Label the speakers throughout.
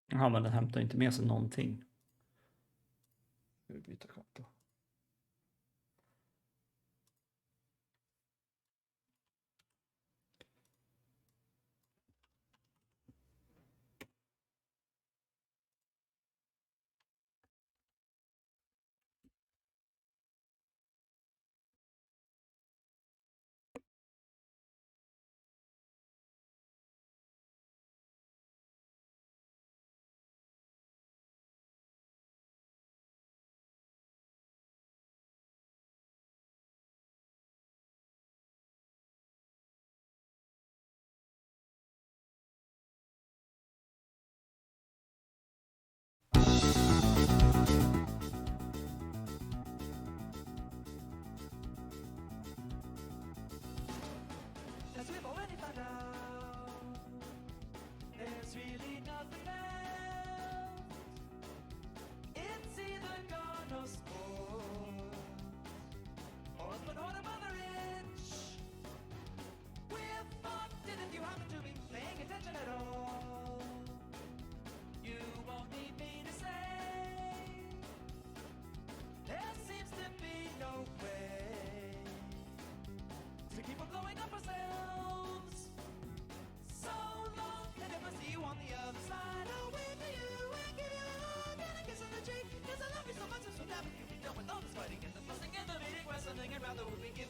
Speaker 1: Ja, men den hämtar inte med sig någonting. Ska vi byta konto?
Speaker 2: As we've already found out, there's really nothing left. It's either gone or spoiled, or it's been ordered by the rich. We're fucked, and if you happen to be paying attention at all, you won't need me to say there seems to be no way to keep on blowing up ourselves. So long, and if I see you on the other side, I'll wait for you and give you a hug and a kiss on the cheek. 'Cause I love you so much, I'm so happy you be done with all this fighting and the fussing and the beating, wrestling and rather we'll be giving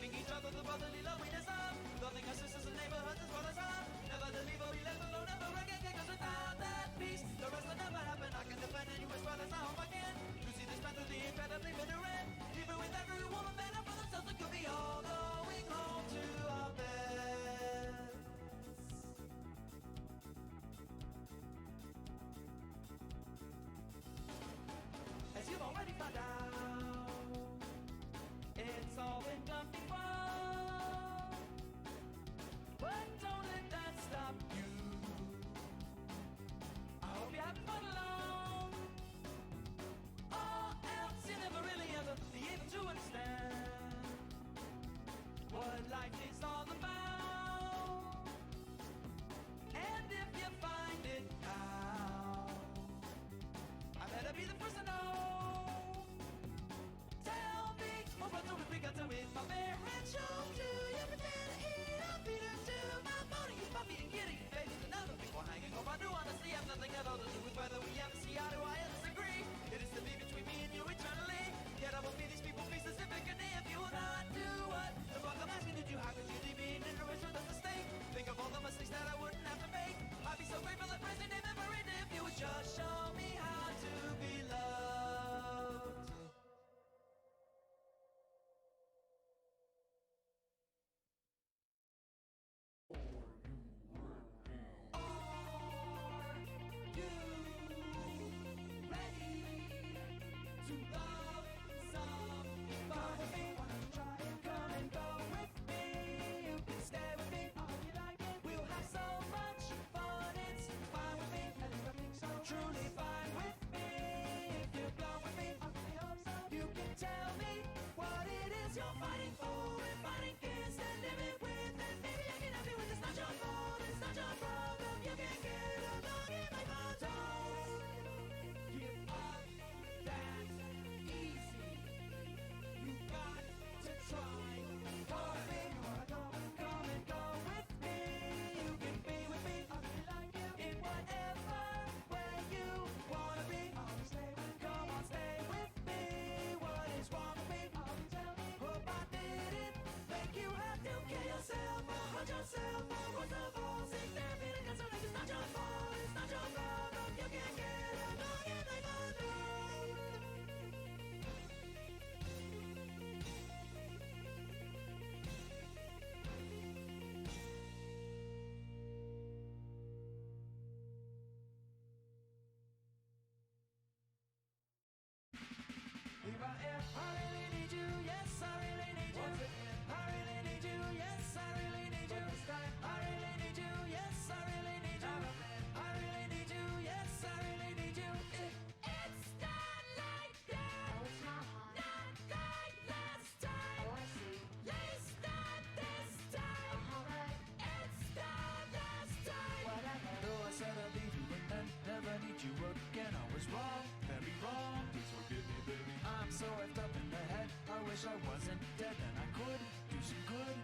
Speaker 2: wish I wasn't dead and I could do some good.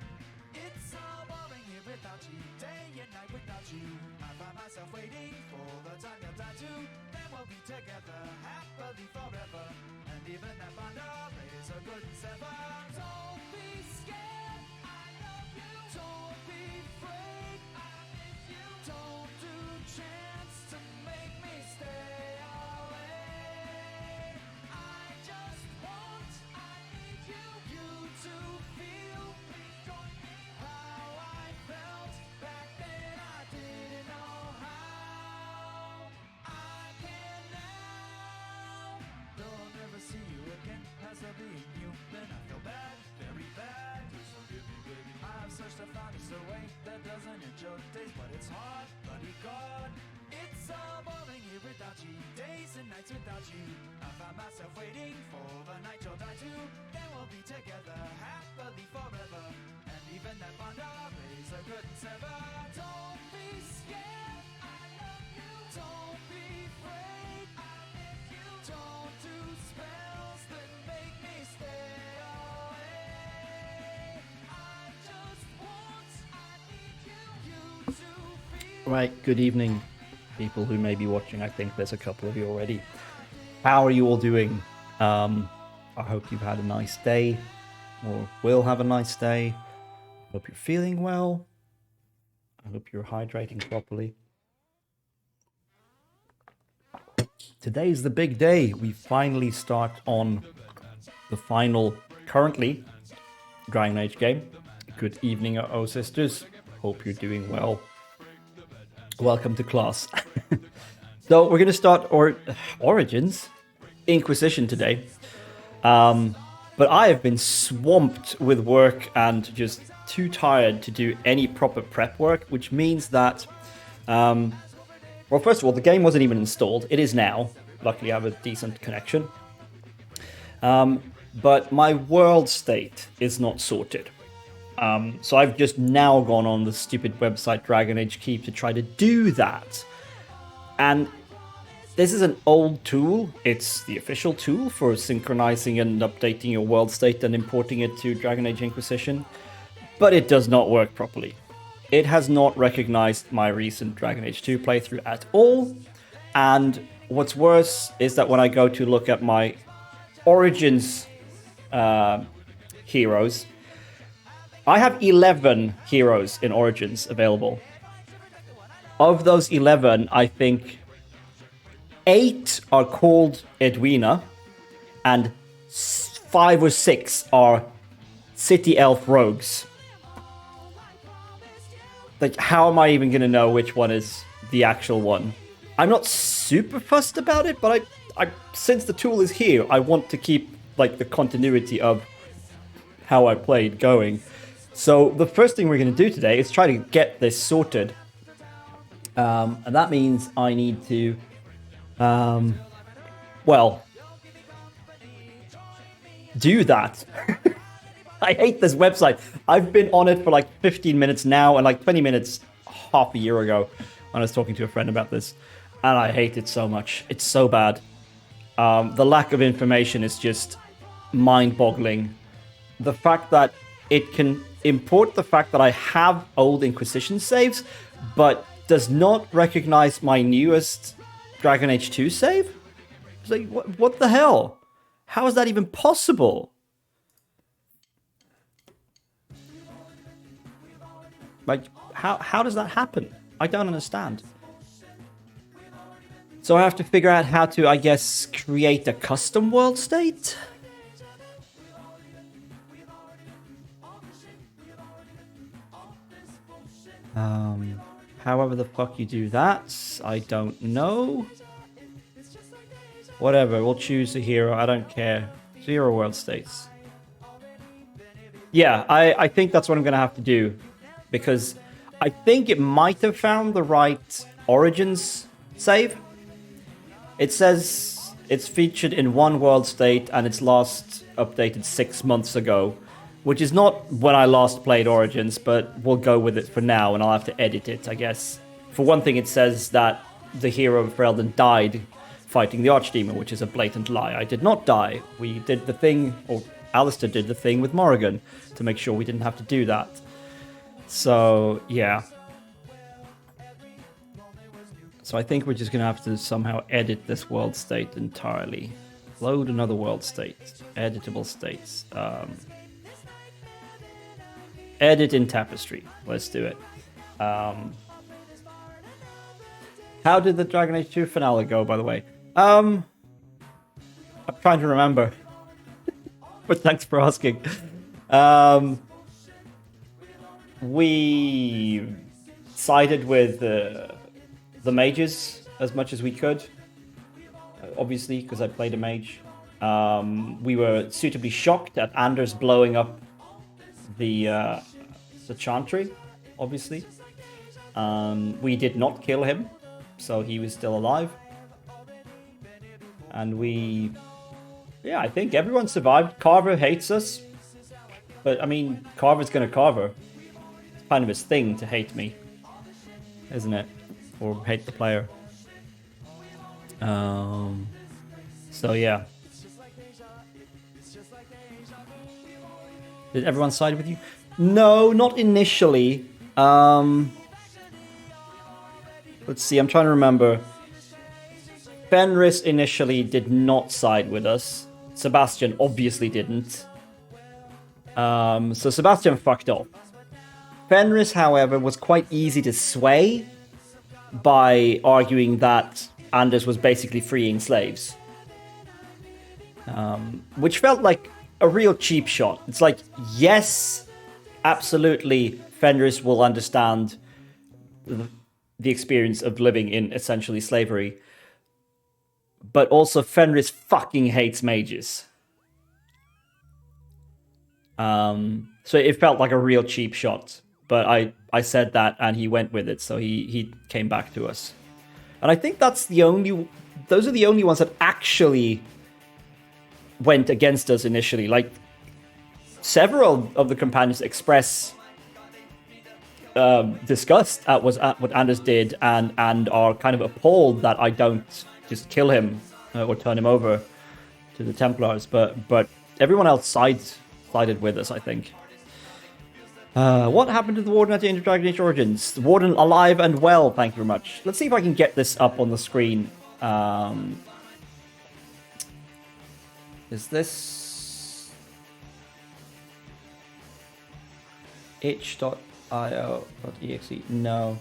Speaker 2: It's so boring here without you, day and night without you. I find myself waiting for the time you'll die to. Then we'll be together happily forever. And even that binder is a good and sever. Don't be scared, I love you. Don't be afraid, I miss you. Don't do chance to make me stay away. I just want, I need you, you to feel. Please join me how I felt back then. I didn't know how. I can now. Though I'll never see you again, as I'll be in you, then I feel bad, very bad. Please forgive me, baby. I've searched to find us a way that doesn't end your days, but it's hard, bloody God. It's so boring here without you, days and nights without you. I find myself waiting for the night you'll die to. Then we'll be together happily forever. And even that binder is a good and sever. Don't be scared, I love you. Don't be afraid, I miss you. Don't do spells that make me stay away. I just want, I need you, you to feel.
Speaker 1: Right, good evening, people who may be watching. I think there's a couple of you already. How are you all doing? I hope you've had a nice day, or will have a nice day. Hope you're feeling well. I hope you're hydrating properly. Today is the big day. We finally start on the final, currently, Dragon Age game. Good evening, oh sisters. Hope you're doing well. Welcome to class. So we're going to start Origins, Inquisition today. But I have been swamped with work and just too tired to do any proper prep work, which means that, well, first of all, the game wasn't even installed. It is now. Luckily, I have a decent connection. But my world state is not sorted. So I've just now gone on the stupid website Dragon Age Keep to try to do that. And this is an old tool. It's the official tool for synchronizing and updating your world state and importing it to Dragon Age Inquisition. But it does not work properly. It has not recognized my recent Dragon Age 2 playthrough at all. And what's worse is that when I go to look at my Origins heroes, I have 11 heroes in Origins available. Of those 11, I think 8 are called Edwina, and 5 or 6 are city elf rogues. Like, how am I even going to know which one is the actual one? I'm not super fussed about it, but I since the tool is here, I want to keep like the continuity of how I played going. So the first thing we're going to do today is try to get this sorted. And that means I need to, well, do that. I hate this website. I've been on it for like 15 minutes now and like 20 minutes half a year ago when I was talking to a friend about this. And I hate it so much. It's so bad. The lack of information is just mind-boggling. The fact that it can import the fact that I have old Inquisition saves, but does not recognize my newest Dragon Age 2 save? It's like, what the hell? How is that even possible? Like, how does that happen? I don't understand. So I have to figure out how to, I guess, create a custom world state? However the fuck you do that, I don't know. Whatever, we'll choose a hero, I don't care. 0 world states. Yeah, I think that's what I'm gonna have to do. Because I think it might have found the right Origins save. It says it's featured in 1 world state and it's last updated 6 months ago. Which is not when I last played Origins, but we'll go with it for now, and I'll have to edit it, I guess. For one thing, it says that the hero of Ferelden died fighting the Archdemon, which is a blatant lie. I did not die. We did the thing, or Alistair did the thing with Morrigan to make sure we didn't have to do that. So, yeah. So I think we're just going to have to somehow edit this world state entirely. Load another world state. Editable states. Edit in Tapestry. Let's do it. How did the Dragon Age 2 finale go, by the way? I'm trying to remember. But thanks for asking. We sided with the mages as much as we could. Obviously, because I played a mage. We were suitably shocked at Anders blowing up the Chantry, obviously. We did not kill him, so he was still alive. And yeah, I think everyone survived. Carver hates us. But, I mean, Carver's gonna Carver. It's kind of his thing to hate me. Isn't it? Or hate the player. So, yeah. Did everyone side with you? No, not initially. Let's see, I'm trying to remember. Fenris initially did not side with us. Sebastian obviously didn't. So Sebastian fucked off. Fenris, however, was quite easy to sway by arguing that Anders was basically freeing slaves. Which felt like a real cheap shot. It's like, yes, absolutely, Fenris will understand the experience of living in essentially slavery. But also Fenris fucking hates mages. So it felt like a real cheap shot. But I said that and he went with it, so he came back to us. And I think those are the only ones that actually went against us initially. Like, several of the companions express disgust at what Anders did and are kind of appalled that I don't just kill him or turn him over to the Templars. But everyone else sided with us, I think. What happened to the Warden at the end of Dragon Age Origins? The Warden alive and well, thank you very much. Let's see if I can get this up on the screen. Is this itch.io.exe? No.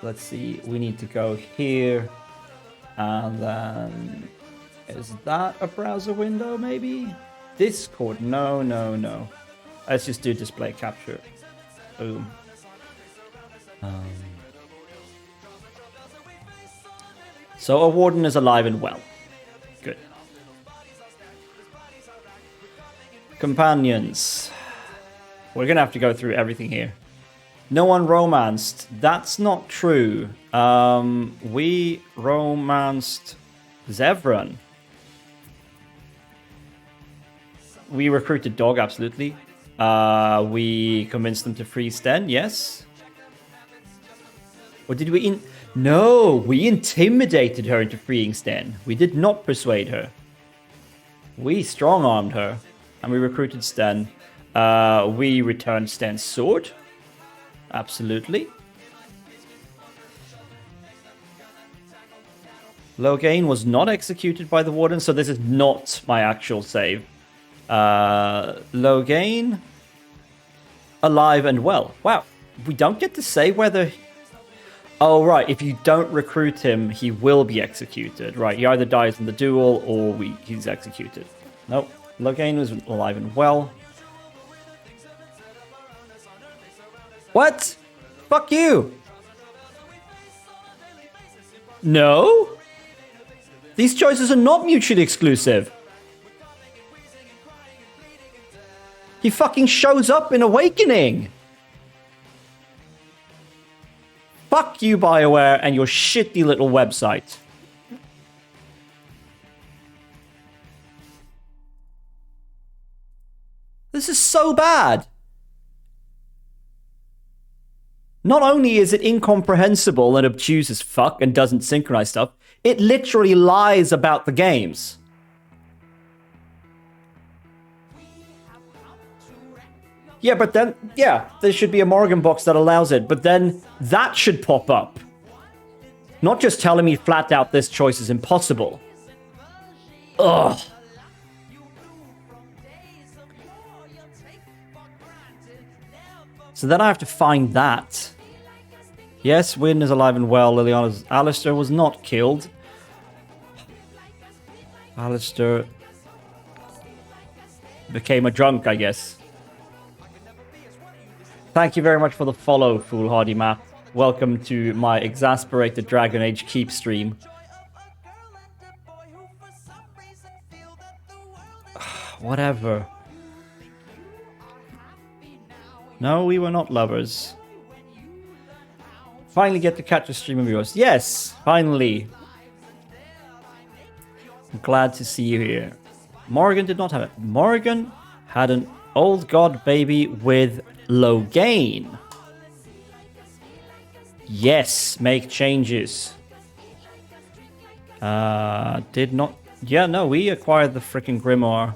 Speaker 1: Let's see, we need to go here. And then, is that a browser window maybe? Discord, no. Let's just do display capture. Boom. So a warden is alive and well. Good. Companions. We're gonna have to go through everything here. No one romanced. That's not true. We romanced Zevran. We recruited Dog, absolutely. We convinced them to free Sten, yes. Or did we No, we intimidated her into freeing Sten. We did not persuade her. We strong-armed her. And we recruited Sten. We returned Sten's sword. Absolutely. Loghain was not executed by the Warden, so this is not my actual save. Loghain, alive and well. Wow, we don't get to say whether... Oh, right, if you don't recruit him, he will be executed. Right, he either dies in the duel or he's executed. Nope, Loghain was alive and well. What? Fuck you! No? These choices are not mutually exclusive. He fucking shows up in Awakening! Fuck you, BioWare, and your shitty little website. This is so bad. Not only is it incomprehensible and obtuse as fuck and doesn't synchronize stuff, it literally lies about the games. Yeah, but then, yeah, there should be a Morgan box that allows it, but then that should pop up. Not just telling me flat out this choice is impossible. Ugh. So then I have to find that. Yes, Wynn is alive and well. Leliana's Alistair was not killed. Alistair became a drunk, I guess. Thank you very much for the follow, Foolhardy Matt. Welcome to my exasperated Dragon Age Keep stream. Whatever. No, we were not lovers. Finally get to catch a stream of yours. Yes, finally. I'm glad to see you here. Morgan did not have it. Morgan had an old god baby with Loghain. Yes, make changes. Did not... Yeah, no, we acquired the freaking Grimoire.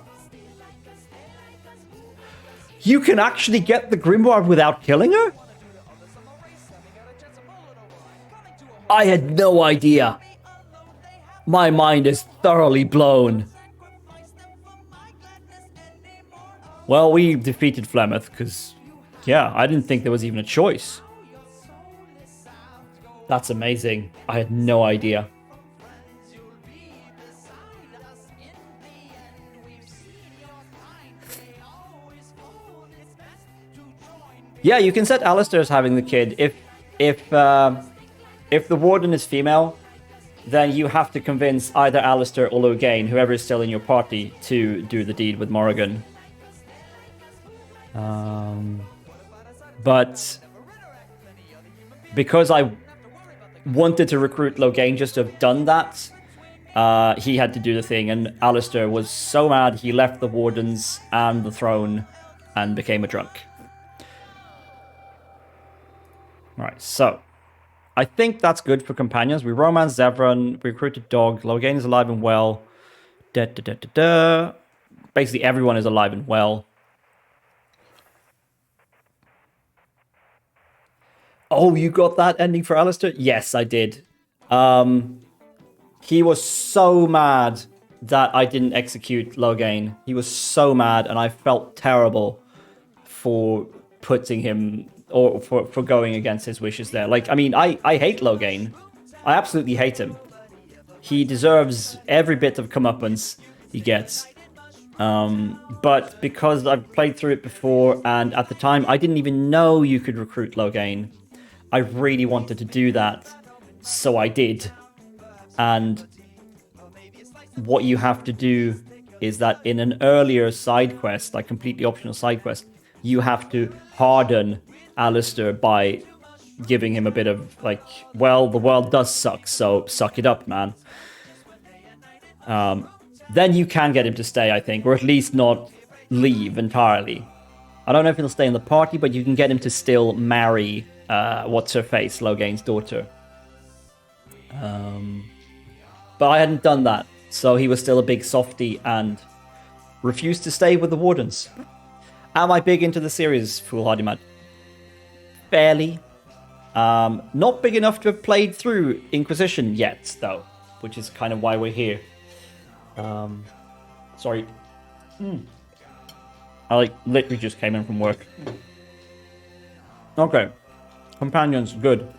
Speaker 1: You can actually get the Grimoire without killing her? I had no idea. My mind is thoroughly blown. Well, we defeated Flemeth because, yeah, I didn't think there was even a choice. That's amazing. I had no idea. Yeah, you can set Alistair as having the kid. If the warden is female, then you have to convince either Alistair or Loghain, whoever is still in your party, to do the deed with Morrigan. But because I wanted to recruit Loghain just to have done that, he had to do the thing, and Alistair was so mad he left the wardens and the throne and became a drunk. Alright, so I think that's good for companions. We romanced Zevran, we recruited Dog, Loghain is alive and well. Basically everyone is alive and well. Oh, you got that ending for Alistair? Yes, I did. He was so mad that I didn't execute Loghain. He was so mad, and I felt terrible for putting him, or for going against his wishes there. Like, I mean, I hate Loghain. I absolutely hate him. He deserves every bit of comeuppance he gets. But because I've played through it before, and at the time, I didn't even know you could recruit Loghain. I really wanted to do that, so I did. And what you have to do is that in an earlier side quest, like completely optional side quest, you have to harden Alistair by giving him a bit of, like, well, the world does suck, so suck it up, man. Then you can get him to stay, I think, or at least not leave entirely. I don't know if he'll stay in the party, but you can get him to still marry what's-her-face, Loghain's daughter. But I hadn't done that, so he was still a big softie and refused to stay with the Wardens. Am I big into the series, Foolhardy Mad? Fairly. Not big enough to have played through Inquisition yet, though, which is kind of why we're here. Sorry. I literally just came in from work. Okay. Companions, good.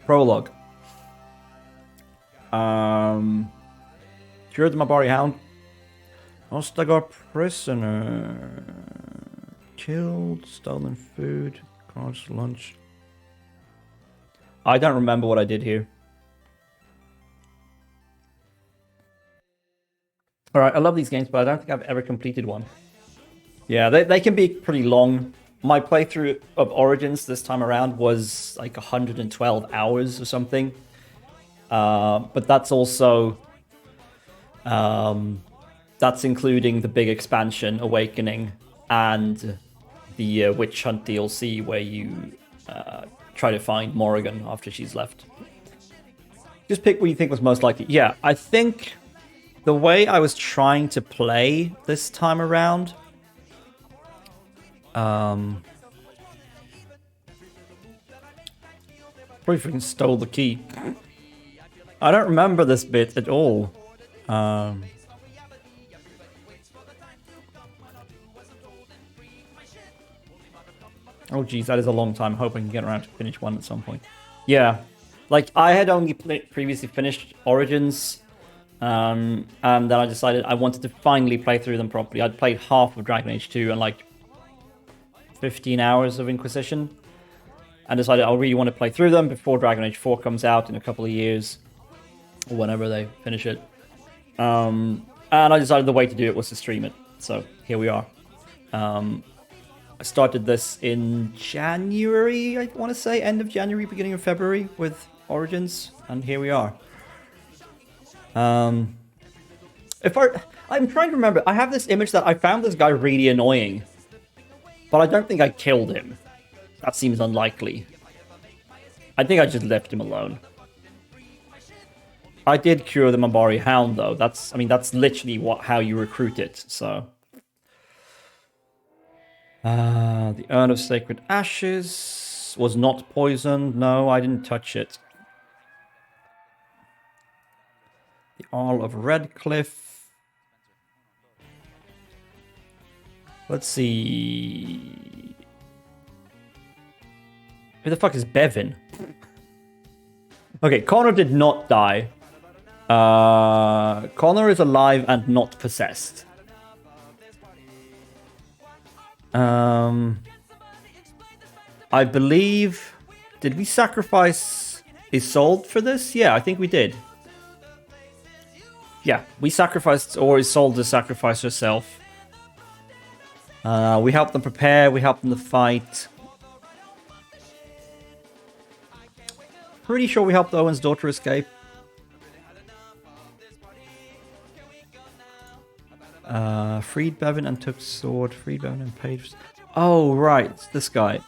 Speaker 1: Prologue. Cured the Mabari Hound. Ostagar prisoner. Killed, stolen food, caused lunch. I don't remember what I did here. Alright, I love these games, but I don't think I've ever completed one. Yeah, they can be pretty long. My playthrough of Origins this time around was like 112 hours or something. But that's also... that's including the big expansion, Awakening, and the Witch Hunt DLC where you try to find Morrigan after she's left. Just pick what you think was most likely. Yeah, I think the way I was trying to play this time around, probably freaking stole the key. I don't remember this bit at all. Oh geez, that is a long time. I hope I can get around to finish one at some point. Yeah, like I had only previously finished Origins, and then I decided I wanted to finally play through them properly. I'd played half of Dragon Age 2 and like 15 hours of Inquisition, and decided I really want to play through them before Dragon Age 4 comes out in a couple of years, or whenever they finish it. And I decided the way to do it was to stream it, so here we are. I started this in January, I want to say, end of January, beginning of February with Origins, and here we are. I'm trying to remember, I have this image that I found this guy really annoying, but I don't think I killed him. That seems unlikely. I think I just left him alone. I did cure the Mabari Hound, though. That's literally how you recruit it, so... the Urn of Sacred Ashes was not poisoned. No, I didn't touch it. The Isle of Redcliffe. Let's see. Who the fuck is Bevan? Okay, Connor did not die. Connor is alive and not possessed. I believe... Did we sacrifice Isolde for this? Yeah, I think we did. Yeah, we sacrificed, or Isolde to sacrifice herself. We helped them prepare, we helped them to fight. Pretty sure we helped Owen's daughter escape. Freed Bevan and took sword. Freed Bevan and paid... Oh, right. It's this guy.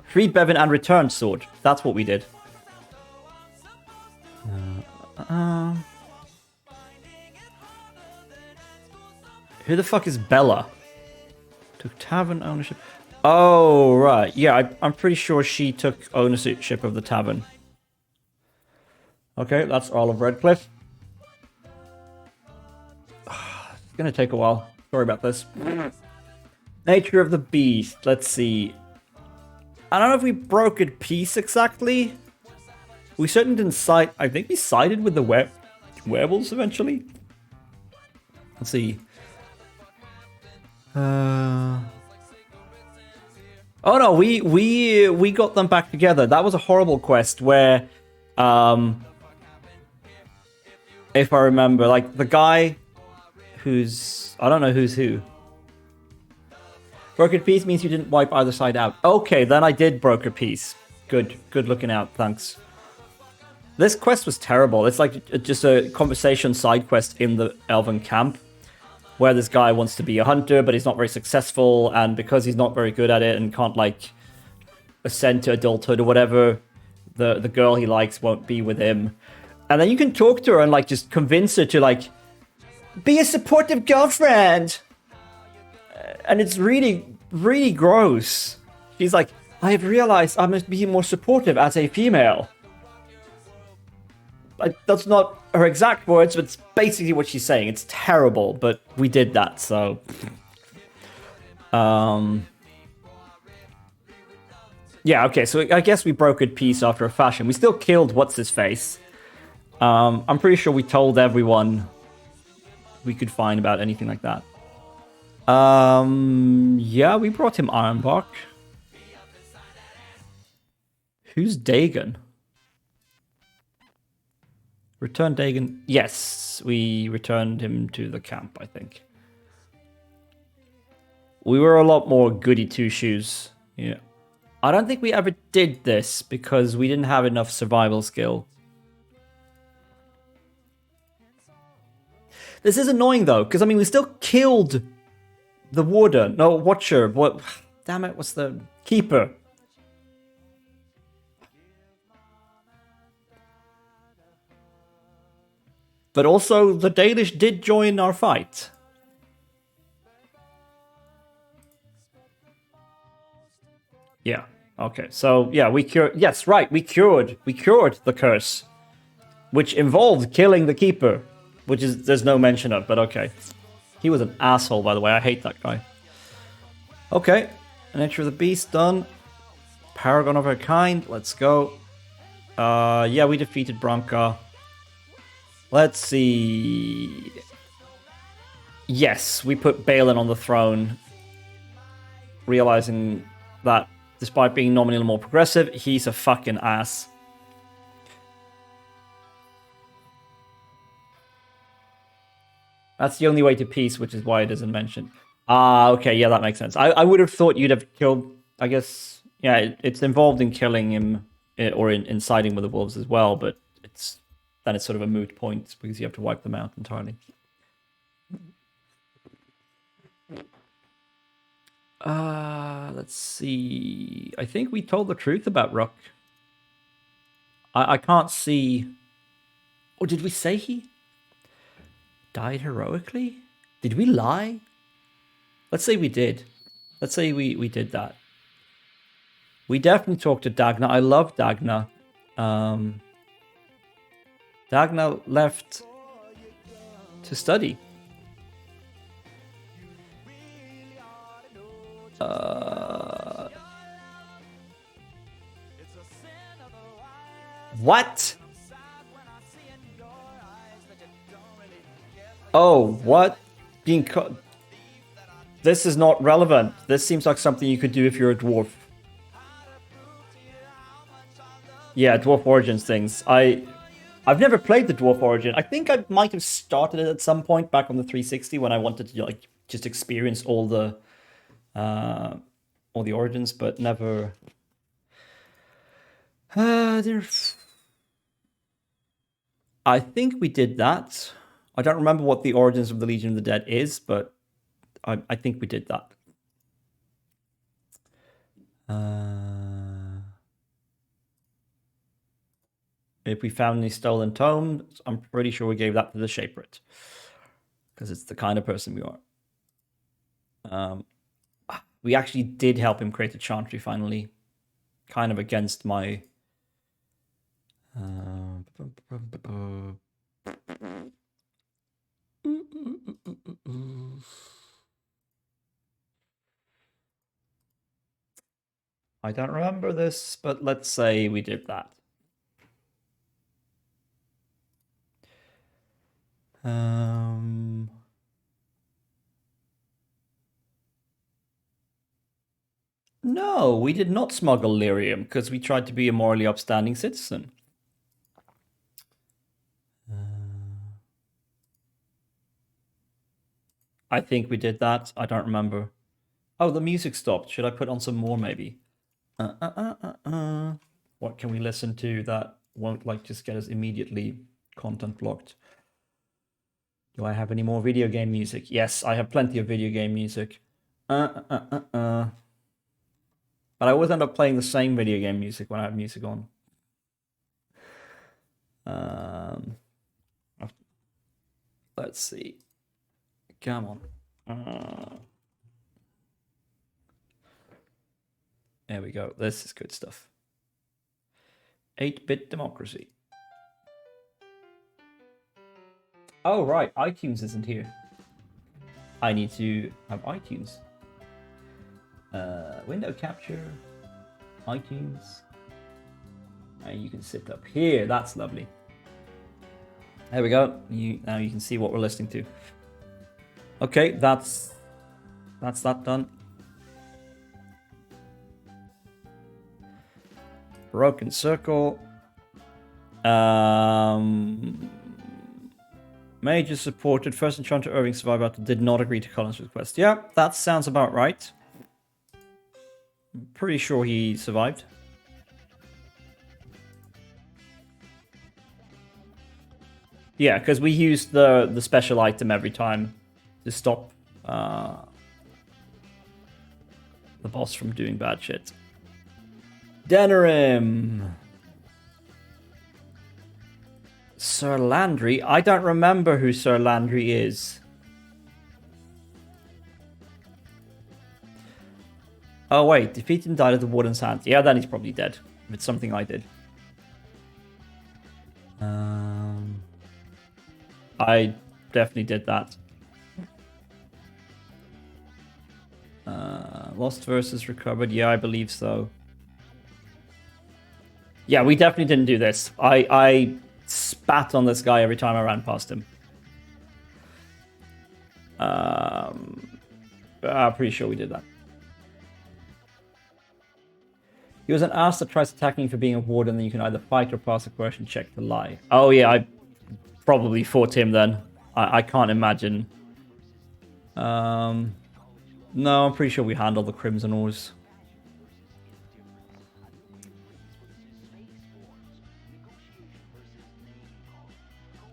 Speaker 1: Freed Bevan and returned sword. That's what we did. Who the fuck is Bella? Took tavern ownership. Oh, right. Yeah, I'm pretty sure she took ownership of the tavern. Okay, that's all of Redcliffe. It's gonna take a while. Sorry about this. Nature of the beast. Let's see. I don't know if we brokered peace exactly. We certainly didn't side. I think we sided with the werewolves eventually. Let's see. Oh no, we got them back together. That was a horrible quest where, if I remember, like the guy who's, I don't know who's who. Brokered peace means you didn't wipe either side out. Okay, then I did broker peace. Good looking out. Thanks. This quest was terrible. It's like just a conversation side quest in the Elven camp, where this guy wants to be a hunter, but he's not very successful, and because he's not very good at it and can't, like, ascend to adulthood or whatever, the girl he likes won't be with him. And then you can talk to her and, like, just convince her to, like, be a supportive girlfriend! And it's really, really gross. She's like, I have realized I must be more supportive as a female. Like, that's not her exact words, but it's basically what she's saying. It's terrible, but we did that, so... Yeah, okay, so I guess we brokered peace after a fashion. We still killed What's-His-Face. I'm pretty sure we told everyone we could find about anything like that. Yeah, we brought him Ironbark. Who's Dagon? Return Dagon. Yes, we returned him to the camp, I think. We were a lot more goody two-shoes. Yeah. I don't think we ever did this because we didn't have enough survival skill. This is annoying, though, because, I mean, we still killed the warden. No, watcher. What? Damn it, what's the... Keeper. But also, the Danish did join our fight. Yeah. Okay. So yeah, we cured. Yes, right. We cured the curse, which involved killing the keeper, which is there's no mention of. But okay, he was an asshole, by the way. I hate that guy. Okay, Nature of the Beast done. Paragon of her kind. Let's go. Yeah, we defeated Branka. Let's see. Yes, we put Balin on the throne, realizing that despite being nominally more progressive, he's a fucking ass. That's the only way to peace, which is why it isn't mentioned. Ah, okay, yeah, that makes sense. I would have thought you'd have killed, I guess, yeah, it's involved in killing him or in siding with the wolves as well, but it's sort of a moot point because you have to wipe them out entirely. Let's see. I think we told the truth about Rook. I can't see. Or did we say he died heroically? Did we lie? Let's say we did. Let's say we did that. We definitely talked to Dagna. I love Dagna. Dagna left to study. What? Oh, what? This is not relevant. This seems like something you could do if you're a dwarf. Yeah, dwarf origins things. I've never played the dwarf origin. I think I might have started it at some point back on the 360 when I wanted to like just experience all the origins, but never. I think we did that. I don't remember what the origins of the Legion of the Dead is, but I think we did that. If we found any stolen tomes, I'm pretty sure we gave that to the Shaperit. Because it's the kind of person we are. We actually did help him create a chantry finally. Kind of against my... I don't remember this, but let's say we did that. No, we did not smuggle lyrium because we tried to be a morally upstanding citizen. I think we did that. I don't remember. Oh, the music stopped. Should I put on some more maybe? What can we listen to that won't like just get us immediately content blocked? Do I have any more video game music? Yes, I have plenty of video game music. But I always end up playing the same video game music when I have music on. Let's see. Come on. There we go. This is good stuff. 8-bit democracy. Oh, right. iTunes isn't here. I need to have iTunes. Window capture. iTunes. And you can sit up here. That's lovely. There we go. Now you can see what we're listening to. Okay, that's that done. Broken Circle. Major supported. First Enchanter Irving survived after did not agree to Colin's request. Yeah, that sounds about right. I'm pretty sure he survived. Yeah, because we used the special item every time to stop the boss from doing bad shit. Denerim. Sir Landry? I don't remember who Sir Landry is. Oh wait, defeated and died at the Warden's hands. Yeah, then he's probably dead. If it's something I did. I definitely did that. Lost versus recovered. Yeah, I believe so. Yeah, we definitely didn't do this. I spat on this guy every time I ran past him. I'm pretty sure we did that. He was an ass that tries attacking you for being a warden, then you can either fight or pass a coercion check to lie. Oh yeah, I probably fought him then. I can't imagine. No, I'm pretty sure we handled the Crimson Ores.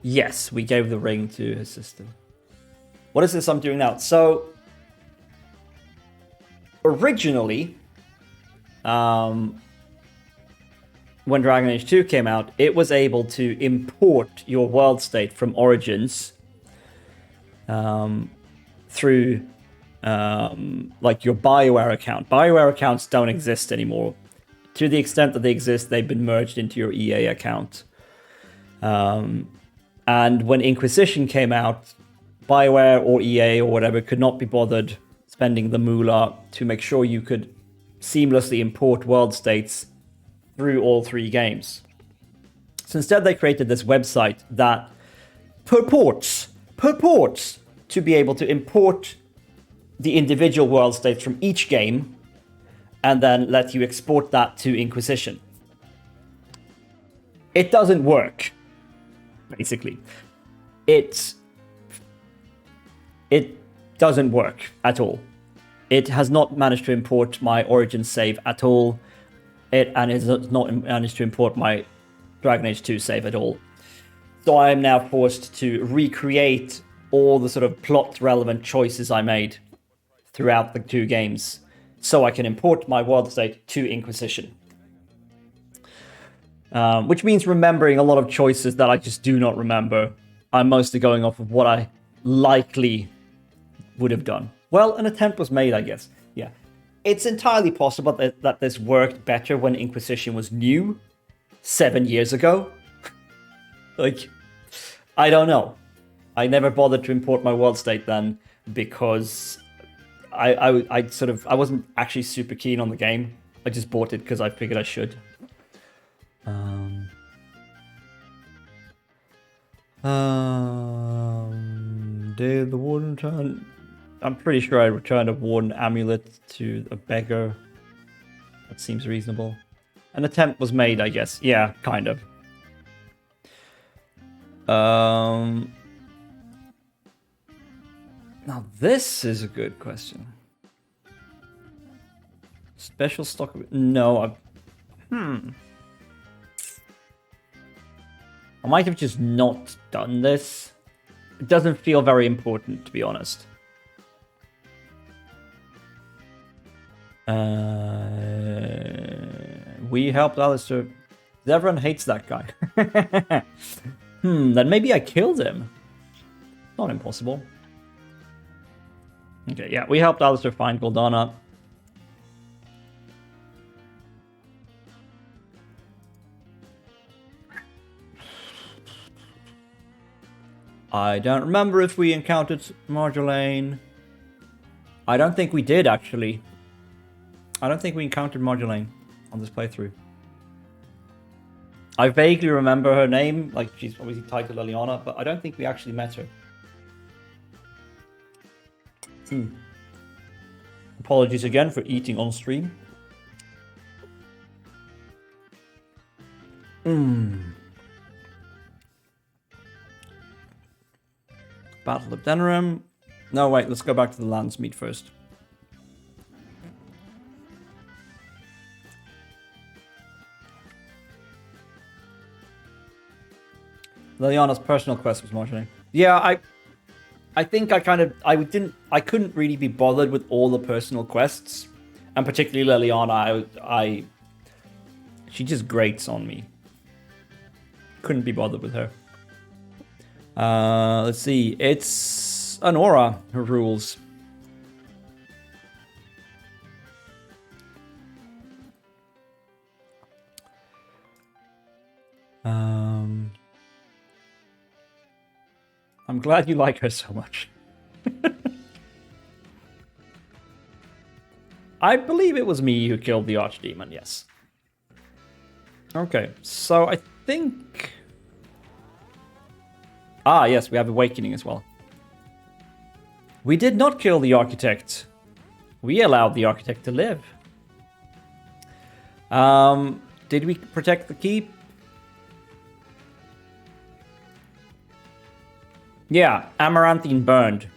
Speaker 1: Yes, we gave the ring to his sister. What is this I'm doing now? So, originally, when Dragon Age 2 came out, it was able to import your world state from Origins through like your BioWare account. BioWare accounts don't exist anymore. To the extent that they exist, they've been merged into your EA account. And when Inquisition came out, BioWare or EA or whatever could not be bothered spending the moolah to make sure you could seamlessly import world states through all three games. So instead they created this website that purports to be able to import the individual world states from each game and then let you export that to Inquisition. It doesn't work, basically. It doesn't work at all. It has not managed to import my Origin save at all. It has not managed to import my Dragon Age 2 save at all. So I am now forced to recreate all the sort of plot-relevant choices I made throughout the two games so I can import my world state to Inquisition. Which means remembering a lot of choices that I just do not remember. I'm mostly going off of what I likely would have done. Well, an attempt was made, I guess. Yeah. It's entirely possible that this worked better when Inquisition was new 7 years ago. Like, I don't know. I never bothered to import my world state then because I wasn't actually super keen on the game. I just bought it because I figured I should. Did the warden turn? I'm pretty sure I returned a warden amulet to a beggar. That seems reasonable. An attempt was made, I guess. Yeah, kind of. Now this is a good question. Special stock? No. I might have just not done this. It doesn't feel very important, to be honest. We helped Alistair. Everyone hates that guy. Then maybe I killed him. Not impossible. Okay, yeah, we helped Alistair find Goldana. I don't remember if we encountered Marjolaine. I don't think we did, actually. I don't think we encountered Marjolaine on this playthrough. I vaguely remember her name, like she's obviously titled Leliana, but I don't think we actually met her. Apologies again for eating on stream. Battle of Denerim. No, wait, let's go back to the Landsmeet first. Liliana's personal quest was Marjolaine. Yeah, I think I couldn't really be bothered with all the personal quests, and particularly Leliana. She just grates on me. Couldn't be bothered with her. Let's see. It's Anora who rules. I'm glad you like her so much. I believe it was me who killed the Archdemon, yes. Okay, so I think... Ah, yes, we have Awakening as well. We did not kill the Architect. We allowed the Architect to live. Did we protect the keep? Yeah, Amaranthine burned.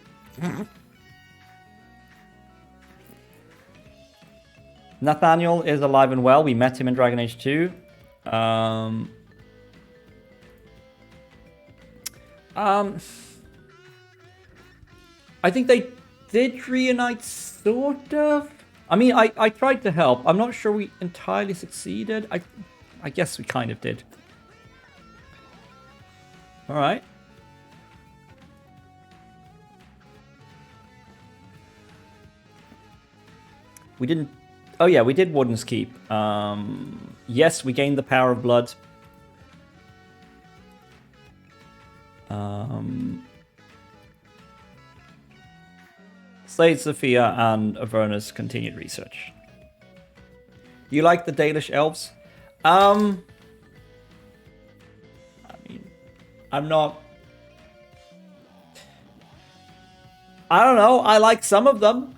Speaker 1: Nathaniel is alive and well. We met him in Dragon Age 2. I think they did reunite, sort of. I mean, I tried to help. I'm not sure we entirely succeeded. I guess we kind of did. All right. We didn't... Oh yeah, we did Warden's Keep. Yes, we gained the Power of Blood. Slade, Sophia, and Averna's continued research. You like the Dalish elves? I mean, I'm not... I don't know, I like some of them.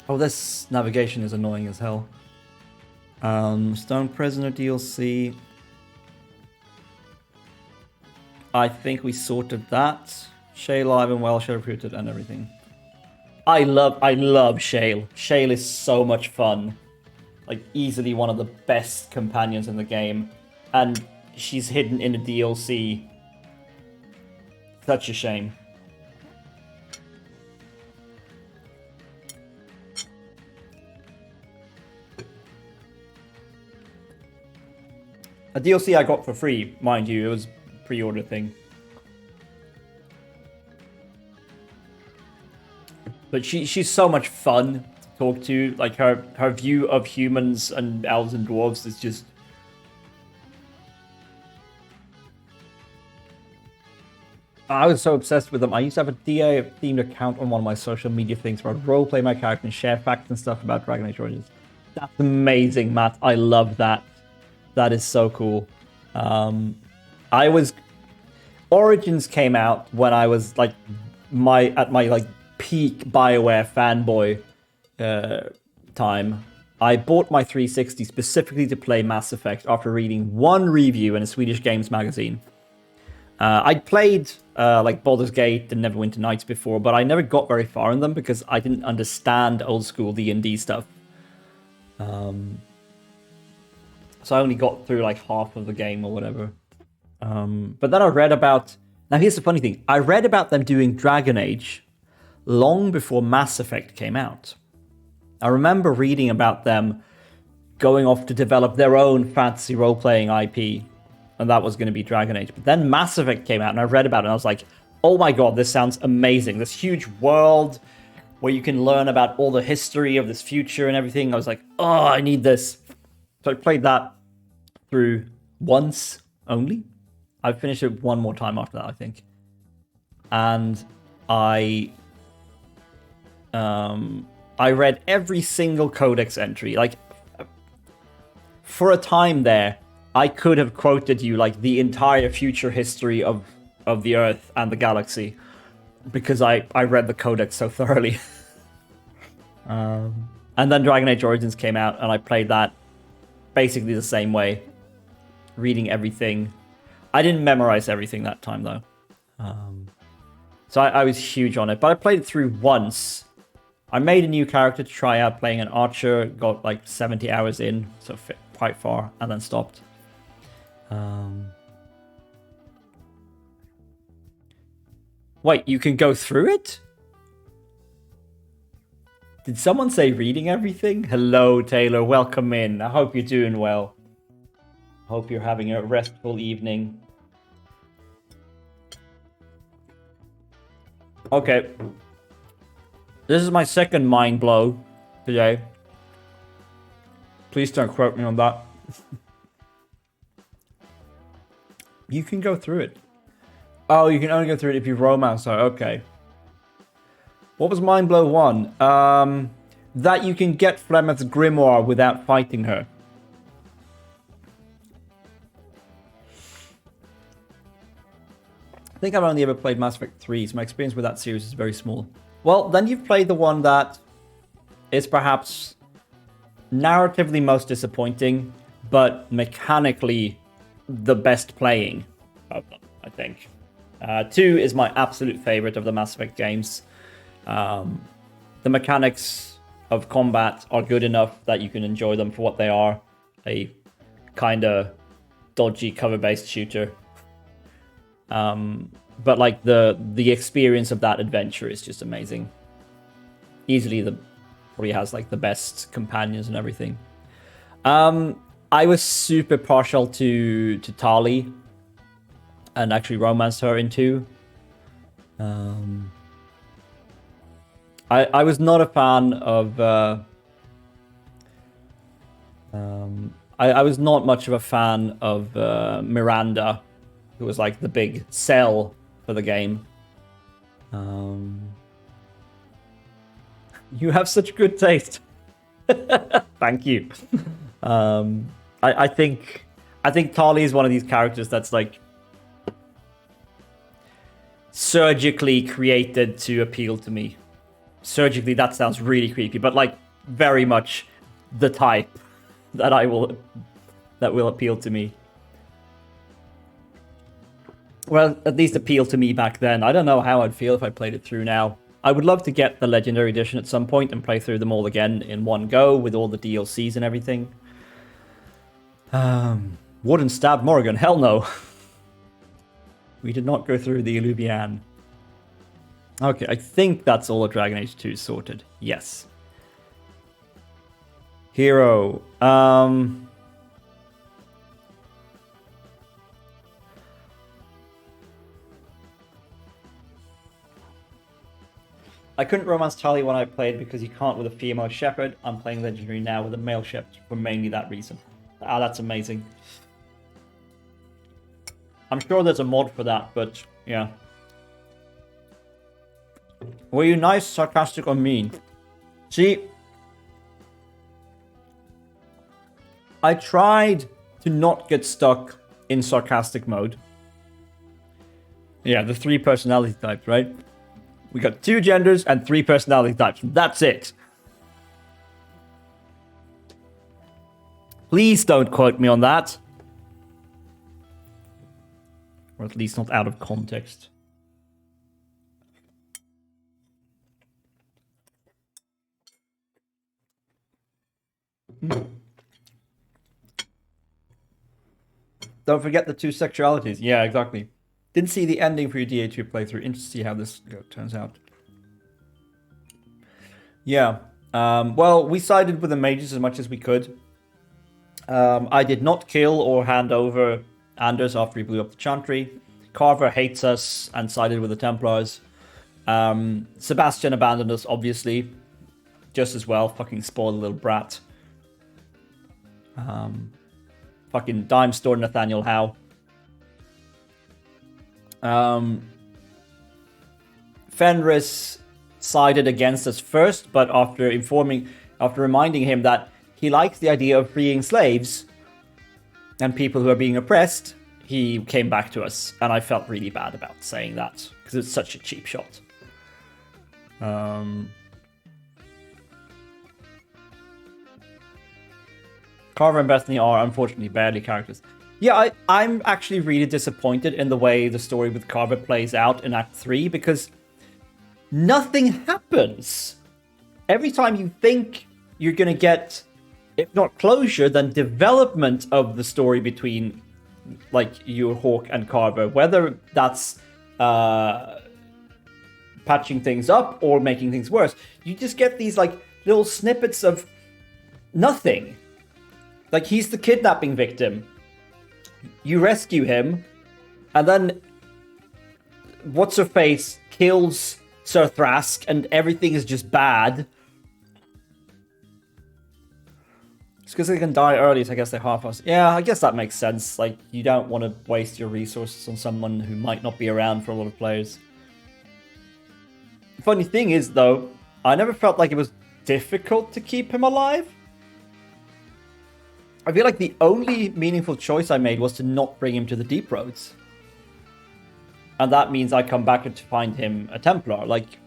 Speaker 1: Oh, this navigation is annoying as hell. Stone Prisoner DLC. I think we sorted that. Shay live and well, Shay recruited and everything. I love Shale. Shale is so much fun. Like, easily one of the best companions in the game. And she's hidden in a DLC. Such a shame. A DLC I got for free, mind you. It was a pre-order thing. But she's so much fun to talk to. Like, her view of humans and elves and dwarves is just... I was so obsessed with them. I used to have a DA-themed account on one of my social media things where I'd roleplay my character and share facts and stuff about Dragon Age Origins. That's amazing, Matt. I love that. That is so cool. Origins came out when I was like at my like peak BioWare fanboy time. I bought my 360 specifically to play Mass Effect after reading one review in a Swedish games magazine. I'd played like Baldur's Gate and Neverwinter Nights before, but I never got very far in them because I didn't understand old school D&D stuff. So I only got through like half of the game or whatever. But then I read about... Now here's the funny thing. I read about them doing Dragon Age long before Mass Effect came out. I remember reading about them going off to develop their own fantasy role-playing IP. And that was going to be Dragon Age. But then Mass Effect came out and I read about it and I was like, oh my god, this sounds amazing. This huge world where you can learn about all the history of this future and everything. I was like, oh, I need this. So I played that through once only. I finished it one more time after that, I think. And I read every single codex entry. Like, for a time there, I could have quoted you like the entire future history of the Earth and the galaxy because I read the codex so thoroughly. And then Dragon Age Origins came out and I played that basically the same way, reading everything. I didn't memorize everything that time though. So I was huge on it, but I played it through once. I made a new character to try out playing an archer, got like 70 hours in, so quite far, and then stopped. Wait, you can go through it? Did someone say reading everything? Hello, Taylor. Welcome in. I hope you're doing well. Hope you're having a restful evening. Okay. This is my second mind blow today. Please don't quote me on that. You can go through it. Oh, you can only go through it if you romance her. Okay. What was mind blow 1? That you can get Flemeth's grimoire without fighting her. I think I've only ever played Mass Effect 3, so my experience with that series is very small. Well, then you've played the one that is perhaps narratively most disappointing, but mechanically the best playing of them, I think. 2 is my absolute favorite of the Mass Effect games. The mechanics of combat are good enough that you can enjoy them for what they are. A kind of dodgy cover-based shooter. But like the experience of that adventure is just amazing. Easily probably has like the best companions and everything. I was super partial to Tali and actually romanced her in 2. I was not a fan of I was not much of a fan of Miranda, who was like the big sell for the game. You have such good taste. Thank you. I think Tali is one of these characters that's like surgically created to appeal to me. Surgically, that sounds really creepy, but like very much the type that will appeal to me. Well, at least appeal to me back then. I don't know how I'd feel if I played it through now. I would love to get the Legendary Edition at some point and play through them all again in one go with all the DLCs and everything. Wouldn't stab Morrigan. Hell no. We did not go through the Illuvian. Okay, I think that's all of Dragon Age 2 sorted. Yes. Hero. I couldn't romance Tali when I played because you can't with a female shepherd. I'm playing Legendary now with a male shepherd for mainly that reason. Ah, that's amazing. I'm sure there's a mod for that, but yeah. Were you nice, sarcastic, or mean? See, I tried to not get stuck in sarcastic mode. Yeah, the 3 personality types, right? We got 2 genders and 3 personality types. That's it. Please don't quote me on that. Or at least not out of context. Don't forget the 2 sexualities. Yeah, exactly. Didn't see the ending for your DA2 playthrough. Interested to see how this turns out. Yeah. Well, we sided with the mages as much as we could. I did not kill or hand over Anders after he blew up the Chantry. Carver hates us and sided with the Templars. Sebastian abandoned us, obviously. Just as well. Fucking spoiled little brat. Fucking dime store Nathaniel Howe. Fenris sided against us first, but after reminding him that he likes the idea of freeing slaves and people who are being oppressed, he came back to us, and I felt really bad about saying that because it's such a cheap shot. Carver and Bethany are unfortunately barely characters. Yeah, I'm actually really disappointed in the way the story with Carver plays out in Act 3 because nothing happens. Every time you think you're going to get, if not closure, then development of the story between like you, Hawk, and Carver, whether that's patching things up or making things worse, you just get these like little snippets of nothing. Like, he's the kidnapping victim. You rescue him, and then what's-her-face kills Sir Thrask, and everything is just bad. It's because they can die early, so I guess they half us. Yeah, I guess that makes sense. Like, you don't want to waste your resources on someone who might not be around for a lot of players. The funny thing is, though, I never felt like it was difficult to keep him alive. I feel like the only meaningful choice I made was to not bring him to the Deep Roads. And that means I come back to find him a Templar. Like,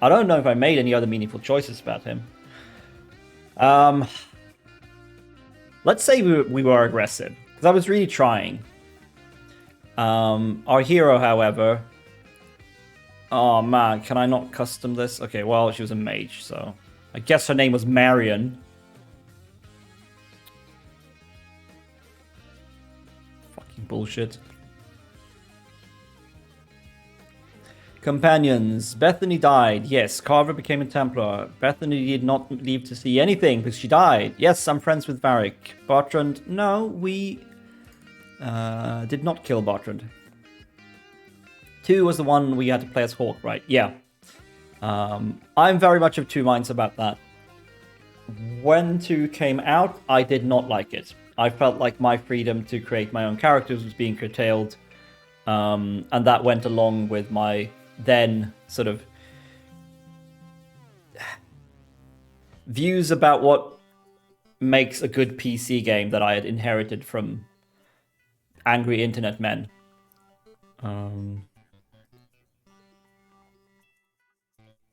Speaker 1: I don't know if I made any other meaningful choices about him. Let's say we were aggressive, because I was really trying. Our hero, however... Oh man, can I not custom this? Okay, well, she was a mage, so... I guess her name was Marion. Fucking bullshit. Companions. Bethany died. Yes, Carver became a Templar. Bethany did not leave to see anything because she died. Yes, I'm friends with Varric. Bartrand. No, we did not kill Bartrand. 2 was the one we had to play as Hawk, right? Yeah. I'm very much of two minds about that. When 2 came out, I did not like it. I felt like my freedom to create my own characters was being curtailed. And that went along with my then sort of views about what makes a good PC game that I had inherited from angry internet men.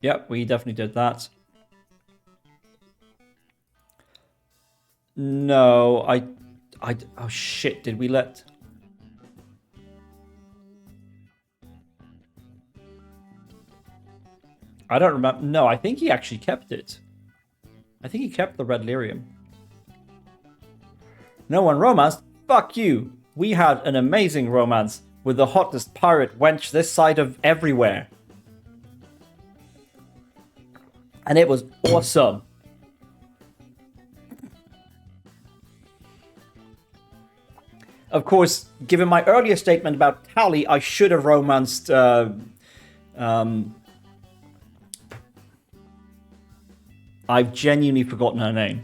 Speaker 1: Yep, we definitely did that. No, oh shit, did we let... I don't remember. No, I think he actually kept it. I think he kept the red lyrium. No one romanced? Fuck you! We had an amazing romance with the hottest pirate wench this side of everywhere. And it was awesome. Of course, given my earlier statement about Tally, I should have romanced... I've genuinely forgotten her name.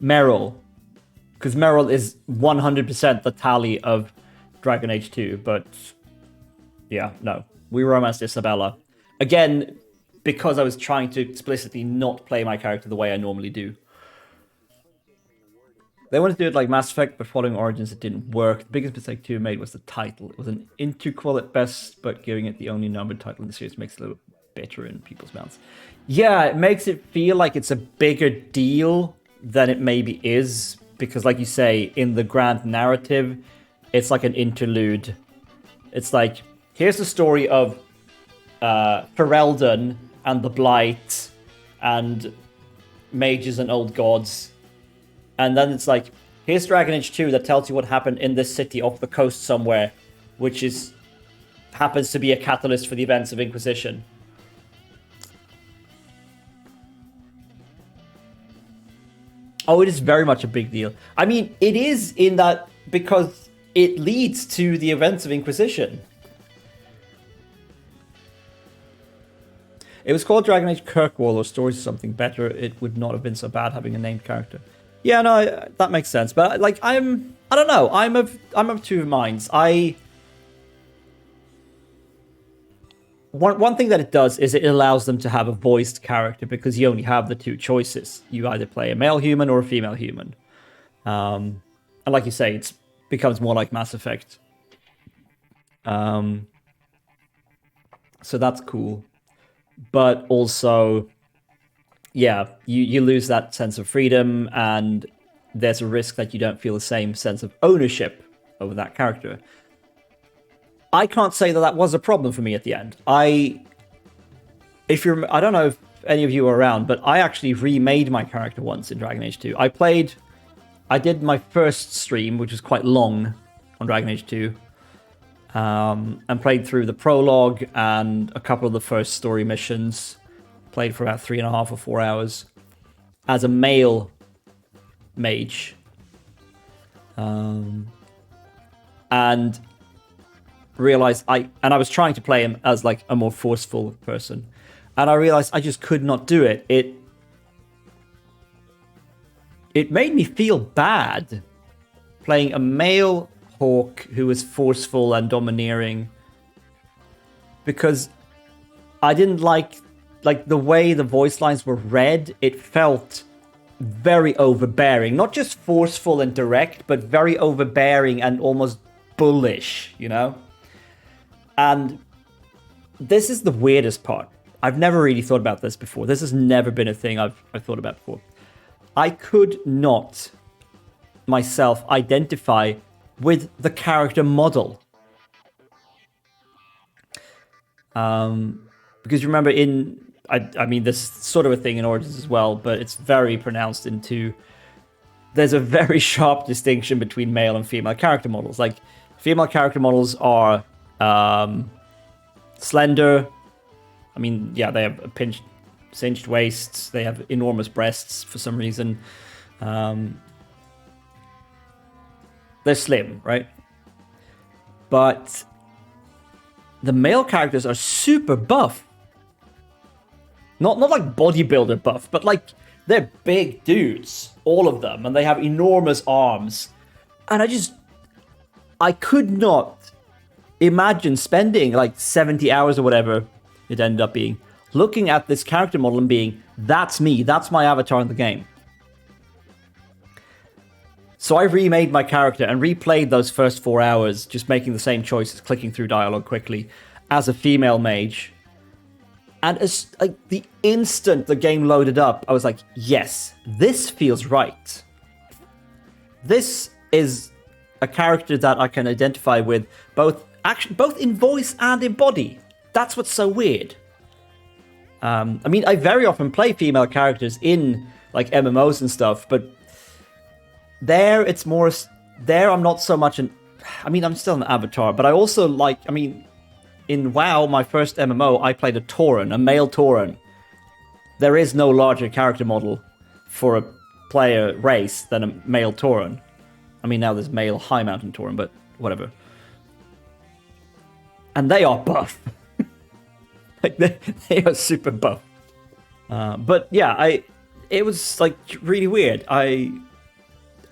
Speaker 1: Meryl. Because Meryl is 100% the Tally of Dragon Age 2, but... yeah, no. We romanced Isabella. Again, because I was trying to explicitly not play my character the way I normally do. They wanted to do it like Mass Effect, but following Origins it didn't work. The biggest mistake 2 made was the title. It was an interquel at best, but giving it the only numbered title in the series makes it a little bitter in people's mouths. Yeah, it makes it feel like it's a bigger deal than it maybe is, because like you say, in the grand narrative, it's like an interlude. It's like, here's the story of Ferelden and the Blight and mages and old gods. And then it's like, here's Dragon Age 2 that tells you what happened in this city off the coast somewhere, which happens to be a catalyst for the events of Inquisition. Oh, it is very much a big deal. I mean, it is in that because it leads to the events of Inquisition. It was called Dragon Age Kirkwall or Stories of Something Better. It would not have been so bad having a named character. Yeah, no, that makes sense. But like, I don't know. I'm of two minds. One thing that it does is it allows them to have a voiced character because you only have the two choices. You either play a male human or a female human. And like you say, it becomes more like Mass Effect. So that's cool. But also, yeah, you lose that sense of freedom and there's a risk that you don't feel the same sense of ownership over that character. I can't say that was a problem for me at the end. I don't know if any of you were around, but I actually remade my character once in Dragon Age 2. I did my first stream, which was quite long on Dragon Age 2. and played through the prologue and a couple of the first story missions. Played for about 3.5 or 4 hours as a male mage. And realized I was trying to play him as like a more forceful person, and I realized I just could not do it. It made me feel bad playing a male Hawk who was forceful and domineering, because I didn't like the way the voice lines were read. It felt very overbearing, not just forceful and direct, but very overbearing and almost bullish, you know? And this is the weirdest part. I've never really thought about this before. This has never been a thing I've thought about before. I could not myself identify with the character model. Because you remember I mean, this sort of a thing in Origins as well, but it's very pronounced into... There's a very sharp distinction between male and female character models. Like, female character models are slender. I mean, yeah, they have a cinched waists. They have enormous breasts for some reason. They're slim, right? But the male characters are super buff. Not like bodybuilder buff, but like they're big dudes, all of them, and they have enormous arms. And I could not imagine spending like 70 hours or whatever it ended up being, looking at this character model and being, that's me, that's my avatar in the game. So I remade my character and replayed those first 4 hours, just making the same choices, clicking through dialogue quickly, as a female mage. And as like the instant the game loaded up, I was like, yes, this feels right. This is a character that I can identify with, both in voice and in body. That's what's so weird. I mean, I very often play female characters in like MMOs and stuff, but there it's more... There I'm not so much I'm still an avatar, but I also like... I mean, in WoW, my first MMO, I played a Tauren, a male Tauren. There is no larger character model for a player race than a male Tauren. I mean, now there's male High Mountain Tauren, but whatever. And they are buff. Like, they are super buff. But yeah, it was like really weird. I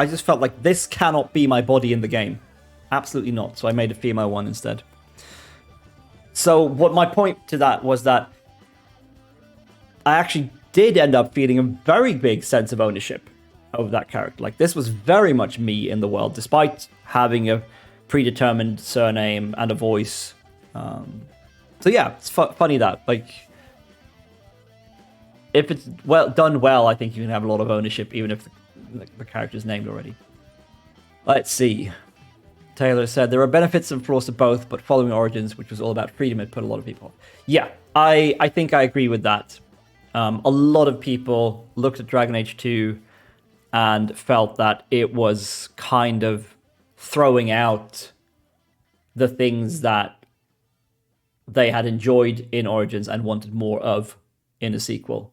Speaker 1: just felt like this cannot be my body in the game. Absolutely not. So I made a female one instead. So what my point to that was that I actually did end up feeling a very big sense of ownership over that character. Like, this was very much me in the world, despite having a predetermined surname and a voice. So yeah, it's funny that, like, if it's done well, I think you can have a lot of ownership, even if the character's named already. Let's see. Taylor said, there are benefits and flaws to both, but following Origins, which was all about freedom, it put a lot of people off. Yeah, I think I agree with that. A lot of people looked at Dragon Age 2 and felt that it was kind of throwing out the things that they had enjoyed in Origins and wanted more of in a sequel.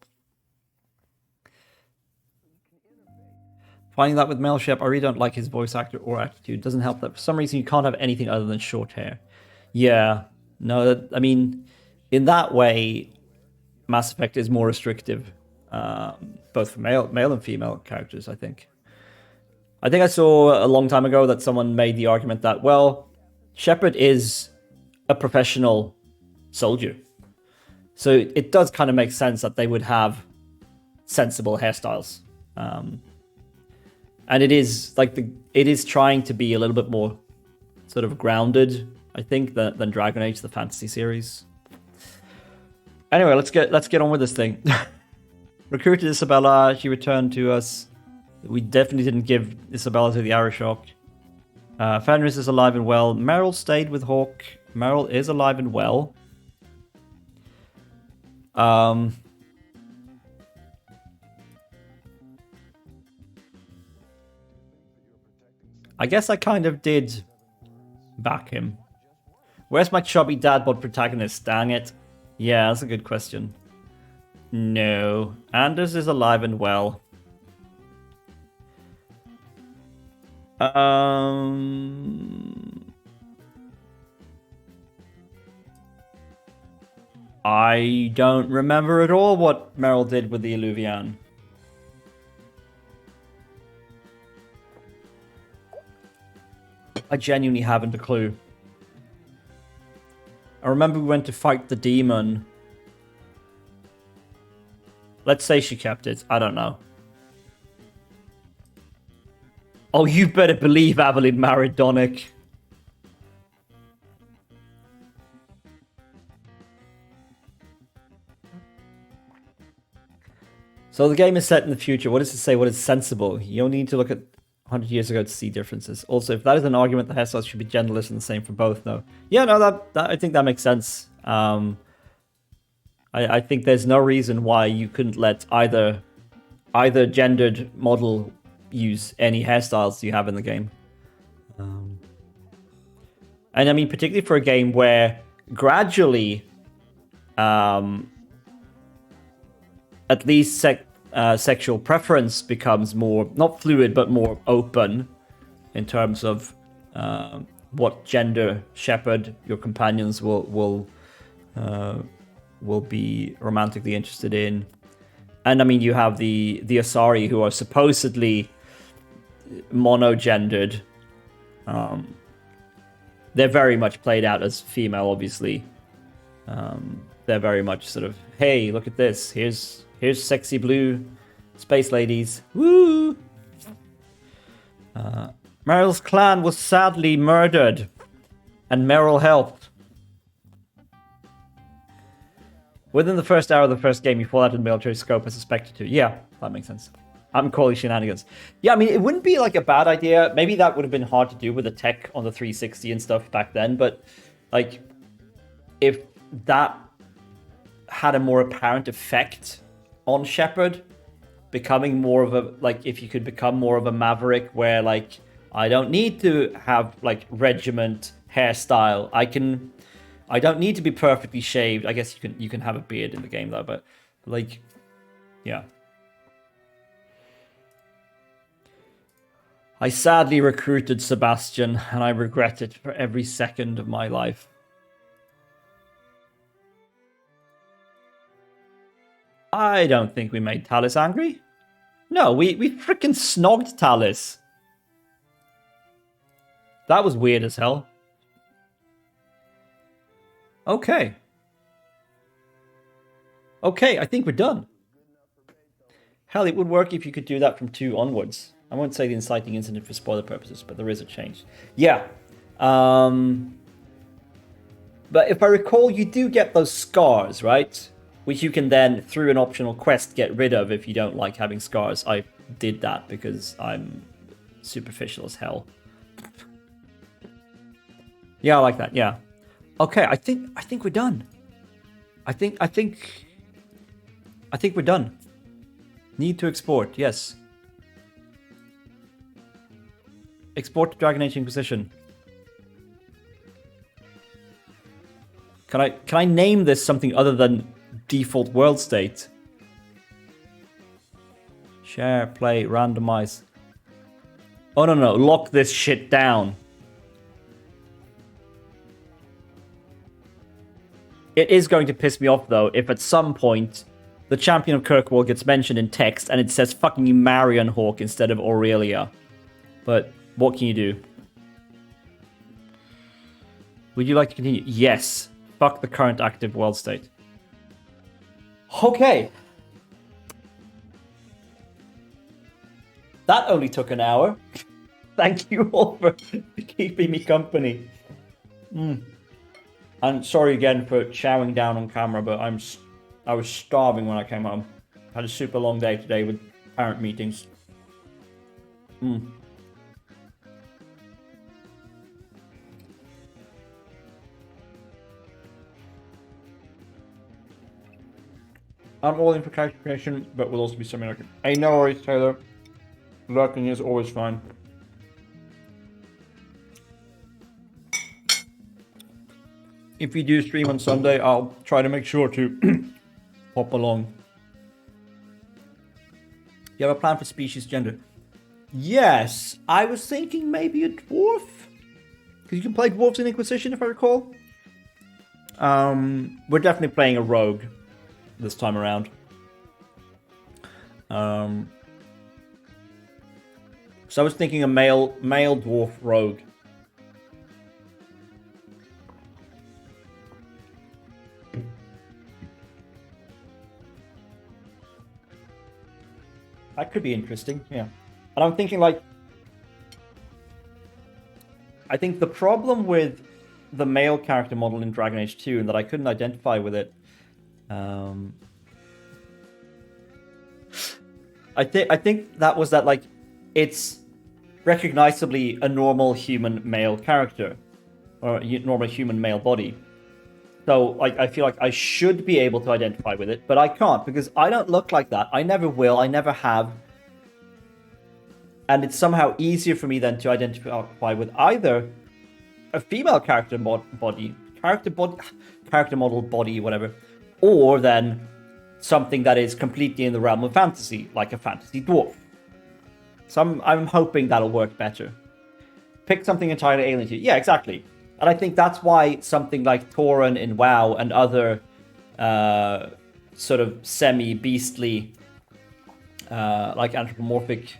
Speaker 1: Finding that with Mel Shep, I really don't like his voice actor or attitude. Doesn't help that for some reason you can't have anything other than short hair. Yeah, no, I mean, in that way, Mass Effect is more restrictive, both for male and female characters, I think. I think I saw a long time ago that someone made the argument that, well, Shepard is a professional soldier. So it does kind of make sense that they would have sensible hairstyles. And it is like it is trying to be a little bit more sort of grounded, I think, than Dragon Age, the fantasy series. Anyway, let's get on with this thing. Recruited Isabella, she returned to us. We definitely didn't give Isabella to the Arashock. Fenris is alive and well. Meryl stayed with Hawk. Meryl is alive and well. I guess I kind of did back him. Where's my chubby dad bod protagonist? Dang it. Yeah, that's a good question. No. Anders is alive and well. I don't remember at all what Meryl did with the Illuvian. I genuinely haven't a clue. I remember we went to fight the demon. Let's say she kept it. I don't know. Oh, you better believe Aveline married Donick. So the game is set in the future. What does it say? What is sensible? You only need to look at 100 years ago to see differences. Also, if that is an argument, the hairstyles should be genderless and the same for both. No. Yeah, no, that I think that makes sense. I think there's no reason why you couldn't let either gendered model use any hairstyles you have in the game. And I mean, particularly for a game where gradually, at least sexual preference becomes more, not fluid, but more open in terms of what gender shepherd your companions will be romantically interested in. And I mean, you have the Asari, who are supposedly monogendered. They're very much played out as female, obviously. They're very much sort of, hey, look at this. Here's sexy blue space ladies. Woo! Meryl's clan was sadly murdered, and Meryl helped. Within the first hour of the first game, you fall out of the military scope as suspected to. Yeah, that makes sense. I'm calling shenanigans. Yeah, I mean, it wouldn't be like a bad idea. Maybe that would have been hard to do with the tech on the 360 and stuff back then, but like, if that had a more apparent effect on Shepard, becoming more of a, like, if you could become more of a maverick where, like, I don't need to have, like, regiment hairstyle. I don't need to be perfectly shaved. I guess you can have a beard in the game, though, but, like, yeah. I sadly recruited Sebastian, and I regret it for every second of my life. I don't think we made Talis angry. No, we freaking snogged Talis. That was weird as hell. Okay. Okay, I think we're done. Hell, it would work if you could do that from 2 onwards. I won't say the inciting incident for spoiler purposes, but there is a change. Yeah. But if I recall, you do get those scars, right? Which you can then, through an optional quest, get rid of if you don't like having scars. I did that because I'm superficial as hell. Yeah, I like that, yeah. Okay, I think we're done. I think we're done. Need to export, yes. Export to Dragon Age Inquisition. Can I name this something other than default world state? Share, play, randomize. Oh no, lock this shit down. It is going to piss me off though if at some point the Champion of Kirkwall gets mentioned in text and it says fucking Marion Hawk instead of Aurelia. But what can you do? Would you like to continue? Yes. Fuck the current active world state. Okay. That only took an hour. Thank you all for keeping me company. And sorry again for chowing down on camera, but I was starving when I came home. Had a super long day today with parent meetings. I'm all in for clarification, but will also be something like it. Hey, no worries, Taylor. Lurking is always fine. If you do stream on Sunday, I'll try to make sure to pop along. You have a plan for species gender? Yes, I was thinking maybe a dwarf. Because you can play dwarves in Inquisition, if I recall. We're definitely playing a rogue this time around. So I was thinking a male dwarf rogue. That could be interesting, yeah. And I'm thinking, like, I think the problem with the male character model in Dragon Age 2 and that I couldn't identify with it, I think that was that, like, it's recognizably a normal human male character, or a normal human male body. So, like, I feel like I should be able to identify with it, but I can't because I don't look like that. I never will. I never have. And it's somehow easier for me then to identify with either a female character model body, whatever, or then something that is completely in the realm of fantasy, like a fantasy dwarf. So I'm hoping that'll work better. Pick something entirely alien to you. Yeah, exactly. And I think that's why something like Tauren in WoW and other sort of semi-beastly, like anthropomorphic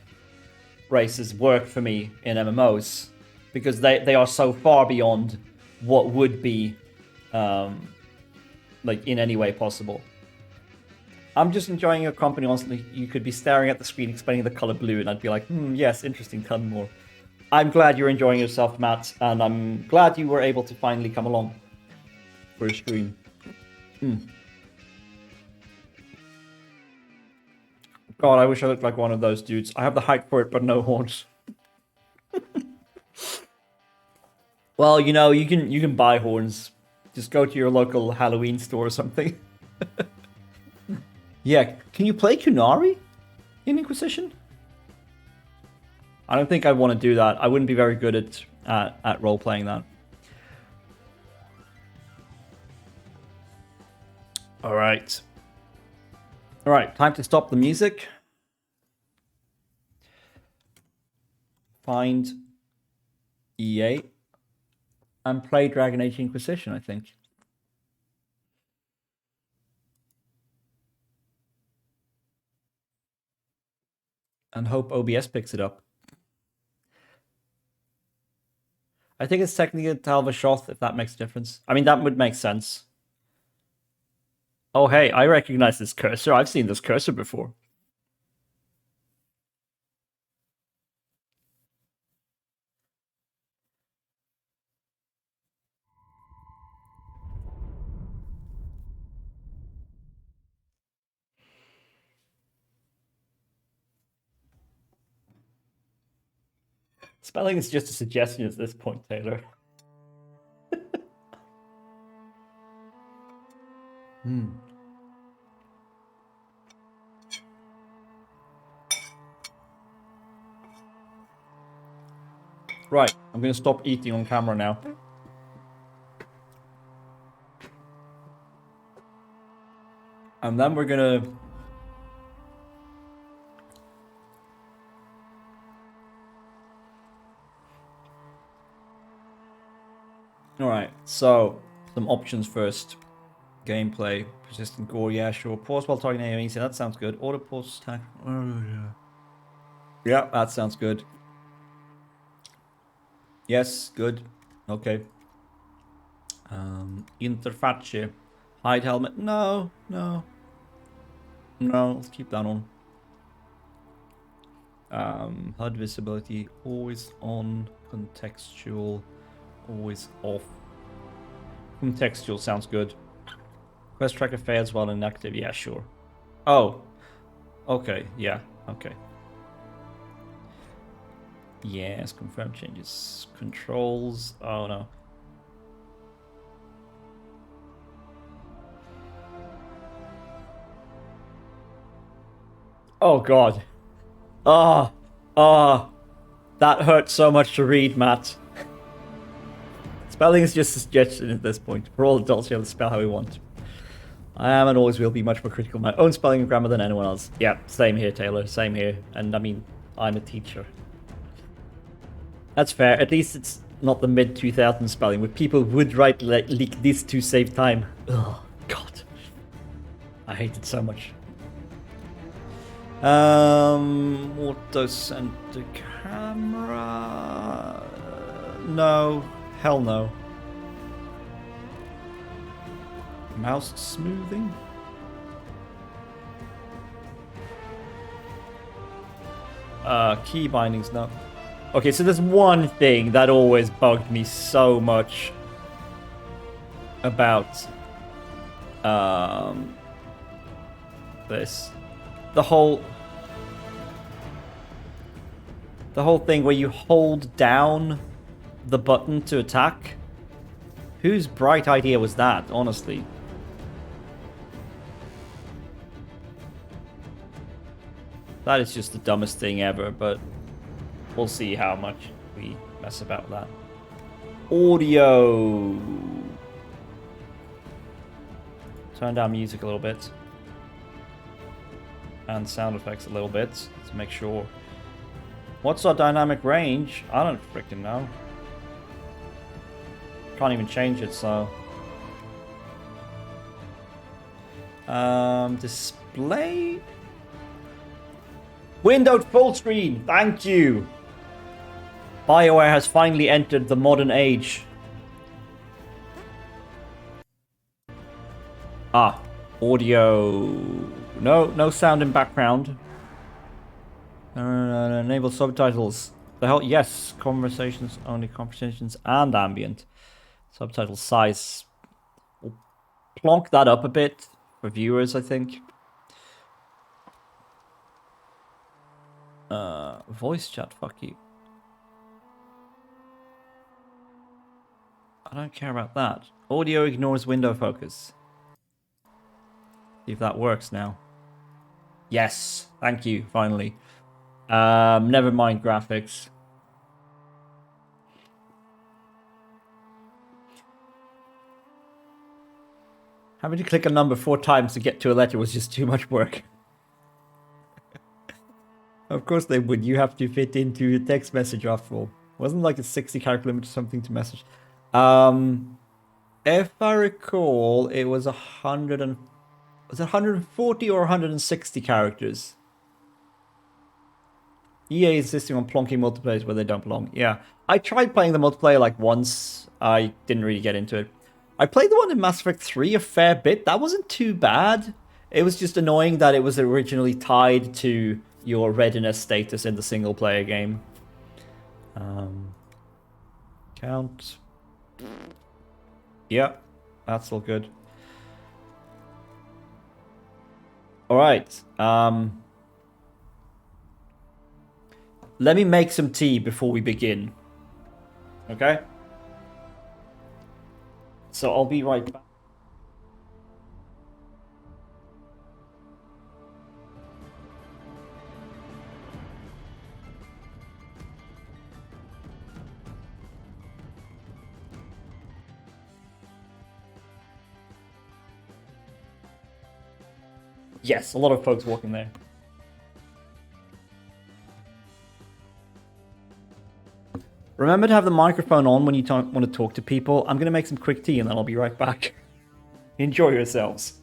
Speaker 1: races work for me in MMOs. Because they are so far beyond what would be, like, in any way possible. I'm just enjoying your company, honestly. You could be staring at the screen explaining the color blue, and I'd be like, yes, interesting, tell me more. I'm glad you're enjoying yourself, Matt, and I'm glad you were able to finally come along for a stream. God, I wish I looked like one of those dudes. I have the height for it, but no horns. Well, you know, you can buy horns. Just go to your local Halloween store or something. Yeah, can you play Kunari in Inquisition? I don't think I want to do that. I wouldn't be very good at role-playing that. Alright. Alright, time to stop the music. Find EA. And play Dragon Age Inquisition, I think. And hope OBS picks it up. I think it's technically a Talvashoth, if that makes a difference. I mean, that would make sense. Oh, hey, I recognize this cursor. I've seen this cursor before. Spelling is just a suggestion at this point, Taylor. Right, I'm going to stop eating on camera now. And then we're going to... Alright, so some options first. Gameplay, persistent gore, yeah, sure. Pause while targeting AoE, so that sounds good. Auto pause attack. Oh, yeah. Yeah, that sounds good. Yes, good. Okay. Interface. Hide helmet. No, no. No, let's keep that on. HUD visibility, always on. Contextual, always off. Contextual sounds good. Quest tracker fails while inactive. Yeah, sure. Oh. Okay, yeah, okay. Yes, confirm changes. Controls. Oh no. Oh god. Ah. Ah. That hurt so much to read, Matt. Spelling is just a suggestion at this point. We're all adults, we have to spell how we want. I am and always will be much more critical of my own spelling and grammar than anyone else. Yeah, same here, Taylor. Same here. And I mean, I'm a teacher. That's fair. At least it's not the mid-2000s spelling, where people would write like this to save time. Oh, God. I hate it so much. Auto center camera. No. Hell no. Mouse smoothing. Key bindings, no. Okay, so there's one thing that always bugged me so much about this. The whole thing where you hold down the button to attack. Whose bright idea was that, honestly? That is just the dumbest thing ever, but we'll see how much we mess about with that. Audio. Turn down music a little bit. And sound effects a little bit to make sure. What's our dynamic range? I don't freaking know. Can't even change it, so. Display. Windowed full screen. Thank you. BioWare has finally entered the modern age. Ah, audio. No sound in background. Enable subtitles. The hell? Yes, conversations only, conversations and ambient. Subtitle size. We'll plonk that up a bit for viewers, I think. Voice chat, fuck you. I don't care about that. Audio ignores window focus. See if that works now. Yes, thank you, finally. Never mind graphics. Having to click a number 4 times to get to a letter was just too much work. Of course they would. You have to fit into a text message after all. Wasn't like a 60 character limit or something to message. If I recall, it was 140 or 160 characters. EA insisting on plonking multiplayers where they don't belong. Yeah. I tried playing the multiplayer like once. I didn't really get into it. I played the one in Mass Effect 3 a fair bit. That wasn't too bad. It was just annoying that it was originally tied to your readiness status in the single player game. Count. Yeah, that's all good. Alright. Let me make some tea before we begin. Okay? So I'll be right back. Yes, a lot of folks walking there. Remember to have the microphone on when you want to talk to people. I'm going to make some quick tea and then I'll be right back. Enjoy yourselves.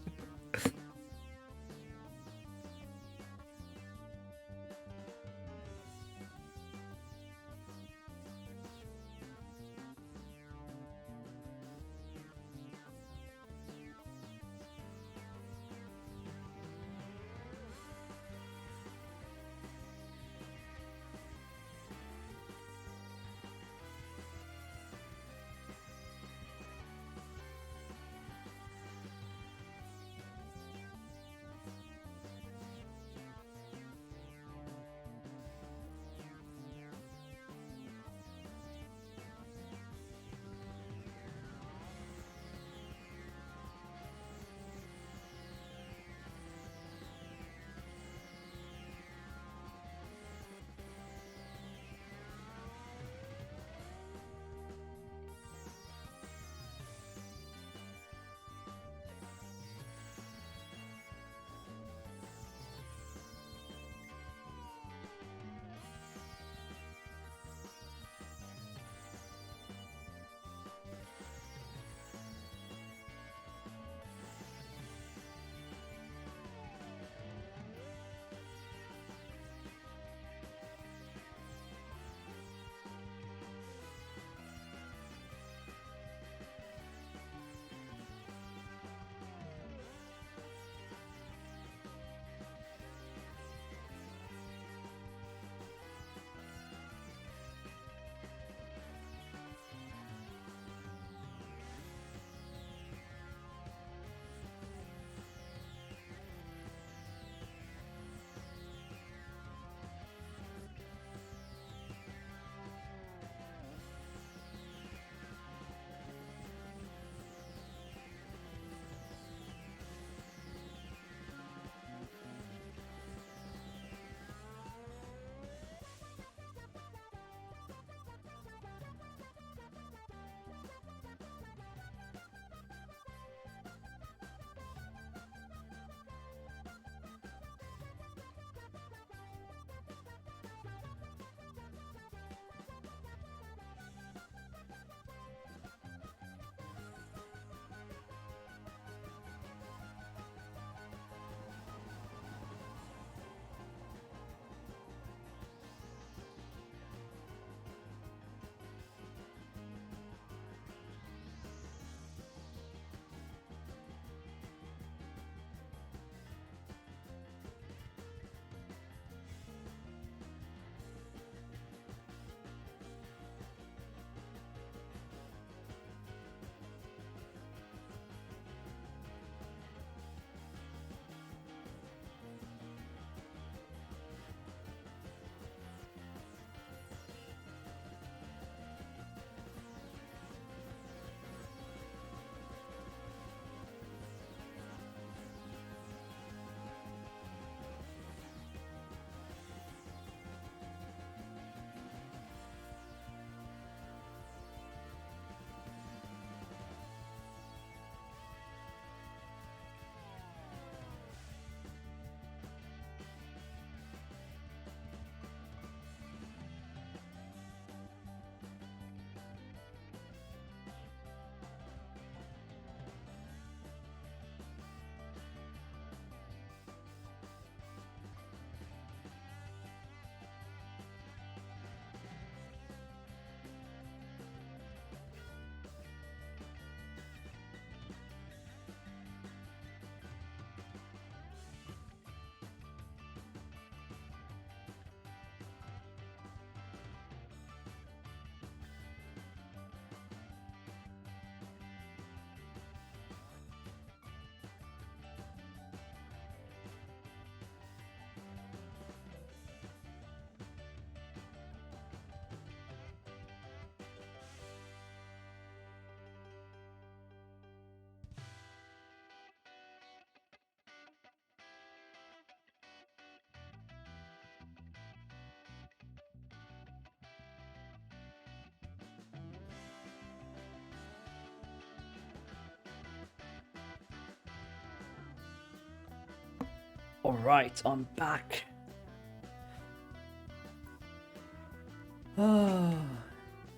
Speaker 1: Alright, I'm back.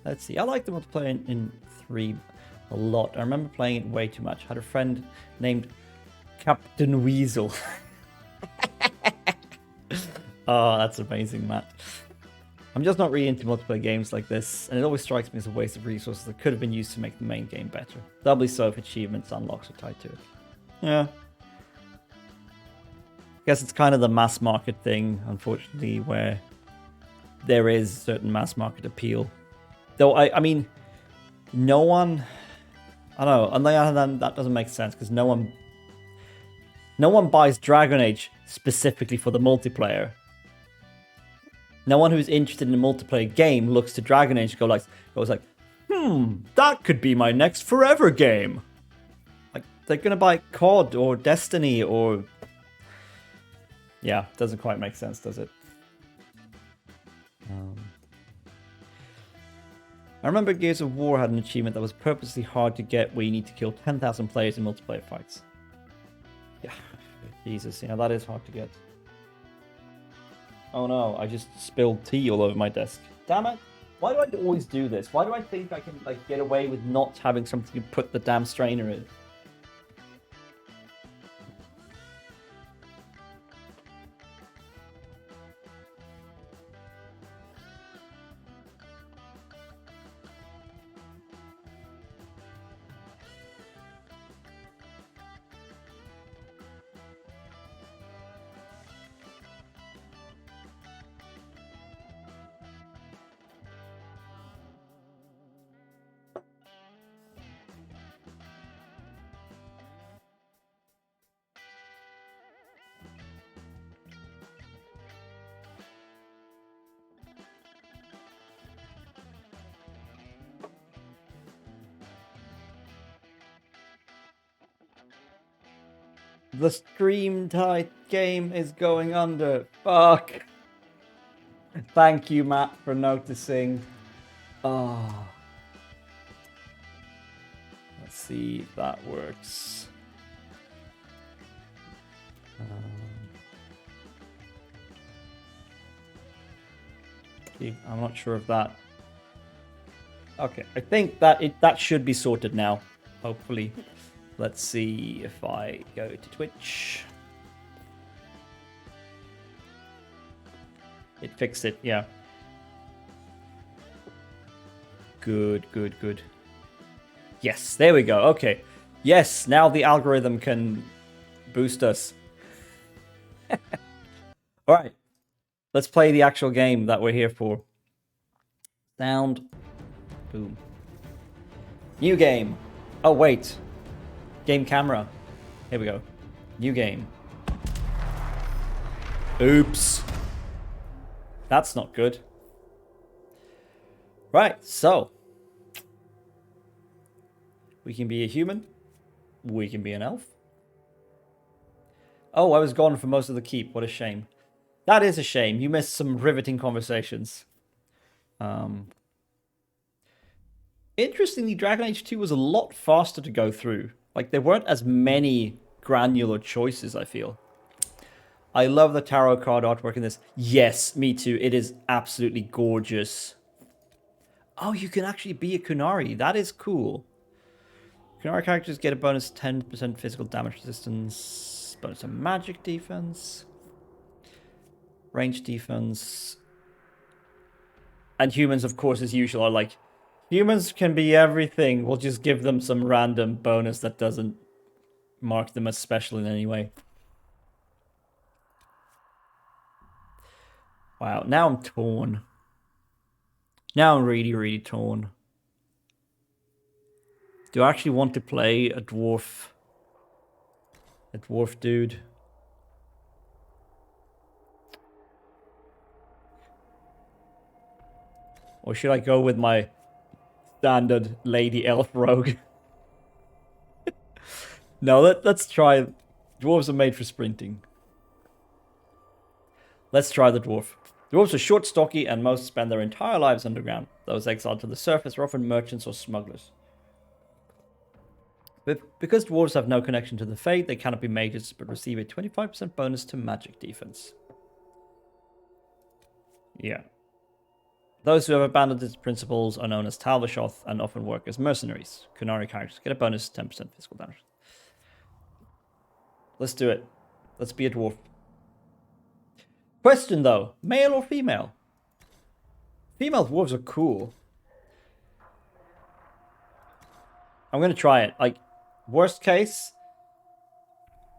Speaker 1: Let's see. I like the multiplayer in 3 a lot. I remember playing it way too much. I had a friend named Captain Weasel. Oh, that's amazing, Matt. I'm just not really into multiplayer games like this, and it always strikes me as a waste of resources that could have been used to make the main game better. Doubly so if achievements, unlocks are tied to it. Yeah. I guess it's kind of the mass market thing, unfortunately, where there is certain mass market appeal. Though, I mean, no one... I don't know, on the other hand, that doesn't make sense, because no one buys Dragon Age specifically for the multiplayer. No one who's interested in a multiplayer game looks to Dragon Age and goes like, that could be my next forever game. Like, they're gonna buy COD or Destiny or... Yeah, doesn't quite make sense, does it? I remember Gears of War had an achievement that was purposely hard to get where you need to kill 10,000 players in multiplayer fights. Yeah, Jesus, yeah, that is hard to get. Oh no, I just spilled tea all over my desk. Damn it! Why do I always do this? Why do I think I can get away with not having something to put the damn strainer in? The stream tight game is going under. Fuck. Thank you, Matt, for noticing. Oh. Let's see if that works. I'm not sure if that... Okay, I think that should be sorted now, hopefully. Let's see if I go to Twitch. It fixed it, yeah. Good, good, good. Yes, there we go. Okay. Yes, now the algorithm can boost us. All right. Let's play the actual game that we're here for. Sound. Boom. New game. Oh, wait. Game camera. Here we go. New game. Oops. That's not good. Right, so. We can be a human. We can be an elf. Oh, I was gone for most of the keep. What a shame. That is a shame. You missed some riveting conversations. Interestingly, Dragon Age 2 was a lot faster to go through. Like, there weren't as many granular choices, I feel. I love the tarot card artwork in this. Yes, me too. It is absolutely gorgeous. Oh, you can actually be a Kunari. That is cool. Kunari characters get a bonus 10% physical damage resistance, bonus to magic defense, range defense. And humans, of course, as usual, are like, humans can be everything. We'll just give them some random bonus that doesn't mark them as special in any way. Wow, now I'm torn. Now I'm really, really torn. Do I actually want to play a dwarf? A dwarf dude? Or should I go with my standard lady elf rogue? No, let's try. Dwarves are made for sprinting. Let's try the dwarf. Dwarves are short, stocky, and most spend their entire lives underground. Those exiled to the surface are often merchants or smugglers. But because dwarves have no connection to the fate, they cannot be mages, but receive a 25% bonus to magic defense. Yeah. Those who have abandoned its principles are known as Talvishoth and often work as mercenaries. Kunari characters get a bonus 10% physical damage. Let's do it. Let's be a dwarf. Question though, male or female? Female dwarves are cool. I'm gonna try it. Like, worst case.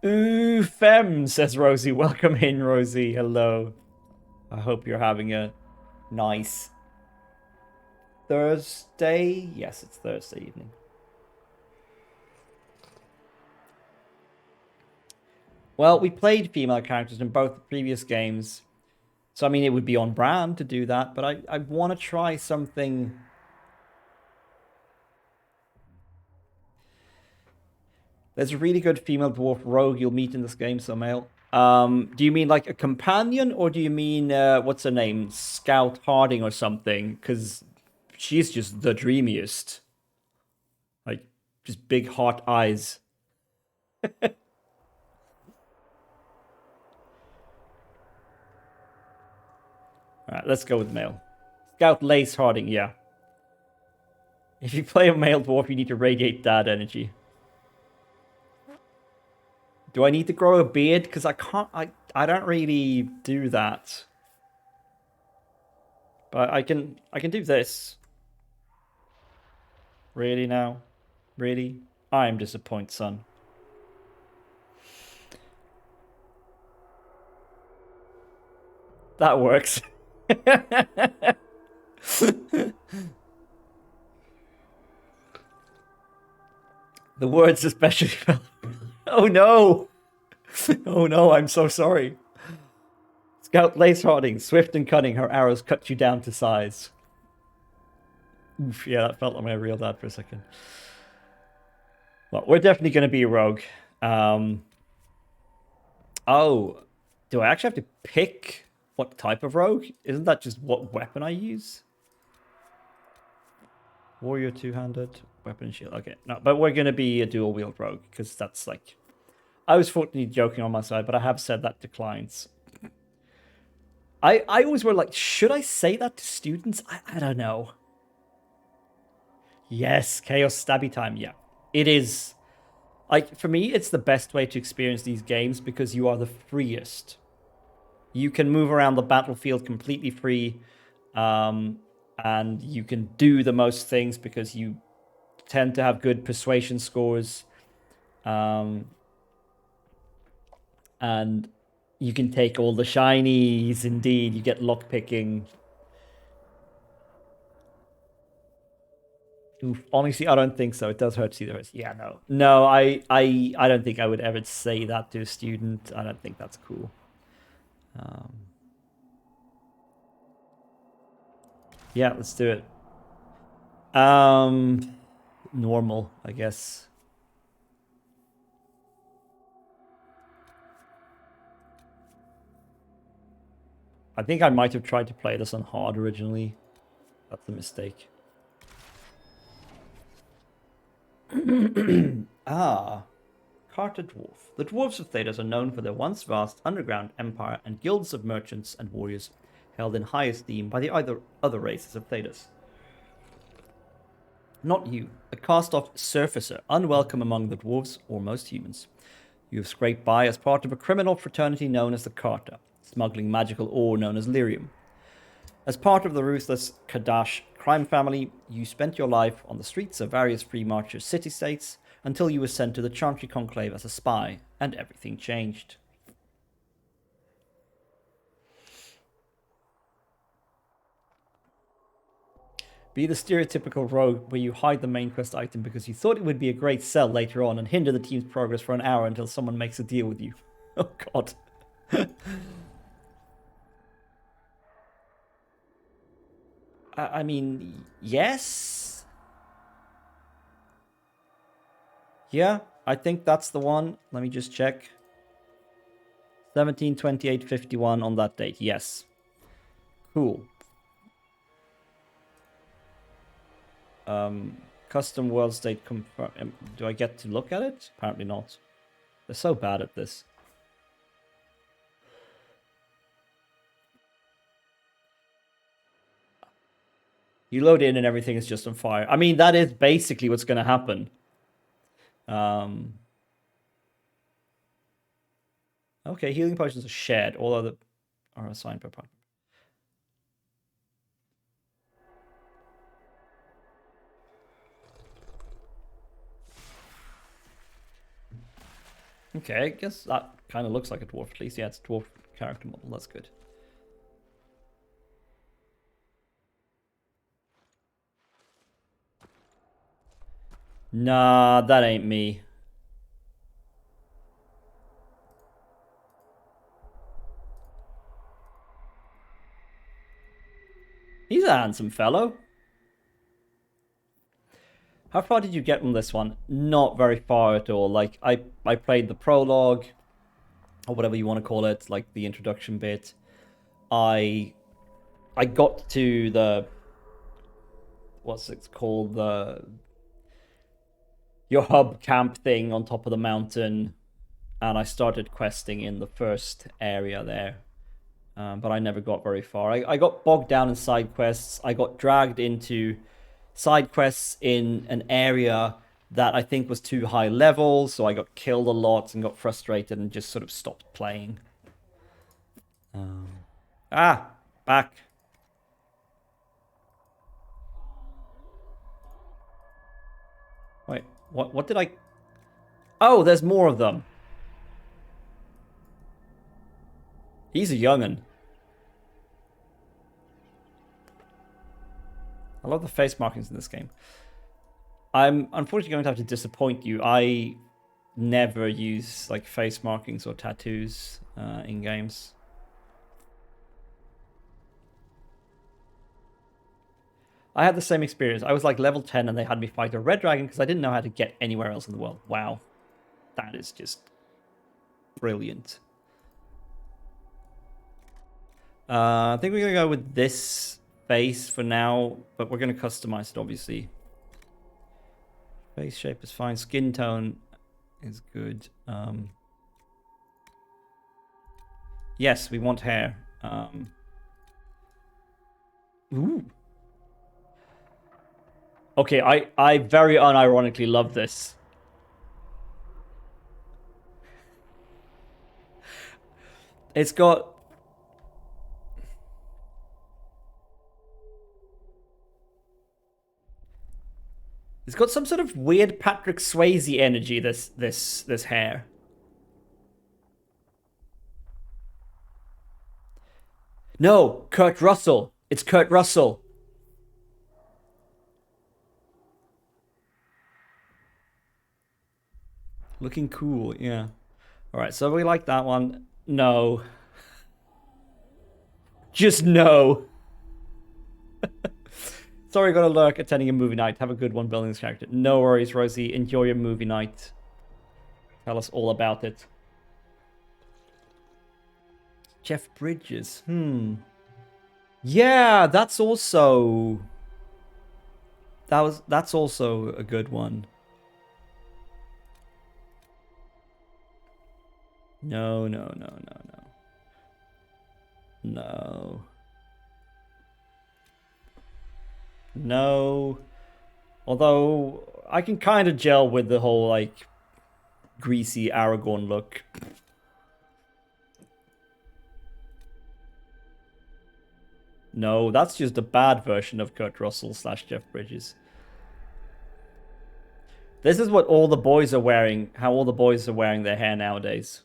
Speaker 1: Ooh, femme, says Rosie. Welcome in, Rosie. Hello. I hope you're having a nice Thursday. Yes, it's Thursday evening. Well, we played female characters in both the previous games. So, I mean, it would be on brand to do that, but I want to try something. There's a really good female dwarf rogue you'll meet in this game, so male. Do you mean like a companion, or do you mean, what's her name? Scout Harding or something? Because she's just the dreamiest. Like, just big hot eyes. Alright, let's go with male. Scout Lace Harding, yeah. If you play a male dwarf, you need to radiate dad energy. Do I need to grow a beard? Because I can't... I don't really do that. But I can do this. Really now? Really? I'm disappointed, son. That works. The words especially fell. Oh no! Oh no, I'm so sorry. Scout Lace Harding, swift and cunning, her arrows cut you down to size. Oof, yeah, that felt like my real dad for a second. Well, we're definitely going to be a rogue. Oh, do I actually have to pick what type of rogue? Isn't that just what weapon I use? Warrior two-handed, weapon and shield. Okay, no, but we're going to be a dual-wield rogue, because that's like... I was fortunately joking on my side, but I have said that to clients. I always were like, should I say that to students? I don't know. Yes, Chaos Stabby Time, yeah. It is. Like, for me, it's the best way to experience these games because you are the freest. You can move around the battlefield completely free, and you can do the most things because you tend to have good persuasion scores. And you can take all the shinies, indeed. You get lockpicking. Oof, honestly, I don't think so. It does hurt to see the hurts. Yeah, no. No, I don't think I would ever say that to a student. I don't think that's cool. Yeah, let's do it. Normal, I guess. I think I might have tried to play this on hard originally. That's a mistake. Carter Dwarf. The dwarves of Thedas are known for their once vast underground empire and guilds of merchants and warriors held in high esteem by the other races of Thedas. Not you, a cast-off surfacer, unwelcome among the dwarves or most humans. You have scraped by as part of a criminal fraternity known as the Carter, smuggling magical ore known as lyrium. As part of the ruthless Kadash crime family, you spent your life on the streets of various free marcher city-states until you were sent to the Chantry Conclave as a spy, and everything changed. Be the stereotypical rogue where you hide the main quest item because you thought it would be a great sell later on and hinder the team's progress for an hour until someone makes a deal with you. Oh god. I mean, yes? Yeah, I think that's the one. Let me just check. 17/28/51 on that date, yes. Cool. Custom world state confirm. Do I get to look at it? Apparently not. They're so bad at this. You load in and everything is just on fire. I mean, that is basically what's going to happen. Okay, healing potions are shared. All other are assigned per part. Okay, I guess that kind of looks like a dwarf at least. Yeah, it's a dwarf character model. That's good. Nah, that ain't me. He's a handsome fellow. How far did you get on this one? Not very far at all. Like, I played the prologue, or whatever you want to call it, like the introduction bit. I got to the... What's it called? Your hub camp thing on top of the mountain. And I started questing in the first area there. But I never got very far. I got bogged down in side quests. I got dragged into side quests in an area that I think was too high level, so I got killed a lot and got frustrated and just sort of stopped playing. Back. Wait, what did I... Oh, there's more of them. He's a young'un. I love the face markings in this game. I'm unfortunately going to have to disappoint you. I never use like face markings or tattoos in games. I had the same experience. I was like level 10 and they had me fight a red dragon because I didn't know how to get anywhere else in the world. Wow. That is just brilliant. I think we're going to go with this face for now, but we're going to customize it, obviously. Face shape is fine. Skin tone is good. Yes, we want hair. Ooh. Okay, I very unironically love this. It's got... It's got some sort of weird Patrick Swayze energy, this hair. No, Kurt Russell. It's Kurt Russell. Looking cool, yeah. Alright, so we like that one. No. Just no. Sorry, got a lurk attending a movie night. Have a good one building this character. No worries, Rosie. Enjoy your movie night. Tell us all about it. Jeff Bridges. Yeah, that's also... That's also a good one. No. No. Although, I can kind of gel with the whole, like, greasy Aragorn look. No, that's just a bad version of Kurt Russell / Jeff Bridges. This is what all the boys are wearing, how all the boys are wearing their hair nowadays.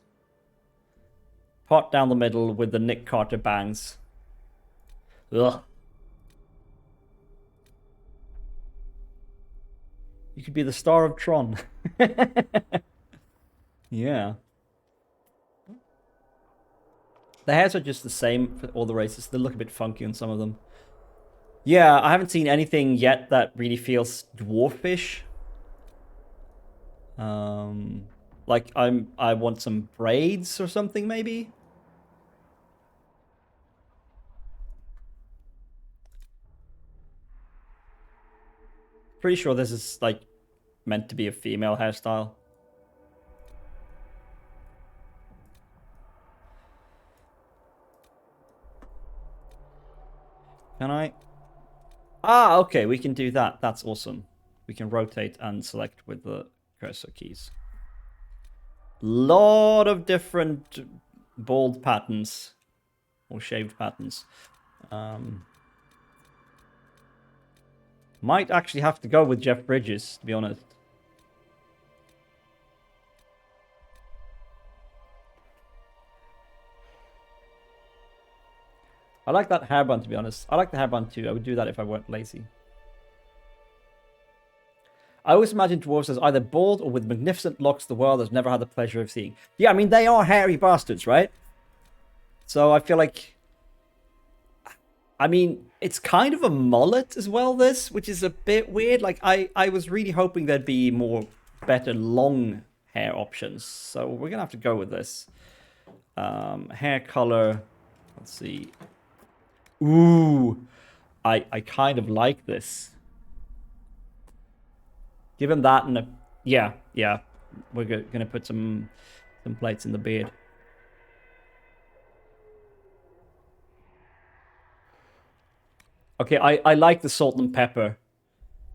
Speaker 1: Part down the middle with the Nick Carter bangs. Ugh. You could be the star of Tron. Yeah. The hairs are just the same for all the races. They look a bit funky on some of them. Yeah, I haven't seen anything yet that really feels dwarfish. Like I want some braids or something maybe. Pretty sure this is like meant to be a female hairstyle. Can I? Ah, okay, we can do that. That's awesome. We can rotate and select with the cursor keys. Lot of different bald patterns or shaved patterns. Might actually have to go with Jeff Bridges, to be honest. I like that hairband, to be honest. I like the hairband too. I would do that if I weren't lazy. I always imagine dwarves as either bald or with magnificent locks the world has never had the pleasure of seeing. Yeah, I mean, they are hairy bastards, right? So I feel like... I mean, it's kind of a mullet as well, this, which is a bit weird. Like, I was really hoping there'd be more better long hair options. So we're going to have to go with this. Hair color. Let's see. Ooh. I kind of like this. Give him that and a... Yeah. We're going to put some plates in the beard. Okay, I like the salt and pepper.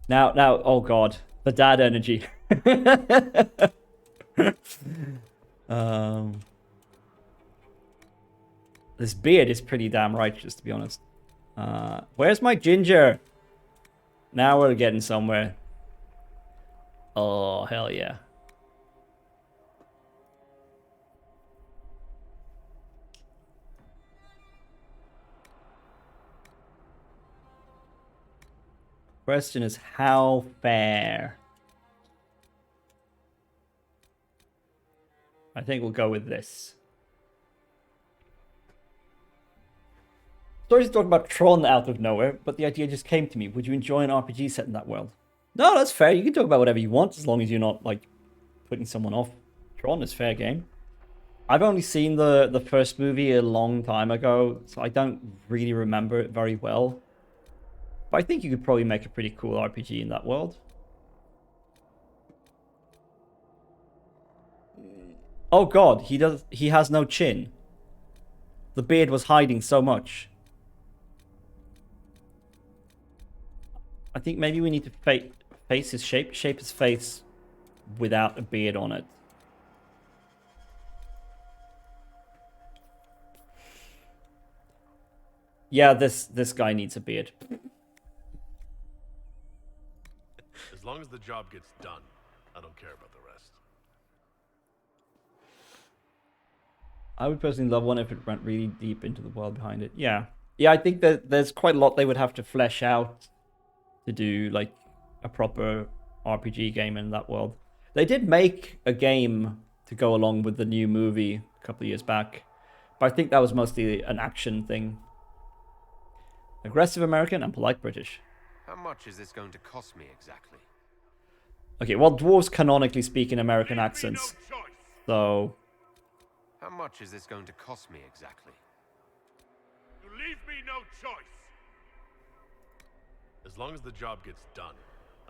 Speaker 1: Now, oh god. The dad energy. This beard is pretty damn righteous, to be honest. Where's my ginger? Now we're getting somewhere. Oh, hell yeah. Question is, how fair? I think we'll go with this. Sorry to talk about Tron out of nowhere, but the idea just came to me. Would you enjoy an RPG set in that world? No, that's fair. You can talk about whatever you want, as long as you're not, like, putting someone off. Tron is fair game. I've only seen the first movie a long time ago, so I don't really remember it very well. But I think you could probably make a pretty cool RPG in that world. Oh god, he has no chin. The beard was hiding so much. I think maybe we need to face his shape his face without a beard on it. Yeah, this guy needs a beard.
Speaker 3: As long as the job gets done, I don't care about the rest.
Speaker 1: I would personally love one if it went really deep into the world behind it. Yeah, I think that there's quite a lot they would have to flesh out to do like a proper RPG game in that world. They did make a game to go along with the new movie a couple of years back, but I think that was mostly an action thing. Aggressive American and polite British.
Speaker 4: How much is this going to cost me exactly?
Speaker 1: Okay, well, dwarves canonically speak in American accents, so...
Speaker 4: How much is this going to cost me exactly?
Speaker 3: You leave me no choice. As long as the job gets done.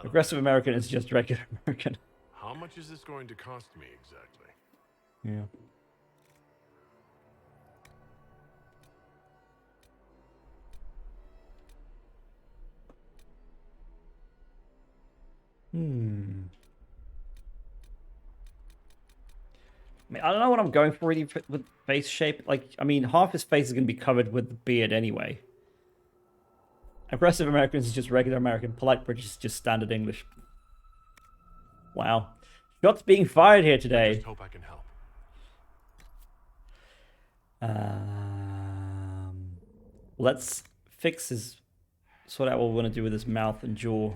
Speaker 1: Aggressive American is just regular American.
Speaker 3: How much is this going to cost me exactly?
Speaker 1: Yeah. I mean, I don't know what I'm going for really with face shape. Like, I mean, half his face is going to be covered with the beard anyway. Aggressive Americans is just regular American. Polite British is just standard English. Wow. Shots being fired here today.
Speaker 3: I just hope I can help.
Speaker 1: Let's sort out what we want to do with his mouth and jaw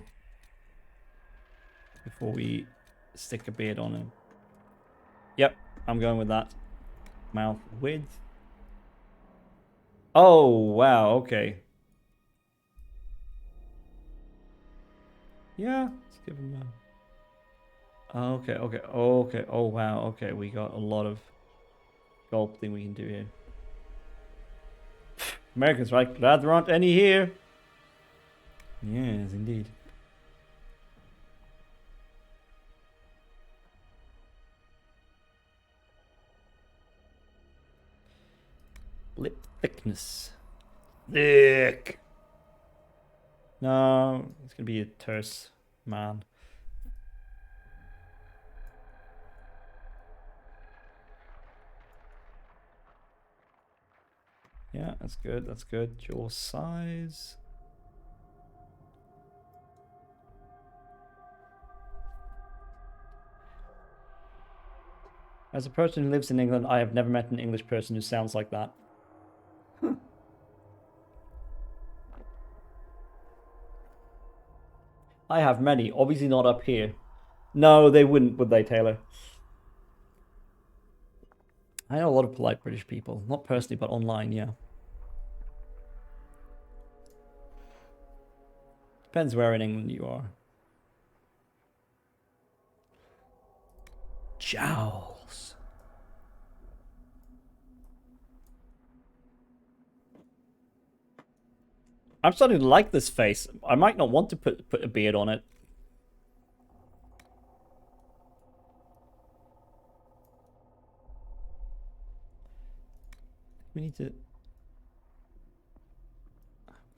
Speaker 1: before we stick a beard on him. Yep, I'm going with that. Mouth width. Oh, wow, okay. Yeah, let's give him a... Okay. Oh, wow, okay. We got a lot of sculpting we can do here. Americans, right? Glad there aren't any here. Yes, indeed. Lip thickness. Thick. No, it's gonna be a terse man. Yeah, that's good. That's good. Jaw size. As a person who lives in England, I have never met an English person who sounds like that. I have many. Obviously not up here. No, they wouldn't, would they, Taylor? I know a lot of polite British people. Not personally, but online, yeah. Depends where in England you are. Jowls. I'm starting to like this face. I might not want to put a beard on it. We need to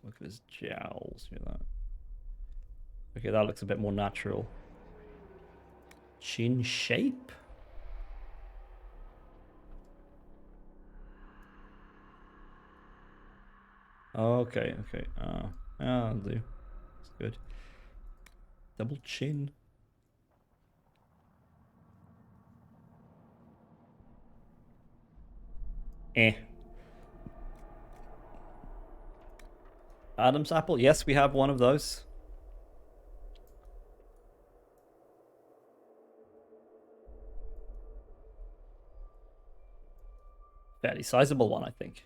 Speaker 1: look at his jowls. Hear that? Okay, that looks a bit more natural. Chin shape? Okay, okay. Yeah, that'll do. That's good. Double chin. Eh. Adam's apple? Yes, we have one of those. Fairly sizable one, I think.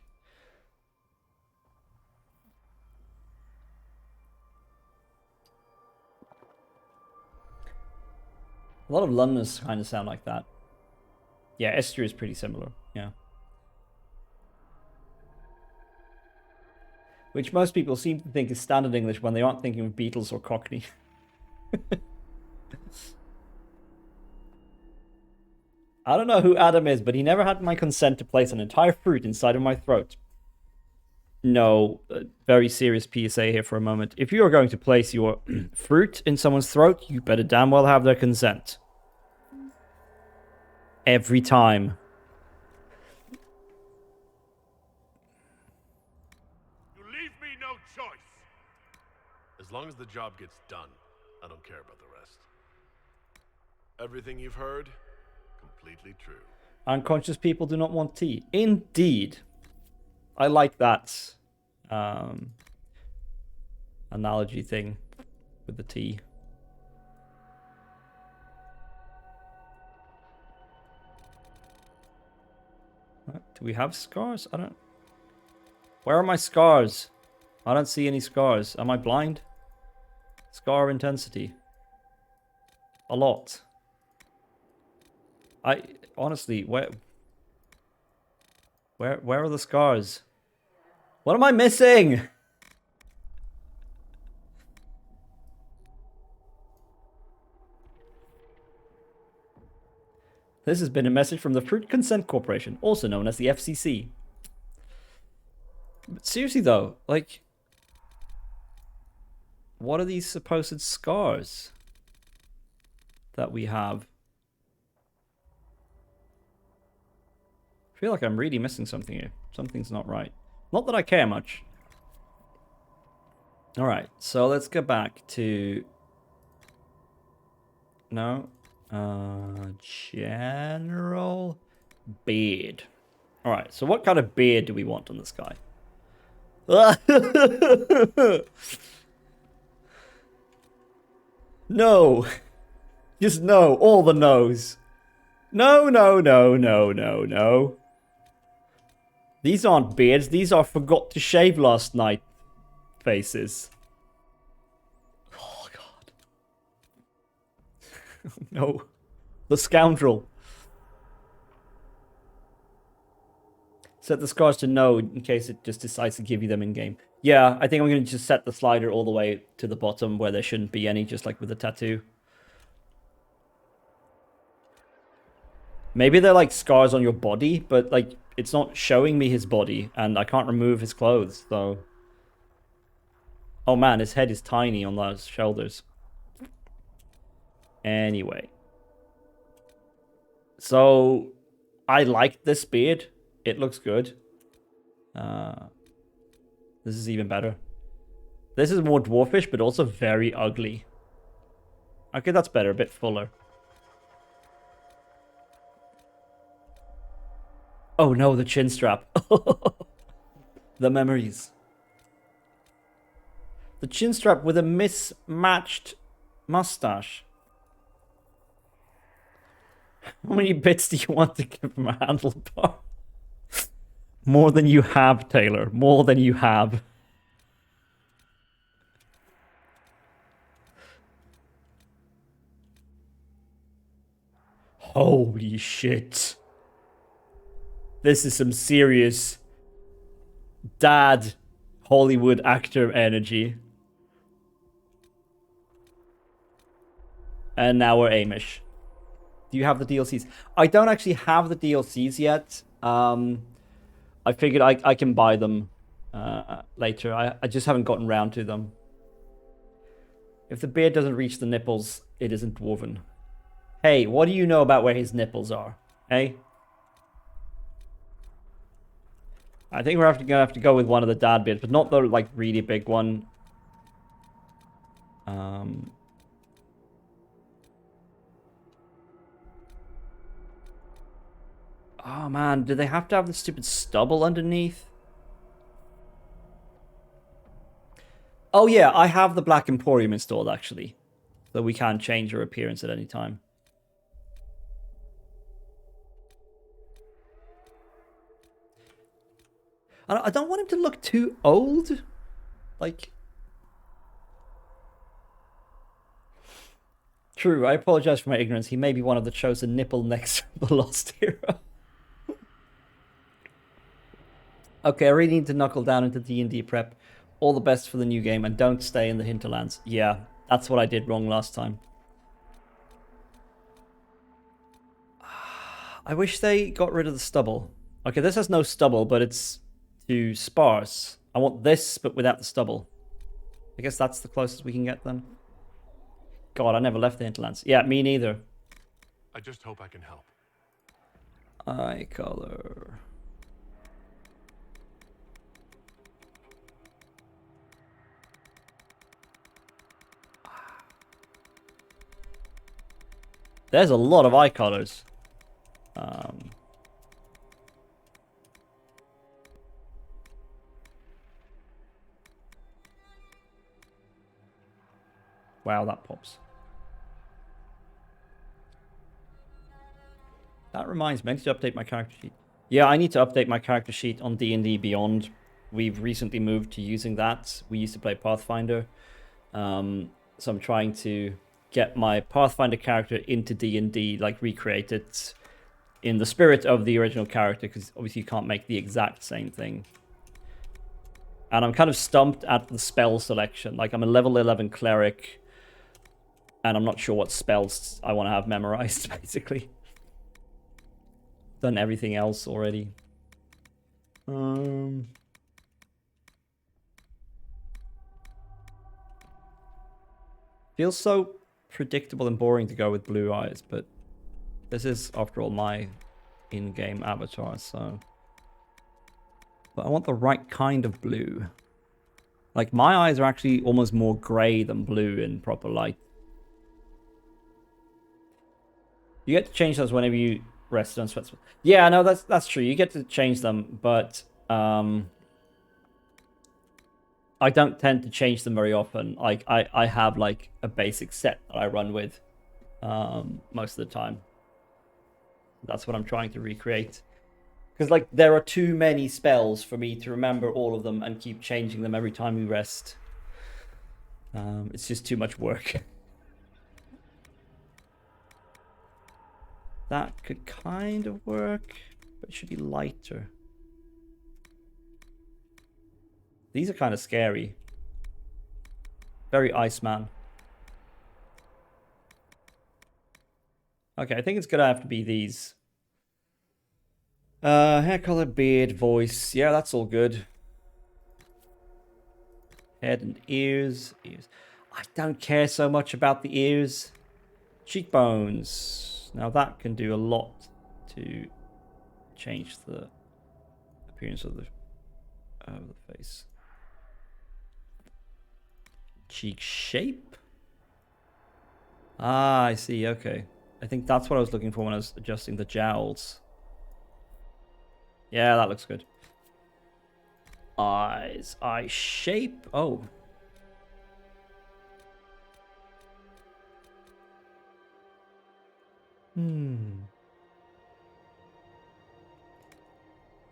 Speaker 1: A lot of Londoners kind of sound like that. Yeah, Esther is pretty similar. Yeah. Which most people seem to think is standard English when they aren't thinking of Beatles or Cockney. I don't know who Adam is, but he never had my consent to place an entire fruit inside of my throat. No, very serious PSA here for a moment. If you are going to place your fruit in someone's throat, you better damn well have their consent. Every time.
Speaker 3: You leave me no choice. As long as the job gets done, I don't care about the rest. Everything you've heard, completely true.
Speaker 1: Unconscious people do not want tea. Indeed. I like that analogy thing with the tea. Do we have scars? I don't... Where are my scars? I don't see any scars. Am I blind? Scar intensity. A lot. I... Honestly, where are the scars? What am I missing? This has been a message from the Fruit Consent Corporation, also known as the FCC. But seriously though, like, what are these supposed scars that we have? I feel like I'm really missing something here. Something's not right. Not that I care much. Alright, so let's go back to... No. General beard. Alright, so what kind of beard do we want on this guy? No. Just no. All the no's. No, no, no, no, no, no. These aren't beards. These are forgot to shave last night faces. Oh, God. No. The scoundrel. Set the scars to no in case it just decides to give you them in-game. Yeah, I think I'm going to just set the slider all the way to the bottom where there shouldn't be any, just like with the tattoo. Maybe they're like scars on your body, but like it's not showing me his body, and I can't remove his clothes, so... Oh man, his head is tiny on those shoulders. Anyway. So, I like this beard. It looks good. This is even better. This is more dwarfish, but also very ugly. Okay, that's better. A bit fuller. Oh no, the chin strap. The memories. The chin strap with a mismatched mustache. How many bits do you want to give him a handlebar? More than you have, Taylor. More than you have. Holy shit. This is some serious dad Hollywood actor energy. And now we're Amish. Do you have the DLCs? I don't actually have the DLCs yet. I figured I can buy them later. I just haven't gotten round to them. If the beard doesn't reach the nipples, it isn't dwarven. Hey, what do you know about where his nipples are? Hey? I think we're gonna have to go with one of the dad beards, but not the like really big one. Oh man, do they have to have the stupid stubble underneath? Oh yeah, I have the Black Emporium installed actually. So we can change her appearance at any time. I don't want him to look too old. Like... True, I apologize for my ignorance. He may be one of the chosen nipple next to the Lost Hero. Okay, I really need to knuckle down into D&D prep. All the best for the new game, and don't stay in the hinterlands. Yeah, that's what I did wrong last time. I wish they got rid of the stubble. Okay, this has no stubble, but it's too sparse. I want this, but without the stubble. I guess that's the closest we can get then. God, I never left the hinterlands. Yeah, me neither.
Speaker 3: I just hope I can help.
Speaker 1: Eye color. There's a lot of eye colors. Wow, that pops. That reminds me, I need to update my character sheet. Yeah, I need to update my character sheet on D&D Beyond. We've recently moved to using that. We used to play Pathfinder. So I'm trying to get my Pathfinder character into D&D, like recreate it in the spirit of the original character, because obviously you can't make the exact same thing. And I'm kind of stumped at the spell selection. Like, I'm a level 11 cleric, and I'm not sure what spells I want to have memorized, basically. Done everything else already. Feels so predictable and boring to go with blue eyes, but this is, after all, my in-game avatar, so... But I want the right kind of blue. Like, my eyes are actually almost more grey than blue in proper light. You get to change those whenever you rest on sweat. Yeah, no, that's true. You get to change them, but I don't tend to change them very often. Like, I have like a basic set that I run with most of the time. That's what I'm trying to recreate. Because like there are too many spells for me to remember all of them and keep changing them every time we rest. It's just too much work. That could kind of work, but it should be lighter. These are kind of scary. Very Iceman. Okay, I think it's gonna have to be these. Hair color, beard, voice. Yeah, that's all good. Head and ears. Ears. I don't care so much about the ears. Cheekbones. Now that can do a lot to change the appearance of the face. Cheek shape. Ah, I see. Okay. I think that's what I was looking for when I was adjusting the jowls. Yeah, that looks good. Eyes. Eye shape. Oh.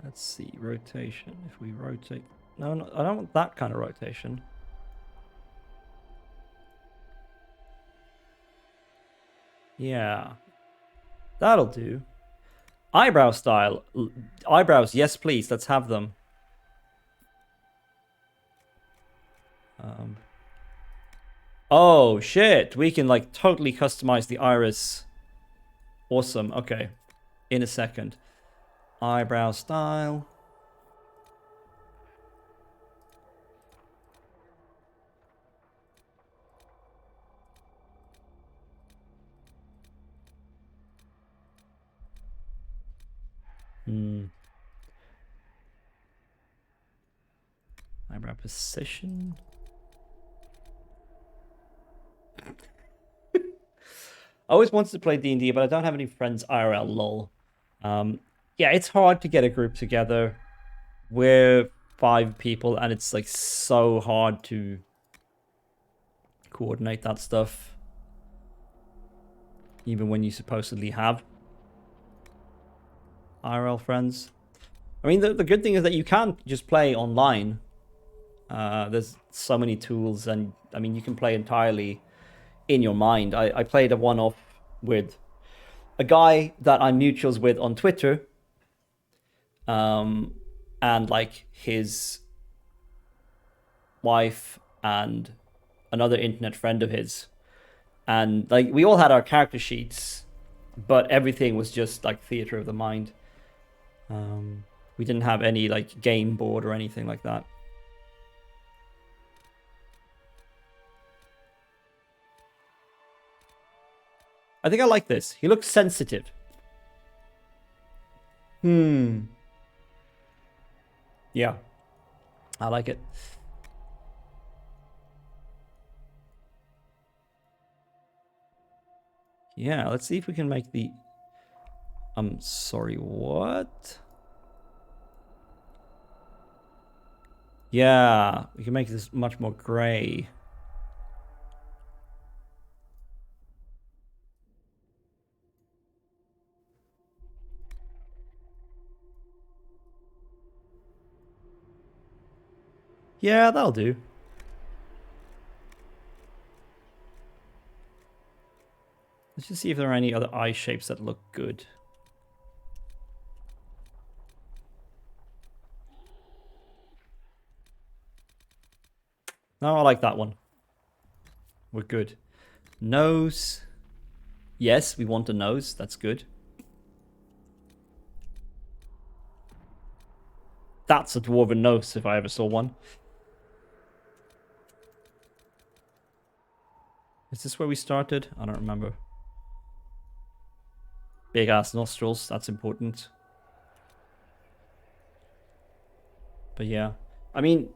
Speaker 1: Let's see. Rotation. If we rotate. No, no, I don't want that kind of rotation. Yeah. That'll do. Eyebrow style. Eyebrows, yes, please. Let's have them. Oh, shit. We can, like, totally customize the iris. Awesome. Okay. In a second. Eyebrow style. Eyebrow position. I always wanted to play D&D, but I don't have any friends IRL, lol. Yeah, it's hard to get a group together. We're 5 people, and it's like so hard to coordinate that stuff. Even when you supposedly have IRL friends. I mean, the good thing is that you can just play online. There's so many tools, and I mean, you can play entirely in your mind. I played a one-off with a guy that I'm mutuals with on Twitter, and like his wife and another internet friend of his, and like we all had our character sheets, but everything was just like theater of the mind. We didn't have any like game board or anything like that. I think I like this. He looks sensitive. Yeah. I like it. Yeah, let's see if we can make the... I'm sorry, what? Yeah, we can make this much more gray. Yeah, that'll do. Let's just see if there are any other eye shapes that look good. No, I like that one. We're good. Nose. Yes, we want a nose. That's good. That's a dwarven nose if I ever saw one. Is this where we started? I don't remember. Big ass nostrils. That's important. But yeah. I mean,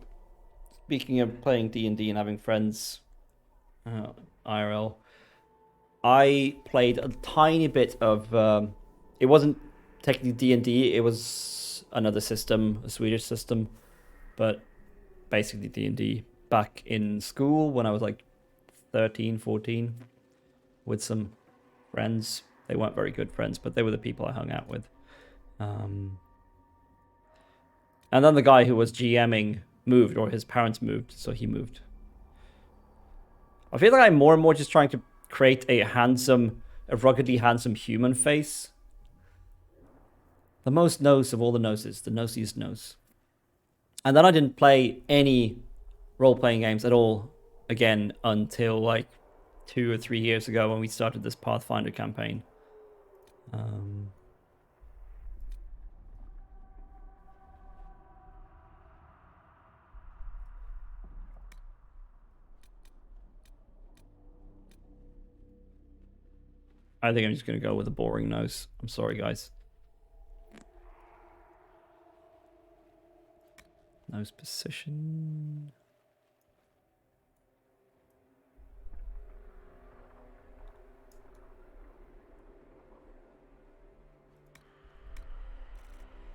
Speaker 1: speaking of playing D&D and having friends, IRL, I played a tiny bit of... it wasn't technically D&D, it was another system, a Swedish system, but basically D&D back in school when I was like 13, 14, with some friends. They weren't very good friends, but they were the people I hung out with. And then the guy who was GMing moved, or his parents moved, so he moved. I feel like I'm more and more just trying to create a ruggedly handsome human face. The most nose of all the noses, the nosiest nose. And then I didn't play any role-playing games at all again until like 2 or 3 years ago when we started this Pathfinder campaign. I think I'm just going to go with a boring nose. I'm sorry, guys. Nose position.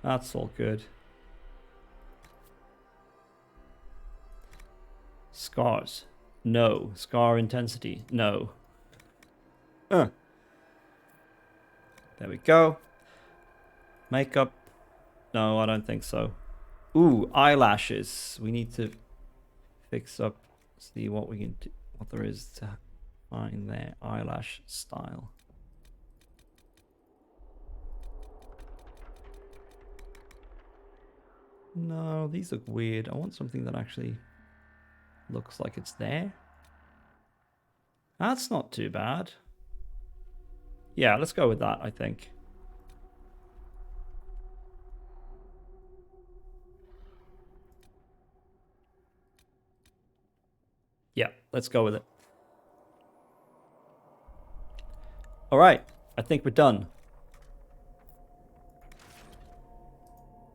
Speaker 1: That's all good. Scars. No. Scar intensity. No. There we go. Makeup. No, I don't think so. Ooh, eyelashes. We need to fix up, see what we can do, what there is to find their eyelash style. No, these look weird. I want something that actually looks like it's there. That's not too bad. Yeah, let's go with that, I think. Yeah, let's go with it. All right, I think we're done.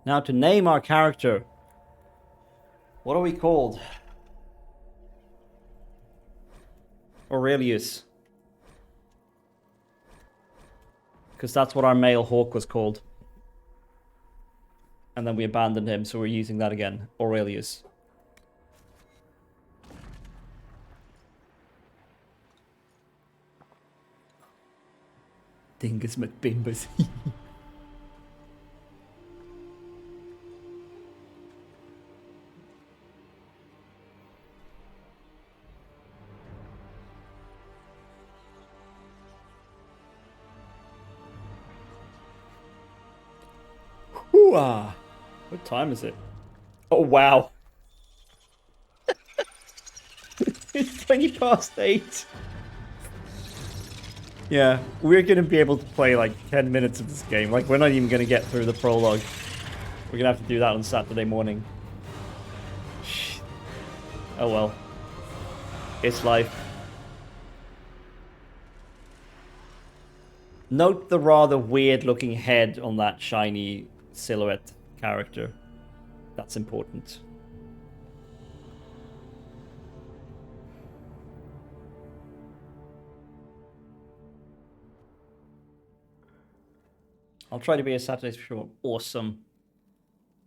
Speaker 1: Now to name our character. What are we called? Aurelius. Because that's what our male hawk was called. And then we abandoned him, so we're using that again. Aurelius. Dingus McBimbus. Hooah! What time is it? Oh, wow. It's 20 past 8. Yeah, we're going to be able to play like 10 minutes of this game. Like, we're not even going to get through the prologue. We're going to have to do that on Saturday morning. Oh well. It's life. Note the rather weird looking head on that shiny silhouette character. That's important. I'll try to be a Saturday stream. Awesome.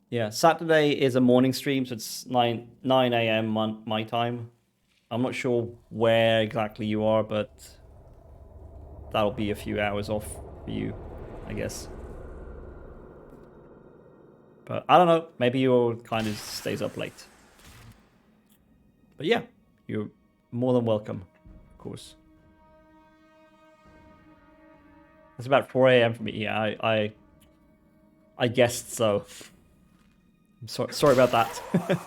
Speaker 1: Yeah, Saturday is a morning stream, so it's 9 a.m. my time. I'm not sure where exactly you are, but that'll be a few hours off for you, I guess. But I don't know, maybe you'll kind of stays up late. But yeah, you're more than welcome, of course. It's about 4 a.m. for me. Yeah, I guessed so. I'm sorry about that.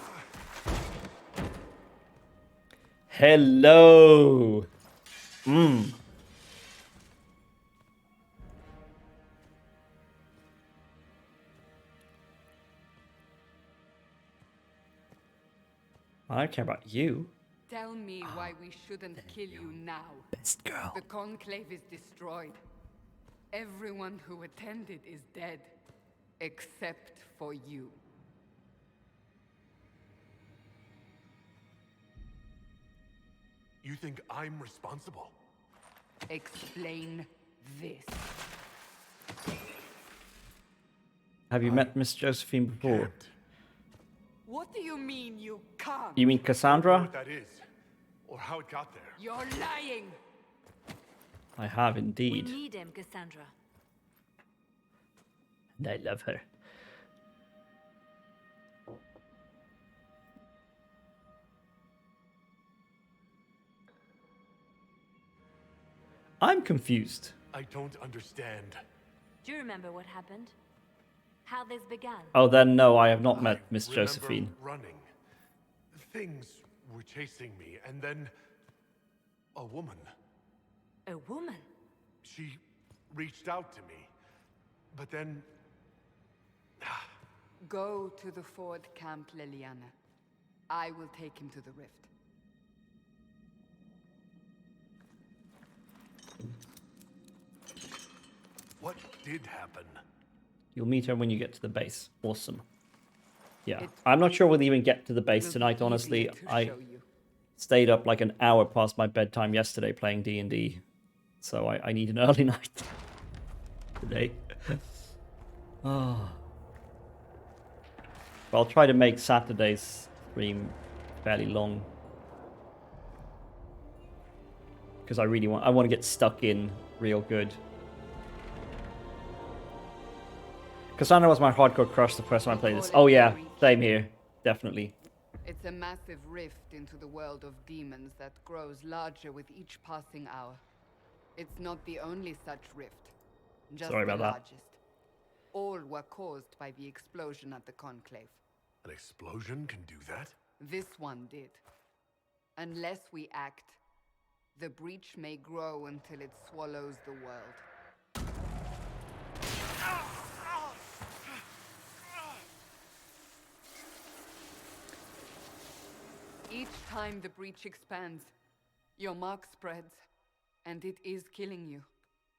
Speaker 1: Hello. I don't care about you.
Speaker 5: Tell me why we shouldn't kill you now.
Speaker 1: Best girl.
Speaker 5: The conclave is destroyed. Everyone who attended is dead, except for you.
Speaker 3: You think I'm responsible?
Speaker 5: Explain this.
Speaker 1: Have you met Miss Josephine before?
Speaker 3: Can't.
Speaker 5: What do you mean you can't?
Speaker 1: You mean
Speaker 3: Know
Speaker 1: Cassandra?
Speaker 3: what that is, or how it got there.
Speaker 5: You're lying!
Speaker 1: I have
Speaker 6: We
Speaker 1: indeed.
Speaker 6: need him, Cassandra.
Speaker 1: And I love her. I'm confused.
Speaker 3: I don't understand.
Speaker 6: Do you remember what happened? How this began?
Speaker 1: Oh, then no, I have not met Miss
Speaker 3: Remember
Speaker 1: Josephine.
Speaker 3: running. Things were chasing me, and then a woman.
Speaker 6: A woman?
Speaker 3: She reached out to me, but then
Speaker 5: Go to the Ford camp, Leliana. I will take him to the rift.
Speaker 3: What did happen?
Speaker 1: You'll meet her when you get to the base. Awesome. Yeah,
Speaker 5: It
Speaker 1: I'm not sure we'll even get to the base
Speaker 5: will be
Speaker 1: tonight, honestly.
Speaker 5: easier to
Speaker 1: I
Speaker 5: show you.
Speaker 1: stayed up like an hour past my bedtime yesterday playing D&D. So I need an early night today. Oh. But I'll try to make Saturday's stream fairly long. Because I want to get stuck in real good. Cassandra was my hardcore crush the first time I played this. Oh yeah, same here. Definitely.
Speaker 5: It's a massive rift into the world of demons that grows larger with each passing hour. It's not the only such rift, just
Speaker 1: Sorry
Speaker 5: the
Speaker 1: about that.
Speaker 5: largest. All were caused by the explosion at the Conclave.
Speaker 3: An explosion can do that?
Speaker 5: This one did. Unless we act, the breach may grow until it swallows the world. Each time the breach expands, your mark spreads, and it is killing you.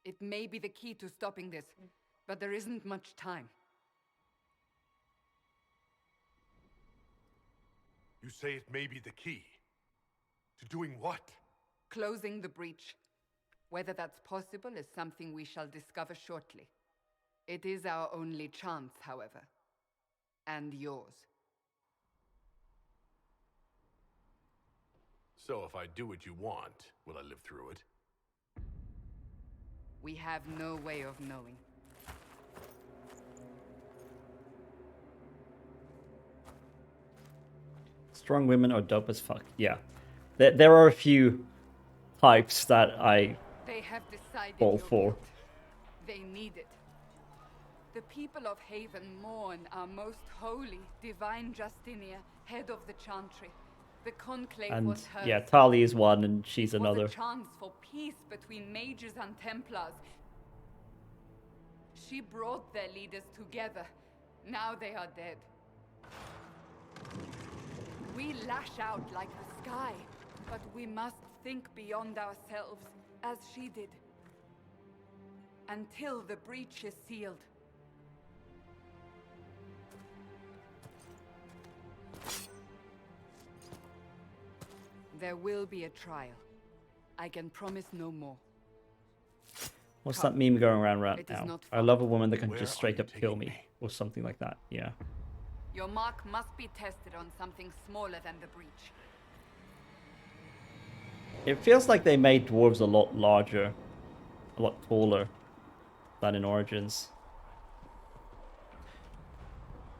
Speaker 5: It may be the key to stopping this, but there isn't much time.
Speaker 3: You say it may be the key. To doing what?
Speaker 5: Closing the breach. Whether that's possible is something we shall discover shortly. It is our only chance, however. And yours.
Speaker 3: So if I do what you want, will I live through it?
Speaker 5: We have no way of knowing.
Speaker 1: Strong women are dope as fuck. Yeah. There are a few types that I
Speaker 5: They have decided
Speaker 1: fall
Speaker 5: your
Speaker 1: for.
Speaker 5: guilt. They need it. The people of Haven mourn our most holy, divine Justinia, head of the Chantry. The Conclave
Speaker 1: And
Speaker 5: was hers.
Speaker 1: yeah, Tali is one and she's
Speaker 5: Was
Speaker 1: another.
Speaker 5: a chance for peace between mages and Templars. She brought their leaders together. Now they are dead. We lash out like the sky, but we must think beyond ourselves, as she did. Until the breach is sealed. There will be a trial. I can promise no more.
Speaker 1: What's that meme going around right
Speaker 5: It is
Speaker 1: now?
Speaker 5: not
Speaker 1: I
Speaker 5: far.
Speaker 1: love a woman that can
Speaker 3: Where
Speaker 1: just
Speaker 3: are
Speaker 1: straight
Speaker 3: you
Speaker 1: up kill
Speaker 3: taking
Speaker 1: me.
Speaker 3: me?
Speaker 1: Or something like that. Yeah.
Speaker 5: Your mark must be tested on something smaller than the breach.
Speaker 1: It feels like they made dwarves a lot larger. A lot taller than in Origins.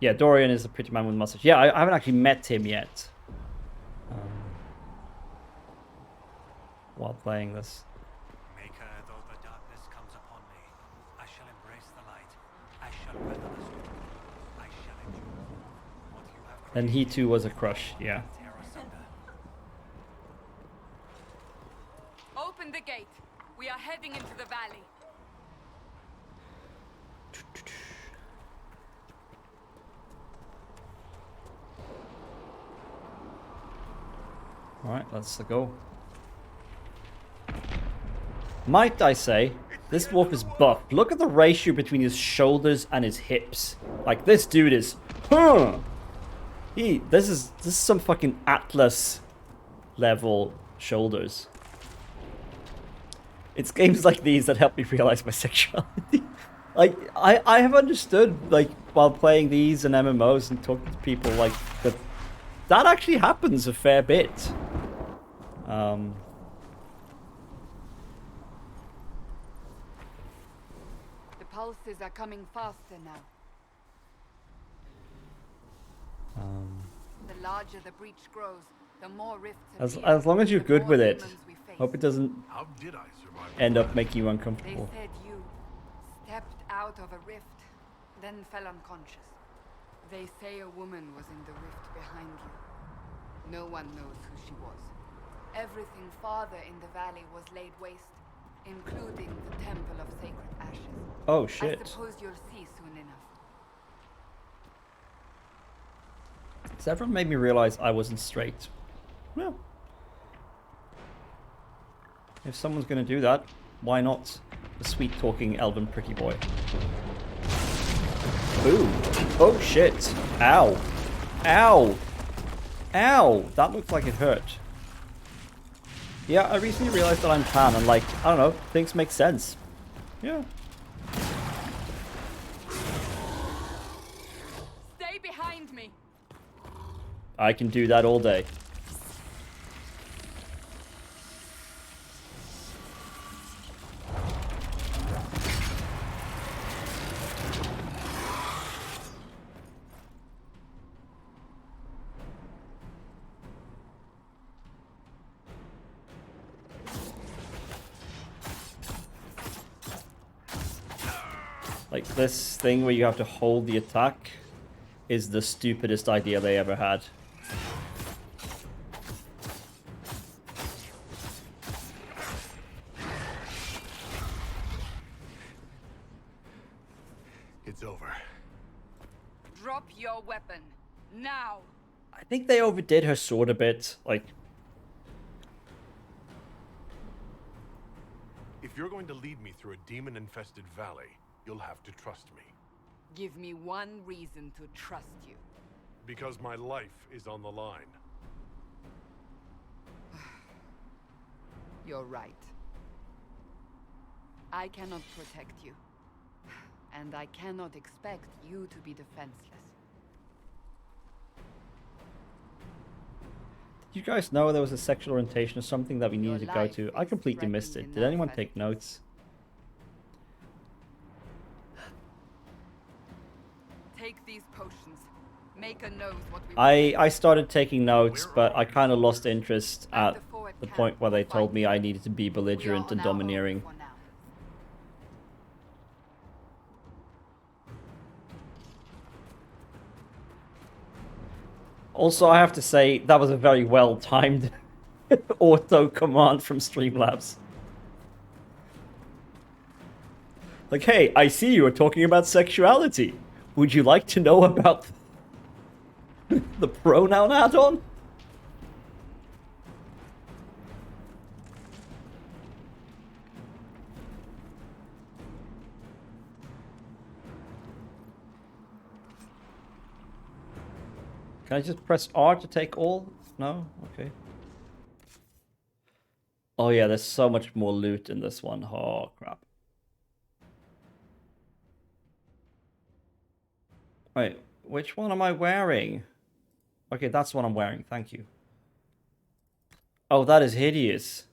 Speaker 1: Yeah, Dorian is a pretty man with mustache. Yeah, I haven't actually met him yet. While playing this.
Speaker 2: Maker, though the darkness comes upon me, I shall embrace the light. I shall weather the storm. I shall endure. What you have
Speaker 1: And he too was a crush, yeah.
Speaker 2: tear asunder.
Speaker 5: Open the gate. We are heading into the valley.
Speaker 1: Alright, let's go. Might I say, this dwarf is buff. Look at the ratio between his shoulders and his hips. Like, this dude is... Huh! This is some fucking Atlas level shoulders. It's games like these that help me realize my sexuality. Like, I have understood, like, while playing these and MMOs and talking to people, like, that actually happens a fair bit.
Speaker 5: The pulses are coming faster now. The larger the breach grows, the more rifts appear,
Speaker 1: As long as you're
Speaker 5: the
Speaker 1: good
Speaker 5: more
Speaker 1: with it.
Speaker 5: demons we face.
Speaker 1: Hope it doesn't
Speaker 3: How did I survive?
Speaker 1: end up making you
Speaker 5: They
Speaker 1: uncomfortable.
Speaker 5: said you stepped out of a rift, then fell unconscious. They say a woman was in the rift behind you. No one knows who she was. Everything farther in the valley was laid waste, including the Temple of Sacred Ashes.
Speaker 1: Oh
Speaker 5: I
Speaker 1: shit.
Speaker 5: suppose you'll see soon enough.
Speaker 1: So everyone made me realize I wasn't straight. Well, if someone's gonna do that, why not? The sweet-talking elven pretty boy. Ooh. Oh, shit. Ow. Ow. Ow. That looked like it hurt. Yeah, I recently realized that I'm tan and, like, I don't know, things make sense. Yeah.
Speaker 5: Stay behind me.
Speaker 1: I can do that all day. Like, this thing where you have to hold the attack is the stupidest idea they ever had.
Speaker 3: It's over.
Speaker 5: Drop your weapon. Now.
Speaker 1: I think they overdid her sword a bit. Like,
Speaker 3: If you're going to lead me through a demon-infested valley, you'll have to trust me.
Speaker 5: Give me one reason to trust you.
Speaker 3: Because my life is on the line.
Speaker 5: You're right. I cannot protect you. And I cannot expect you to be defenseless.
Speaker 1: did you guys know there was a sexual orientation or something that we
Speaker 5: Your
Speaker 1: needed to go
Speaker 5: life
Speaker 1: to? I
Speaker 5: is
Speaker 1: completely missed it.
Speaker 5: threatened
Speaker 1: Did anyone
Speaker 5: enough
Speaker 1: take
Speaker 5: as-
Speaker 1: notes?
Speaker 5: Take these potions. Make a nose what we
Speaker 1: I started taking notes, but I kind of lost interest
Speaker 5: At
Speaker 1: at
Speaker 5: the forward
Speaker 1: the
Speaker 5: camp,
Speaker 1: point where they
Speaker 5: we'll
Speaker 1: told
Speaker 5: fight.
Speaker 1: me I needed to be
Speaker 5: We are
Speaker 1: belligerent and
Speaker 5: on our own
Speaker 1: domineering.
Speaker 5: for now.
Speaker 1: Also, I have to say, that was a very well-timed auto command from Streamlabs. Like, hey, I see you are talking about sexuality. Would you like to know about the pronoun add-on? Can I just press R to take all? No? Okay. Oh yeah, there's so much more loot in this one. Oh, crap. Wait, which one am I wearing? Okay, that's what I'm wearing. Thank you. Oh, that is hideous.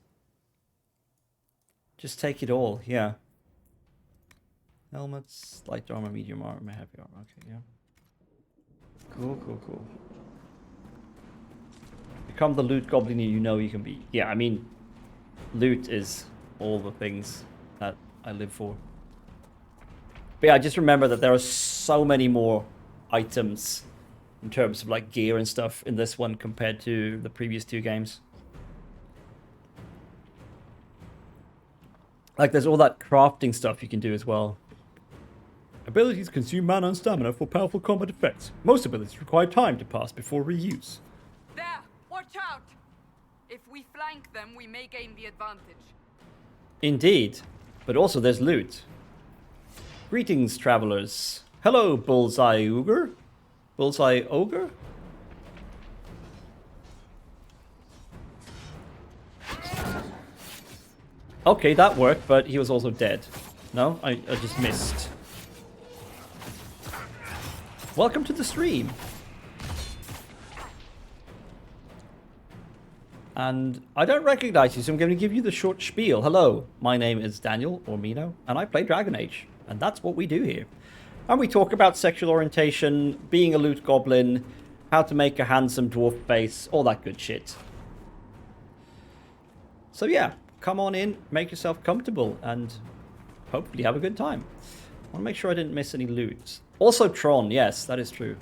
Speaker 1: Just take it all. Yeah. Helmets, light armor, medium armor, heavy armor. Okay, yeah. Cool, cool, cool. Become the loot goblin you know you can be. Yeah, I mean, loot is all the things that I live for. But yeah, I just remember that there are so many more items in terms of like gear and stuff in this one compared to the previous two games. Like there's all that crafting stuff you can do as well. Abilities consume mana and stamina for powerful combat effects. Most abilities require time to pass before reuse.
Speaker 5: There! Watch out! If we flank them, we may gain the advantage.
Speaker 1: Indeed, but also there's loot. Greetings, travelers. Hello, Bullseye Ogre. Bullseye Ogre? Okay, that worked, but he was also dead. No, I just missed. Welcome to the stream. And I don't recognize you, so I'm going to give you the short spiel. Hello, my name is Daniel, or Mino, and I play Dragon Age. And that's what we do here. And we talk about sexual orientation, being a loot goblin, how to make a handsome dwarf face, all that good shit. So yeah, come on in, make yourself comfortable, and hopefully have a good time. I want to make sure I didn't miss any loot. Also Tron, yes, that is true.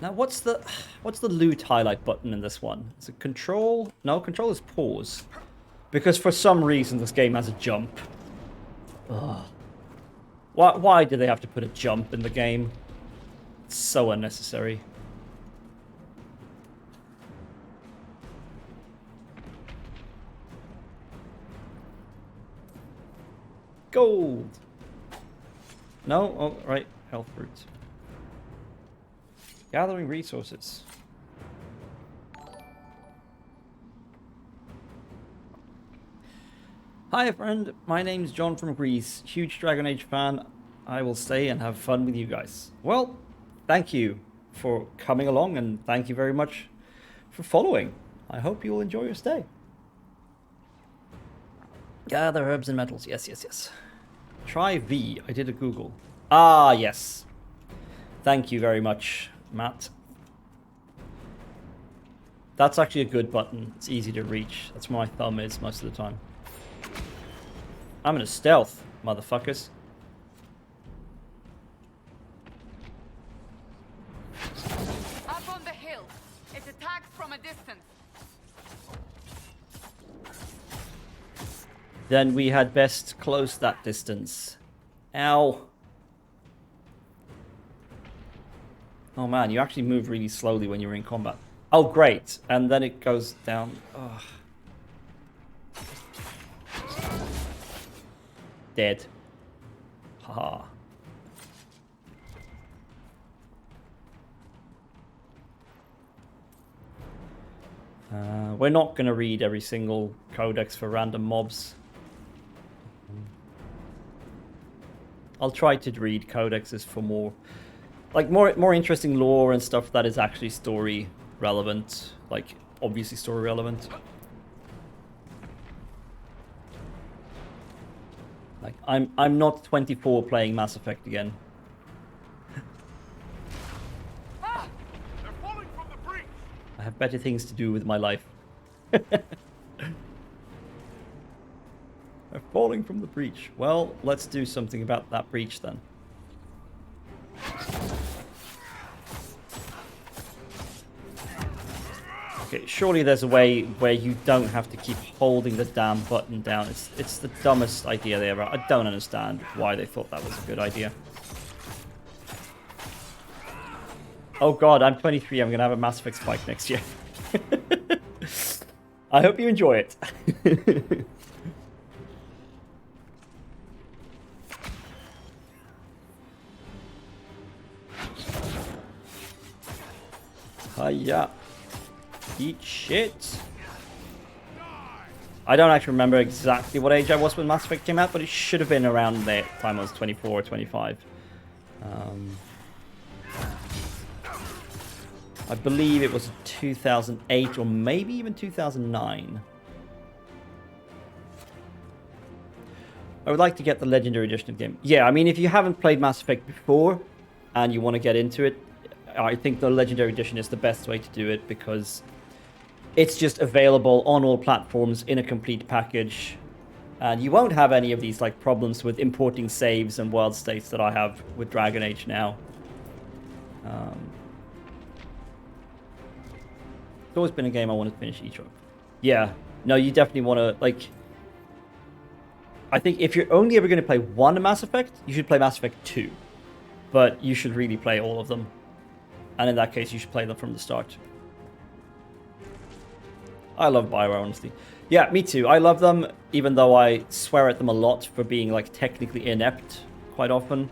Speaker 1: Now what's the loot highlight button in this one? Is it control? No, control is pause. Because for some reason this game has a jump. Ugh. Why do they have to put a jump in the game? It's so unnecessary. gold. No? Oh, right. Health fruit. Gathering resources. Hi, friend. My name's John from Greece. Huge Dragon Age fan. I will stay and have fun with you guys. Well, thank you for coming along, and thank you very much for following. I hope you'll enjoy your stay. Gather herbs and metals. Yes, yes, yes. Try V. I did a Google. Ah, yes. Thank you very much, Matt. That's actually a good button. It's easy to reach. That's where my thumb is most of the time. I'm in a stealth, motherfuckers.
Speaker 5: Up on the hill. It attacks from a distance.
Speaker 1: Then we had best close that distance. Ow. Oh man, you actually move really slowly when you're in combat. Oh great, and then it goes down. Ugh. Dead. Haha. We're not going to read every single codex for random mobs. I'll try to read codexes for more interesting lore and stuff that is actually story relevant, like obviously story relevant. Like I'm not 24 playing Mass Effect again.
Speaker 3: They're falling from the breach!
Speaker 1: I have better things to do with my life. They're falling from the breach. Well, let's do something about that breach then. Okay, surely there's a way where you don't have to keep holding the damn button down. It's the dumbest idea they ever... I don't understand why they thought that was a good idea. Oh god, I'm 23. I'm going to have a Mass Effect spike next year. I hope you enjoy it. Hiya. Eat shit. I don't actually remember exactly what age I was when Mass Effect came out, but it should have been around the time I was 24 or 25. I believe it was 2008 or maybe even 2009. I would like to get the Legendary Edition of the game. Yeah, I mean, if you haven't played Mass Effect before and you want to get into it, I think the Legendary Edition is the best way to do it because it's just available on all platforms in a complete package. And you won't have any of these like problems with importing saves and world states that I have with Dragon Age now. It's always been a game I want to finish each of. Yeah, no, you definitely want to, like... I think if you're only ever going to play one Mass Effect, you should play Mass Effect 2. But you should really play all of them. And in that case, you should play them from the start. I love Bioware, honestly. Yeah, me too. I love them, even though I swear at them a lot for being, like, technically inept quite often.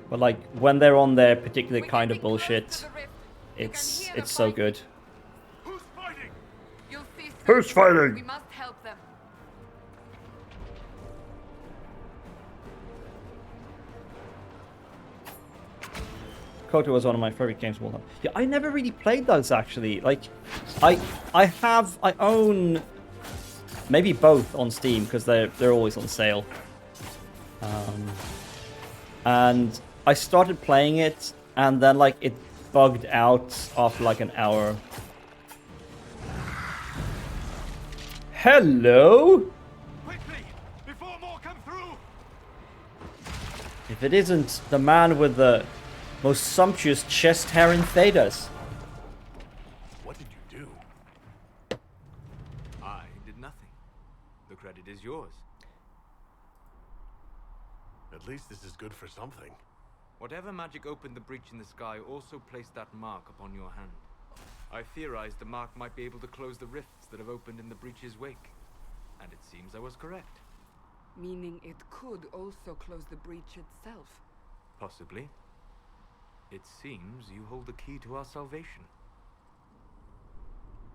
Speaker 1: But, like, when they're on their particular kind of bullshit, it's so good.
Speaker 3: Who's fighting?
Speaker 5: You'll see soon.
Speaker 1: Who's fighting?
Speaker 5: We must help them.
Speaker 1: KOTOR was one of my favorite games of all time. Yeah, I never really played those actually. Like, I own maybe both on Steam because they're always on sale. And I started playing it, and then like it bugged out after like an hour. Hello?
Speaker 3: Quickly! Before more come through!
Speaker 1: If it isn't the man with the most sumptuous chest hair in Thedas.
Speaker 3: What did you do?
Speaker 7: I did nothing. The credit is yours.
Speaker 3: At least this is good for something.
Speaker 7: Whatever magic opened the breach in the sky also placed that mark upon your hand. I theorized the mark might be able to close the rifts that have opened in the breach's wake. And it seems I was correct.
Speaker 5: Meaning it could also close the breach itself.
Speaker 7: Possibly. It seems you hold the key to our salvation.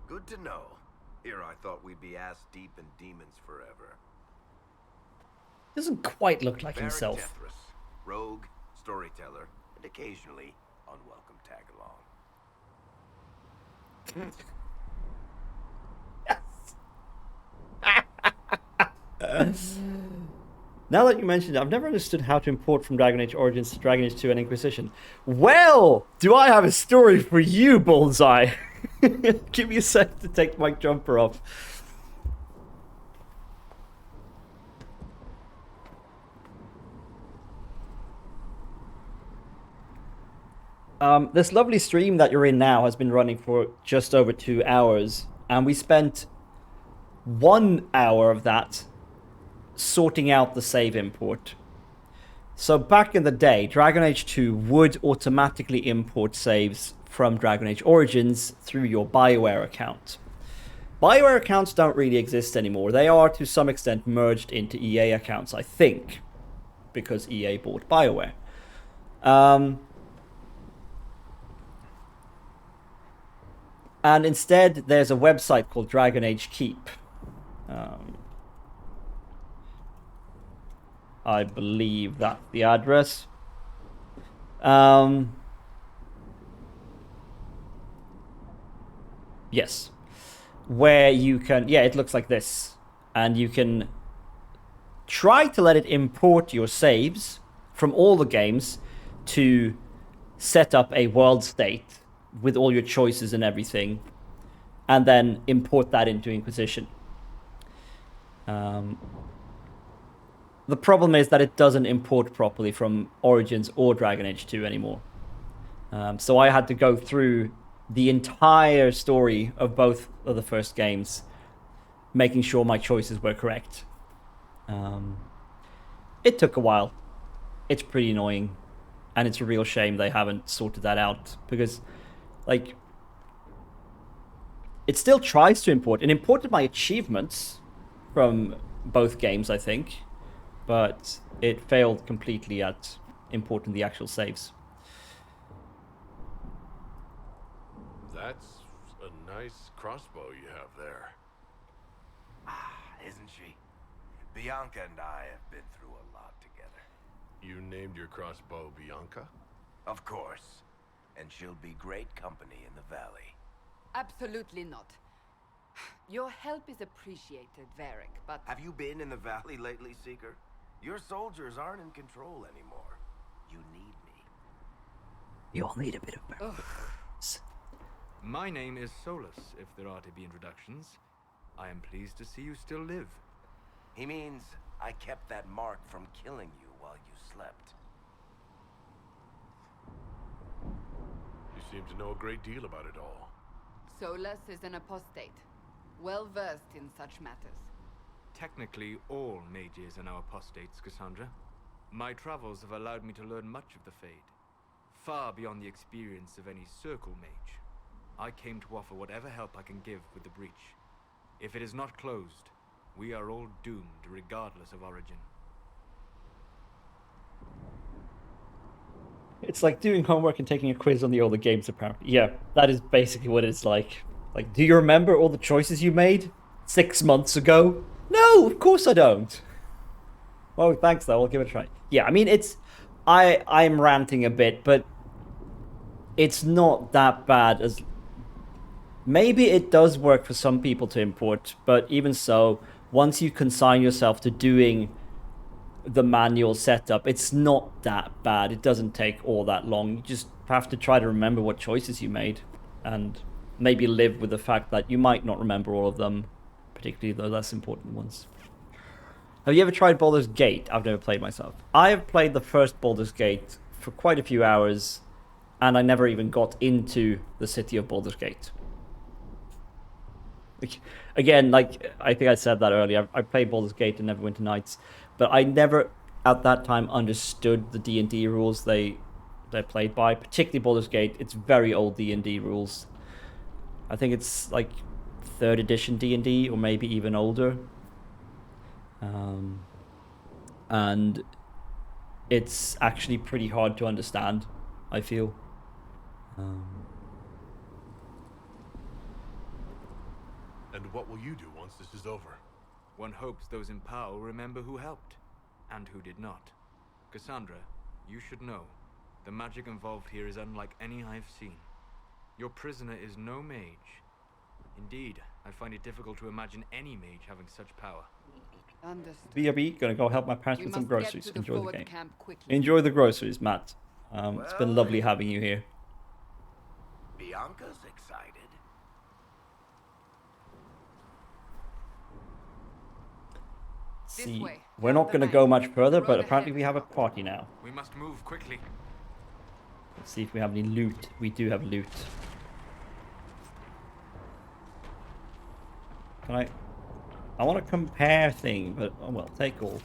Speaker 8: Good to know. Here I thought we'd be ass deep in demons forever.
Speaker 1: Doesn't quite look like
Speaker 8: Varric
Speaker 1: himself.
Speaker 8: Tethras, rogue, storyteller, and occasionally unwelcome tag-along.
Speaker 1: Now that you mentioned it, I've never understood how to import from Dragon Age Origins to Dragon Age 2 and Inquisition. Well, do I have a story for you, Bullseye? Give me a sec to take my jumper off. This lovely stream that you're in now has been running for just over 2 hours, and we spent 1 hour of that sorting out the save import. So back in the day, Dragon Age 2 would automatically import saves from Dragon Age Origins through your BioWare account. BioWare accounts don't really exist anymore. They are to some extent merged into EA accounts, I think, because EA bought BioWare. And instead, there's a website called Dragon Age Keep. I believe that's the address. Yes. Where you can... Yeah, it looks like this. And you can try to let it import your saves from all the games to set up a world state with all your choices and everything, and then import that into Inquisition. The problem is that it doesn't import properly from Origins or Dragon Age 2 anymore. So I had to go through the entire story of both of the first games, making sure my choices were correct. It took a while. It's pretty annoying, and it's a real shame they haven't sorted that out, because like, it still tries to import. It imported my achievements from both games, I think, but it failed completely at importing the actual saves.
Speaker 3: That's a nice crossbow you have there.
Speaker 8: Isn't she? Bianca and I have been through a lot together.
Speaker 3: You named your crossbow Bianca?
Speaker 8: Of course. And she'll be great company in the valley.
Speaker 5: Absolutely not. Your help is appreciated, Varric, but...
Speaker 8: Have you been in the valley lately, Seeker? Your soldiers aren't in control anymore. You need me.
Speaker 1: You all need a bit of balance.
Speaker 7: My name is Solus, if there are to be introductions. I am pleased to see you still live.
Speaker 8: He means I kept that mark from killing you while you slept.
Speaker 3: You seem to know a great deal about it all.
Speaker 5: Solus is an apostate, well-versed in such matters.
Speaker 7: Technically, all mages are now apostates, Cassandra. My travels have allowed me to learn much of the Fade, far beyond the experience of any circle mage. I came to offer whatever help I can give with the breach. If it is not closed, we are all doomed regardless of origin.
Speaker 1: It's like doing homework and taking a quiz on the older games, apparently. Yeah, that is basically what it's like. Like, do you remember all the choices you made 6 months ago? No, of course I don't. Well, thanks though, I'll give it a try. Yeah, I mean, it's... I'm ranting a bit, but it's not that bad as... Maybe it does work for some people to import, but even so, once you consign yourself to doing the manual setup, it's not that bad. It doesn't take all that long. You just have to try to remember what choices you made, and maybe live with the fact that you might not remember all of them, particularly the less important ones. Have you ever tried Baldur's Gate? I've never played myself. I have played the first Baldur's Gate for quite a few hours, and I never even got into the city of Baldur's Gate. Again, like, I think I said that earlier, I played Baldur's Gate and Neverwinter Nights, but I never, at that time, understood the D&D rules they're played by, particularly Baldur's Gate. It's very old D&D rules. I think it's, like, 3rd edition D&D, or maybe even older. and it's actually pretty hard to understand, I feel.
Speaker 3: And what will you do once this is over?
Speaker 7: One hopes those in power will remember who helped, and who did not. Cassandra, you should know, the magic involved here is unlike any I've seen. Your prisoner is no mage. Indeed, I find it difficult to imagine any mage having such power.
Speaker 5: Understood.
Speaker 1: BRB, gonna go help my parents
Speaker 5: We
Speaker 1: with some
Speaker 5: must get
Speaker 1: groceries.
Speaker 5: to the
Speaker 1: Enjoy the
Speaker 5: forward
Speaker 1: game.
Speaker 5: camp quickly.
Speaker 1: Enjoy the groceries, Matt. It's been
Speaker 8: Well,
Speaker 1: lovely having you here.
Speaker 8: Bianca's excited.
Speaker 1: See,
Speaker 5: way,
Speaker 1: we're
Speaker 5: down
Speaker 1: not
Speaker 5: the
Speaker 1: gonna
Speaker 5: line.
Speaker 1: go much further,
Speaker 5: Road
Speaker 1: but
Speaker 5: ahead.
Speaker 1: apparently we have a party now.
Speaker 7: We must move quickly.
Speaker 1: Let's see if we have any loot. We do have loot. Can I want to compare thing, but oh well, take all.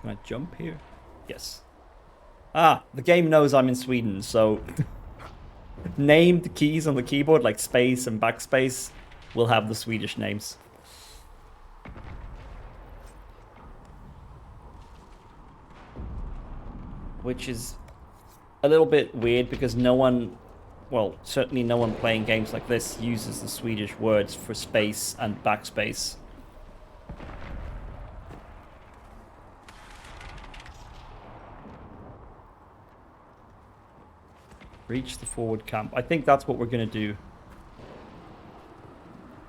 Speaker 1: Can I jump here? Yes. Ah, the game knows I'm in Sweden, so named keys on the keyboard like space and backspace will have the Swedish names. Which is a little bit weird because no one, well, certainly no one playing games like this uses the Swedish words for space and backspace. Reach the forward camp. I think that's what we're going to do.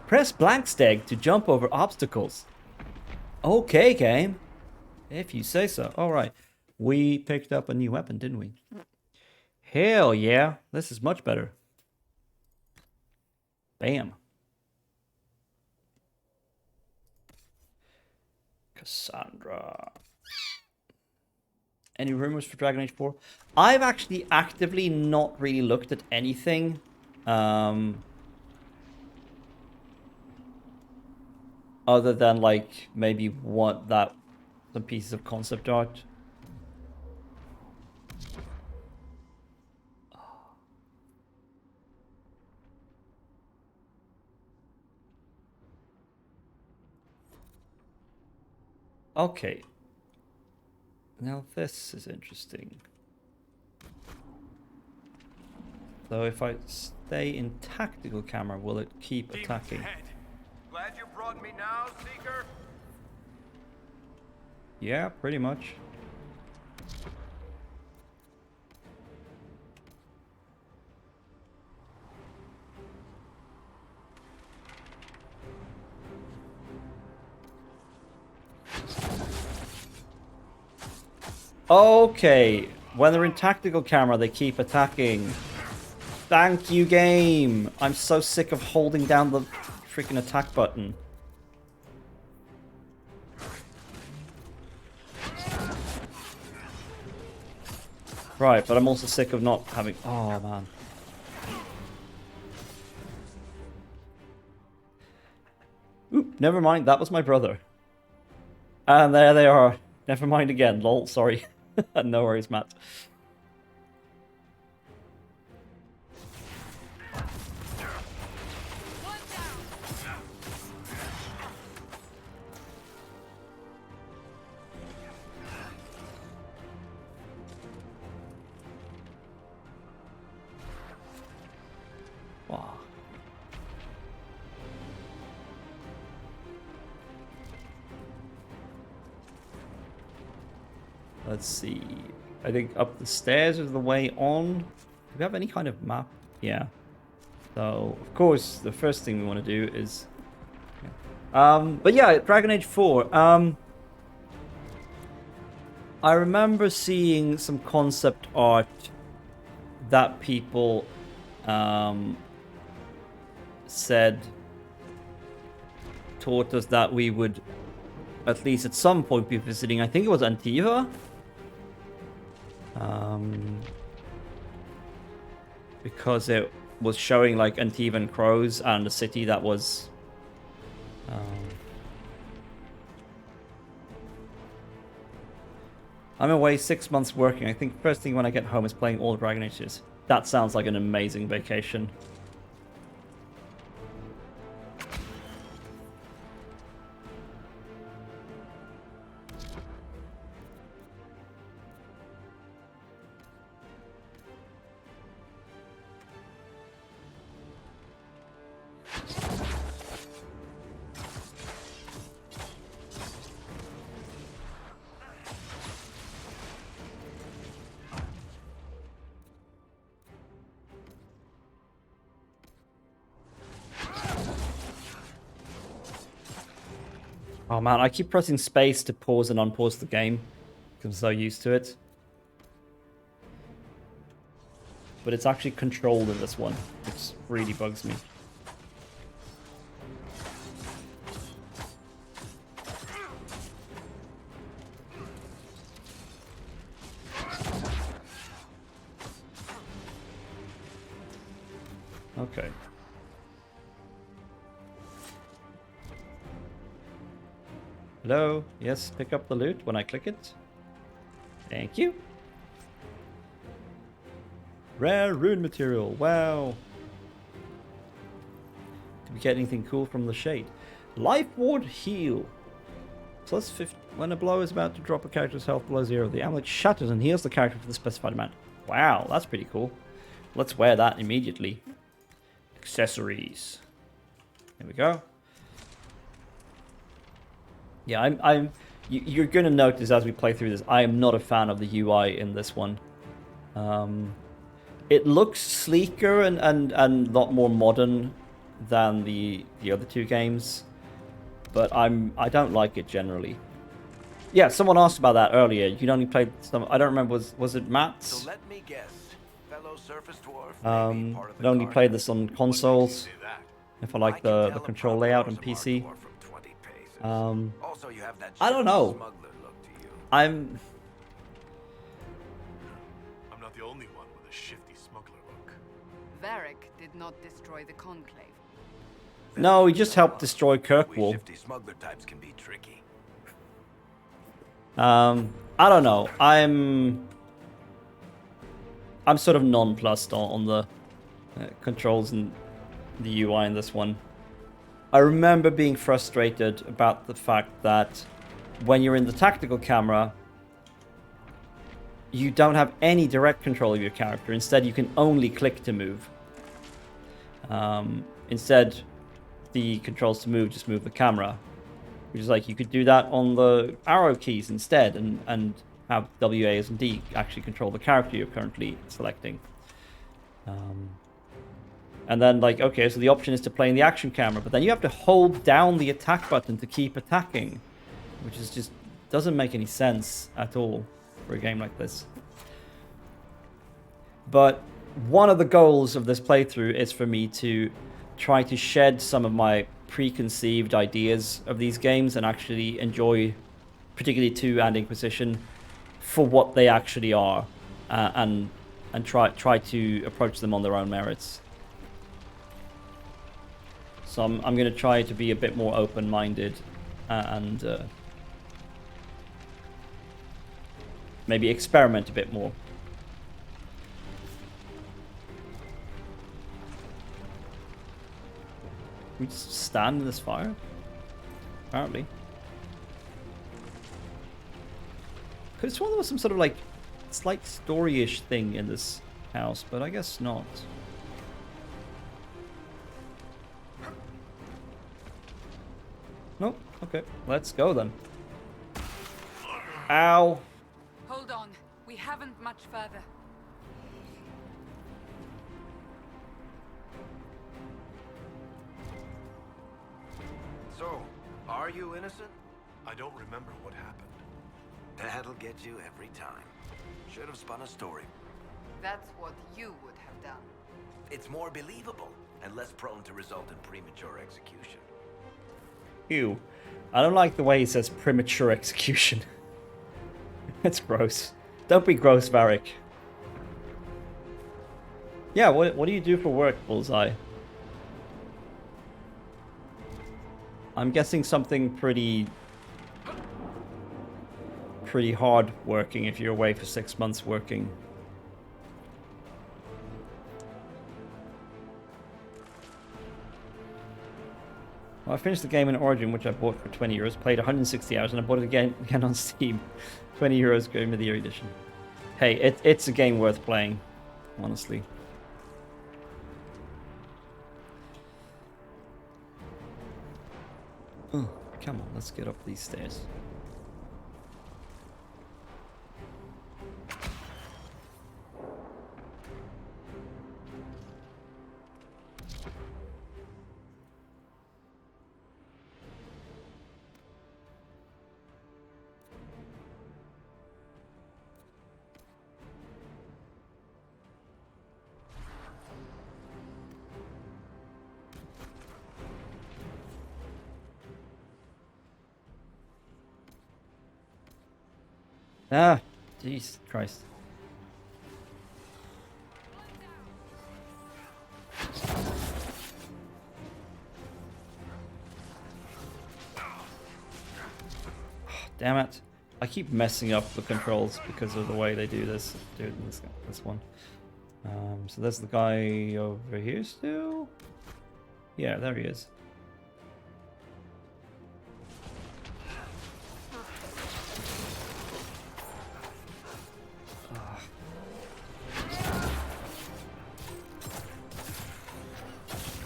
Speaker 1: Press blank steg to jump over obstacles. Okay, game. If you say so. Alright. We picked up a new weapon, didn't we? Hell yeah. This is much better. Bam. Cassandra. Any rumors for Dragon Age 4? I've actually actively not really looked at anything. Other than like maybe some pieces of concept art. Okay. Now this is interesting. So if I stay in tactical camera, will it keep attacking?
Speaker 8: Glad you brought me now, Seeker?
Speaker 1: Yeah, pretty much. Okay, when they're in tactical camera, they keep attacking. Thank you, game. I'm so sick of holding down the freaking attack button. Right, but I'm also sick of not having... Oh, man. Oop, never mind. That was my brother. And there they are. Never mind again. Lol, sorry. No worries, Matt. Wow. Let's see. I think up the stairs is the way on. Do we have any kind of map? Yeah. So, of course, the first thing we want to do is... but yeah, Dragon Age 4. I remember seeing some concept art that people taught us that we would at least at some point be visiting. I think it was Antiva. Because it was showing like Antiva and crows and a city that was I'm away 6 months working. I think first thing when I get home is playing all Dragon Ages. That sounds like an amazing vacation. Oh man, I keep pressing space to pause and unpause the game because I'm so used to it. But it's actually controlled in this one, which really bugs me. Okay. Hello? Yes, pick up the loot when I click it. Thank you. Rare rune material. Wow. Did we get anything cool from the shade? Life Ward Heal. Plus 50. When a blow is about to drop a character's health below 0, the amulet shatters and heals the character for the specified amount. Wow, that's pretty cool. Let's wear that immediately. Accessories. There we go. Yeah, you're going to notice as we play through this, I am not a fan of the UI in this one. It looks sleeker and a lot more modern than the other two games, but I don't like it generally. Yeah, someone asked about that earlier. You'd only played some. I don't remember. Was it Matt's?
Speaker 8: So let me guess. Fellow surface dwarf. Maybe part of
Speaker 1: I
Speaker 8: the
Speaker 1: only
Speaker 8: car
Speaker 1: played this on consoles.
Speaker 3: that.
Speaker 1: If I like the control layout on PC.
Speaker 8: Also, you have that
Speaker 1: I don't know.
Speaker 8: smuggler look to you.
Speaker 1: I'm
Speaker 3: not the only one with a shifty smuggler look.
Speaker 5: Varric did not destroy the Conclave.
Speaker 1: no, he just helped destroy
Speaker 8: We
Speaker 1: Kirkwall.
Speaker 8: shifty smuggler types can be tricky.
Speaker 1: I don't know. I'm sort of nonplussed on the controls and the UI in this one. I remember being frustrated about the fact that when you're in the tactical camera, you don't have any direct control of your character. Instead, you can only click to move. Instead, the controls to move just move the camera. Which is like, you could do that on the arrow keys instead and have W, A, and D actually control the character you're currently selecting. And then, like, okay, so the option is to play in the action camera, but then you have to hold down the attack button to keep attacking, which is just doesn't make any sense at all for a game like this. But one of the goals of this playthrough is for me to try to shed some of my preconceived ideas of these games and actually enjoy, particularly 2 and Inquisition, for what they actually are, and try to approach them on their own merits. So I'm going to try to be a bit more open-minded and maybe experiment a bit more. We just stand in this fire? Apparently. Could have sworn there was some sort of like slight story-ish thing in this house, but I guess not. Nope. Okay, let's go then. Ow.
Speaker 5: Hold on. We haven't much further.
Speaker 8: So, are you innocent?
Speaker 3: I don't remember what happened.
Speaker 8: That'll get you every time. Should have spun a story.
Speaker 5: That's what you would have done.
Speaker 8: It's more believable and less prone to result in premature execution.
Speaker 1: Ew. I don't like the way he says premature execution. It's gross. Don't be gross, Varric. Yeah, what do you do for work, Bullseye? I'm guessing something pretty pretty hard working if you're away for 6 months working. Well, I finished the game in Origin, which I bought for 20 euros, played 160 hours, and I bought it again on Steam. 20 euros Game of the Year edition. Hey, it's a game worth playing, honestly. Oh, come on, let's get up these stairs. Ah, jeez Christ. Damn it. I keep messing up the controls because of the way they do this. Do it in this one. So there's the guy over here still? Yeah, there he is.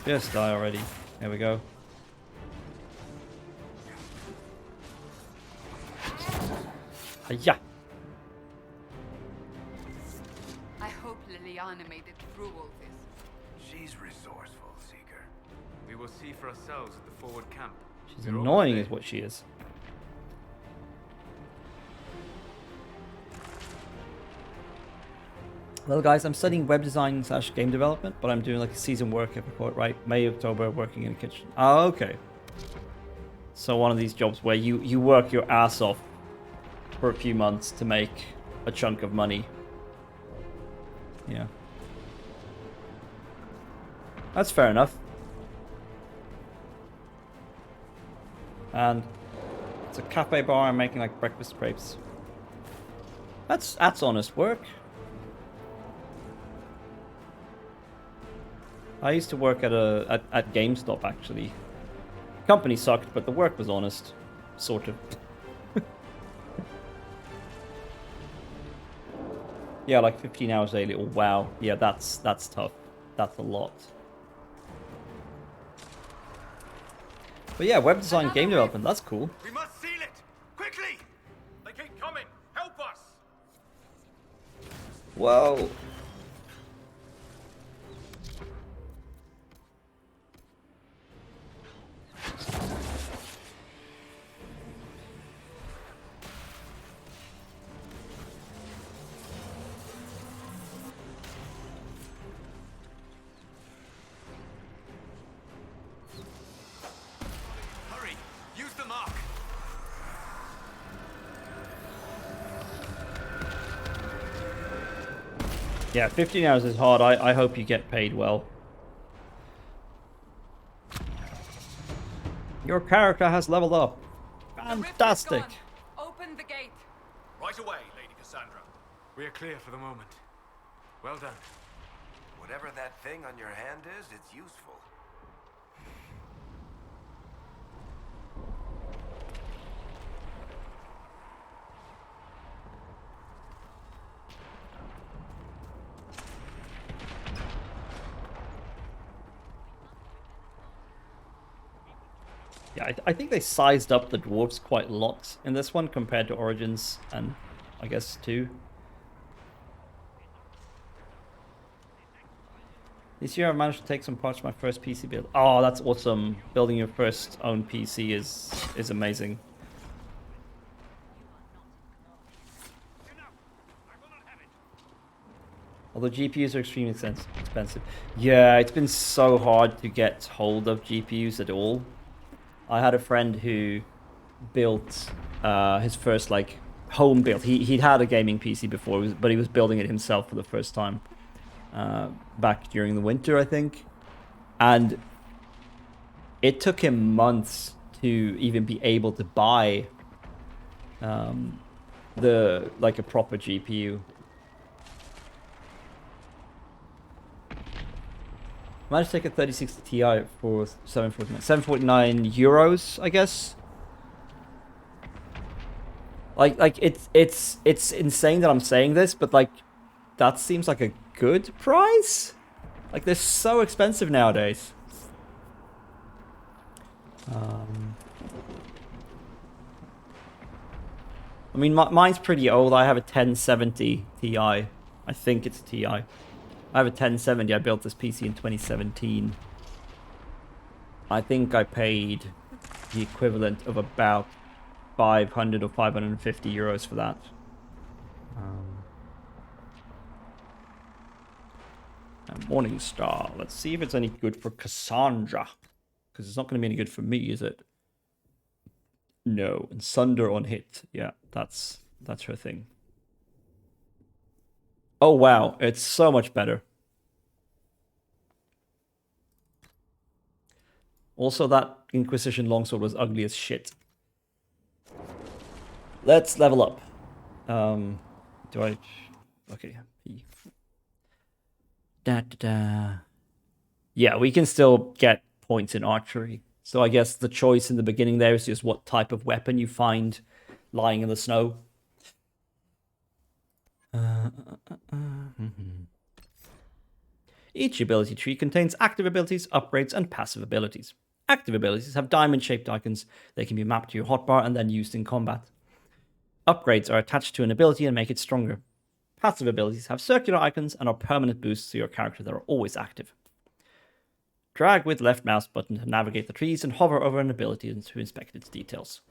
Speaker 1: Just die already. There we go. Yeah.
Speaker 5: I hope Leliana made it through all this.
Speaker 8: She's resourceful, Seeker.
Speaker 7: We will see for ourselves at the forward camp.
Speaker 1: She's
Speaker 7: We're
Speaker 1: annoying
Speaker 7: almost
Speaker 1: is
Speaker 7: there.
Speaker 1: what she is. Well guys, I'm studying web design / game development, but I'm doing like a season work, if I call it right. May, October, working in a kitchen. Oh, okay. So one of these jobs where you work your ass off for a few months to make a chunk of money. Yeah. That's fair enough. And it's a cafe bar. I'm making like breakfast crepes. That's honest work. I used to work at GameStop actually. Company sucked, but the work was honest, sort of. Yeah, like 15 hours daily. Oh, wow. Yeah, that's tough. That's a lot. But yeah, web design, game development. That's cool.
Speaker 8: We must seal it! Quickly! They keep coming! Help us!
Speaker 1: Whoa.
Speaker 8: Hurry! Use the mark!
Speaker 1: Yeah, 15 hours is hard. I hope you get paid well. Your character has leveled up.
Speaker 5: The rift is
Speaker 1: Fantastic.
Speaker 5: gone. Open the gate.
Speaker 8: Right away, Lady Cassandra.
Speaker 7: We are clear for the moment. Well done.
Speaker 8: Whatever that thing on your hand is, it's useful.
Speaker 1: Yeah, I think they sized up the dwarves quite a lot in this one compared to Origins and I guess 2. This year I managed to take some parts of my first PC build. Oh, that's awesome. Building your first own PC is amazing. Although GPUs are extremely expensive. Yeah, it's been so hard to get hold of GPUs at all. I had a friend who built his first like home build. He'd had a gaming PC before, but he was building it himself for the first time back during the winter, I think. And it took him months to even be able to buy like a proper GPU. Managed to take a 3060 Ti for 749 euros, I guess. Like it's insane that I'm saying this, but like that seems like a good price. Like they're so expensive nowadays. I mean, mine's pretty old. I have a 1070 Ti. I think it's a Ti. I have a 1070. I built this PC in 2017. I think I paid the equivalent of about 500 or 550 euros for that. And Morningstar. Let's see if it's any good for Cassandra. Because it's not going to be any good for me, is it? No. And Sunder on hit. Yeah, that's her thing. Oh, wow. It's so much better. Also, that Inquisition longsword was ugly as shit. Let's level up. Do I... Okay. Yeah, we can still get points in archery. So I guess the choice in the beginning there is just what type of weapon you find lying in the snow. Each ability tree contains active abilities, upgrades, and passive abilities. Active abilities have diamond-shaped icons. They can be mapped to your hotbar and then used in combat. Upgrades are attached to an ability and make it stronger. Passive abilities have circular icons and are permanent boosts to your character that are always active. Drag with left mouse button to navigate the trees and hover over an ability to inspect its details.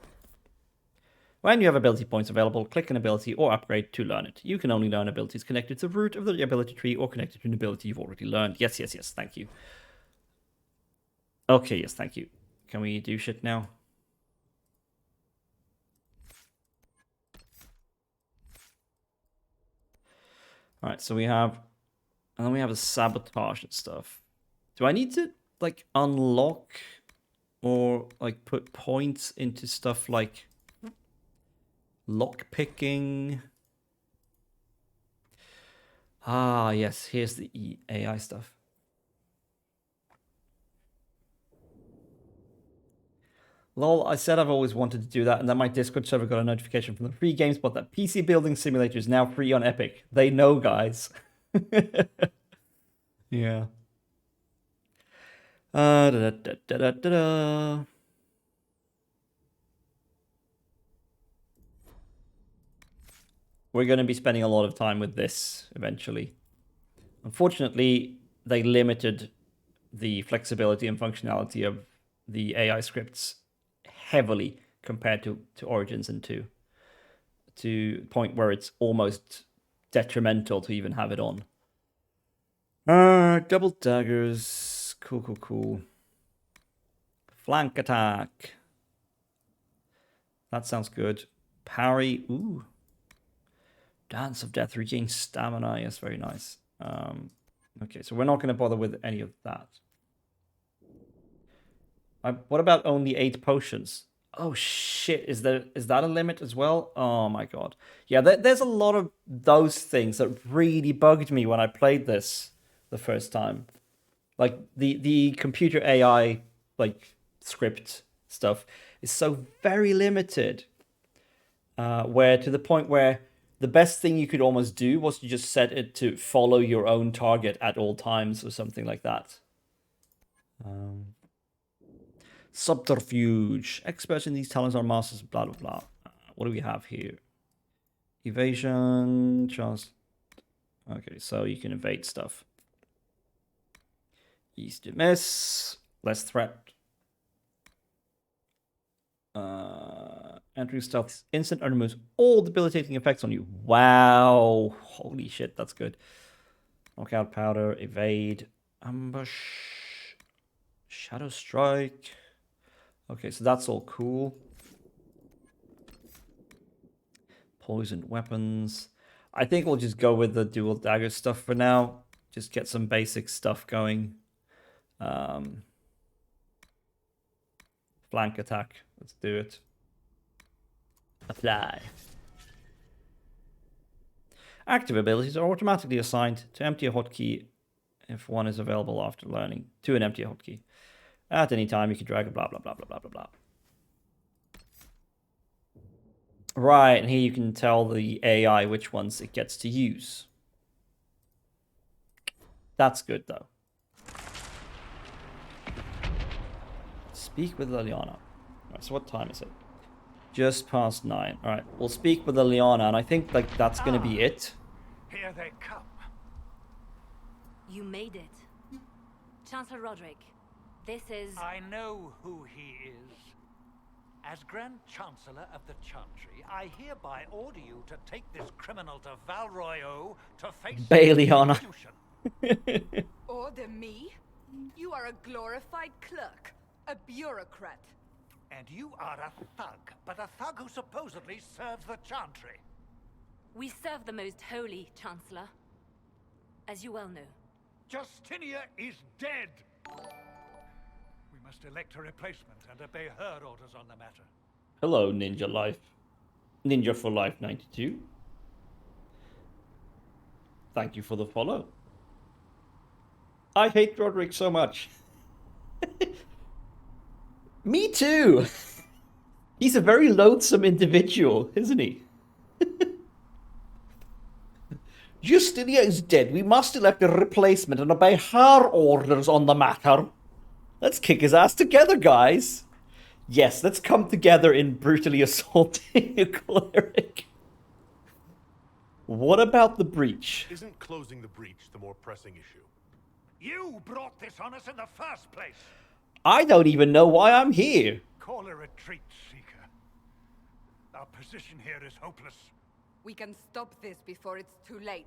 Speaker 1: When you have ability points available, click an ability or upgrade to learn it. You can only learn abilities connected to the root of the ability tree or connected to an ability you've already learned. Yes, thank you. Okay, yes, thank you. Can we do shit now? Alright, so we have... And then we have a sabotage and stuff. Do I need to, like, unlock or, like, put points into stuff like lockpicking? Ah, yes, here's the AI stuff. Lol, I said I've always wanted to do that, and then my Discord server got a notification from the free GameSpot that PC Building Simulator is now free on Epic. They know, guys. Yeah. Da, da, da, da, da, da. We're going to be spending a lot of time with this eventually. Unfortunately, they limited the flexibility and functionality of the AI scripts heavily compared to Origins and 2. To the point where it's almost detrimental to even have it on. Double daggers. Cool. Flank attack. That sounds good. Parry. Ooh. Dance of Death. Regain stamina. Yes, very nice. Okay, so we're not going to bother with any of that. What about only 8 potions? Oh shit, is that a limit as well? Oh my god. Yeah, there's a lot of those things that really bugged me when I played this the first time. Like the computer AI like script stuff is so very limited. Where to the point where the best thing you could almost do was to just set it to follow your own target at all times or something like that. Subterfuge. Experts in these talents are masters, blah, blah, blah. What do we have here? Evasion, chance. Okay, so you can evade stuff. Easy to miss. Less threat. Entering stealth is instant and removes all debilitating effects on you. Wow. Holy shit, that's good. Knockout powder, evade, ambush, shadow strike. Okay, so that's all cool. Poisoned weapons. I think we'll just go with the dual dagger stuff for now. Just get some basic stuff going. Flank attack. Let's do it. Apply. Active abilities are automatically assigned to empty a hotkey if one is available after learning to an empty hotkey. At any time, you can drag a blah, blah, blah, blah, blah, blah, blah. Right, and here you can tell the AI which ones it gets to use. That's good, though. Speak with Leliana. Right, so what time is it? Just past 9. All right, we'll speak with Leliana, and I think like that's going to be it.
Speaker 9: Here they come.
Speaker 6: You made it. Chancellor Roderick, this is...
Speaker 9: I know who he is. As Grand Chancellor of the Chantry, I hereby order you to take this criminal to Val Royeaux to face
Speaker 1: Bailiana.
Speaker 9: execution.
Speaker 5: Order me? You are a glorified clerk, a bureaucrat.
Speaker 9: And you are a thug, but a thug who supposedly serves the Chantry.
Speaker 6: We serve the most holy, Chancellor. As you well know.
Speaker 9: Justinia is dead. We must elect a replacement and obey her orders on the matter.
Speaker 1: Hello, Ninja Life. Ninja for Life 92. Thank you for the follow. I hate Roderick so much. Me too. He's a very loathsome individual, isn't he? Justinia is dead. We must elect a replacement and obey her orders on the matter. Let's kick his ass together, guys. Yes, let's come together in brutally assaulting a cleric. What about the breach?
Speaker 3: Isn't closing the breach the more pressing issue?
Speaker 9: You brought this on us in the first place.
Speaker 1: I don't even know why I'm here.
Speaker 9: Call a retreat, Seeker. Our position here is hopeless.
Speaker 5: We can stop this before it's too late.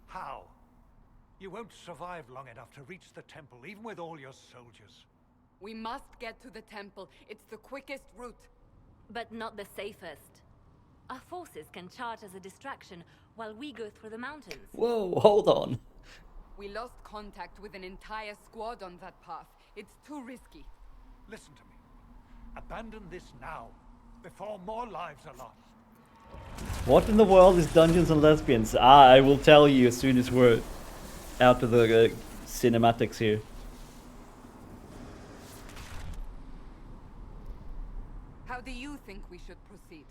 Speaker 9: How? You won't survive long enough to reach the temple, even with all your soldiers.
Speaker 5: We must get to the temple. It's the quickest route.
Speaker 6: But not the safest. Our forces can charge as a distraction while we go through the mountains.
Speaker 1: Whoa, hold on.
Speaker 5: We lost contact with an entire squad on that path. It's too risky.
Speaker 9: Listen to me. Abandon this now, before more lives are lost.
Speaker 1: What in the world is Dungeons and Lesbians? I will tell you as soon as we're out of the cinematics here.
Speaker 5: How do you think we should proceed?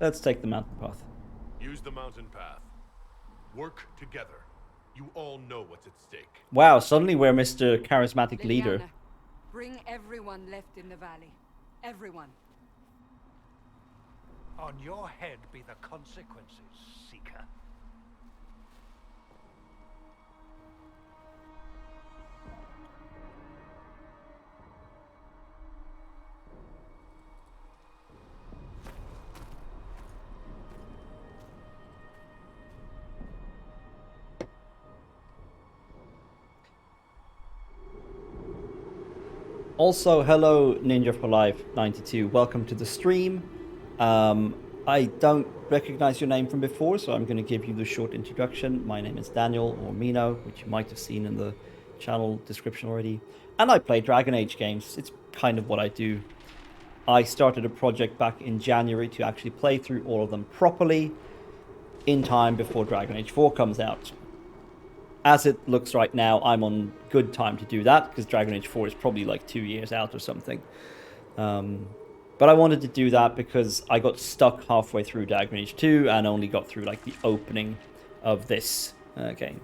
Speaker 1: Let's take the mountain path.
Speaker 3: Use the mountain path. Work together. You all know what's at stake.
Speaker 1: Wow, suddenly we're Mr. Charismatic Leader.
Speaker 5: Leliana, bring everyone left in the valley. Everyone.
Speaker 9: On your head be the consequences, Seeker.
Speaker 1: Also, hello Ninja for Life 92. Welcome to the stream. I don't recognize your name from before, so I'm going to give you the short introduction. My name is Daniel, or Mino, which you might have seen in the channel description already. And I play Dragon Age games. It's kind of what I do. I started a project back in January to actually play through all of them properly in time before Dragon Age 4 comes out. As it looks right now, I'm on good time to do that, because Dragon Age 4 is probably like 2 years out or something. But I wanted to do that because I got stuck halfway through Dragon Age 2 and only got through like the opening of this game.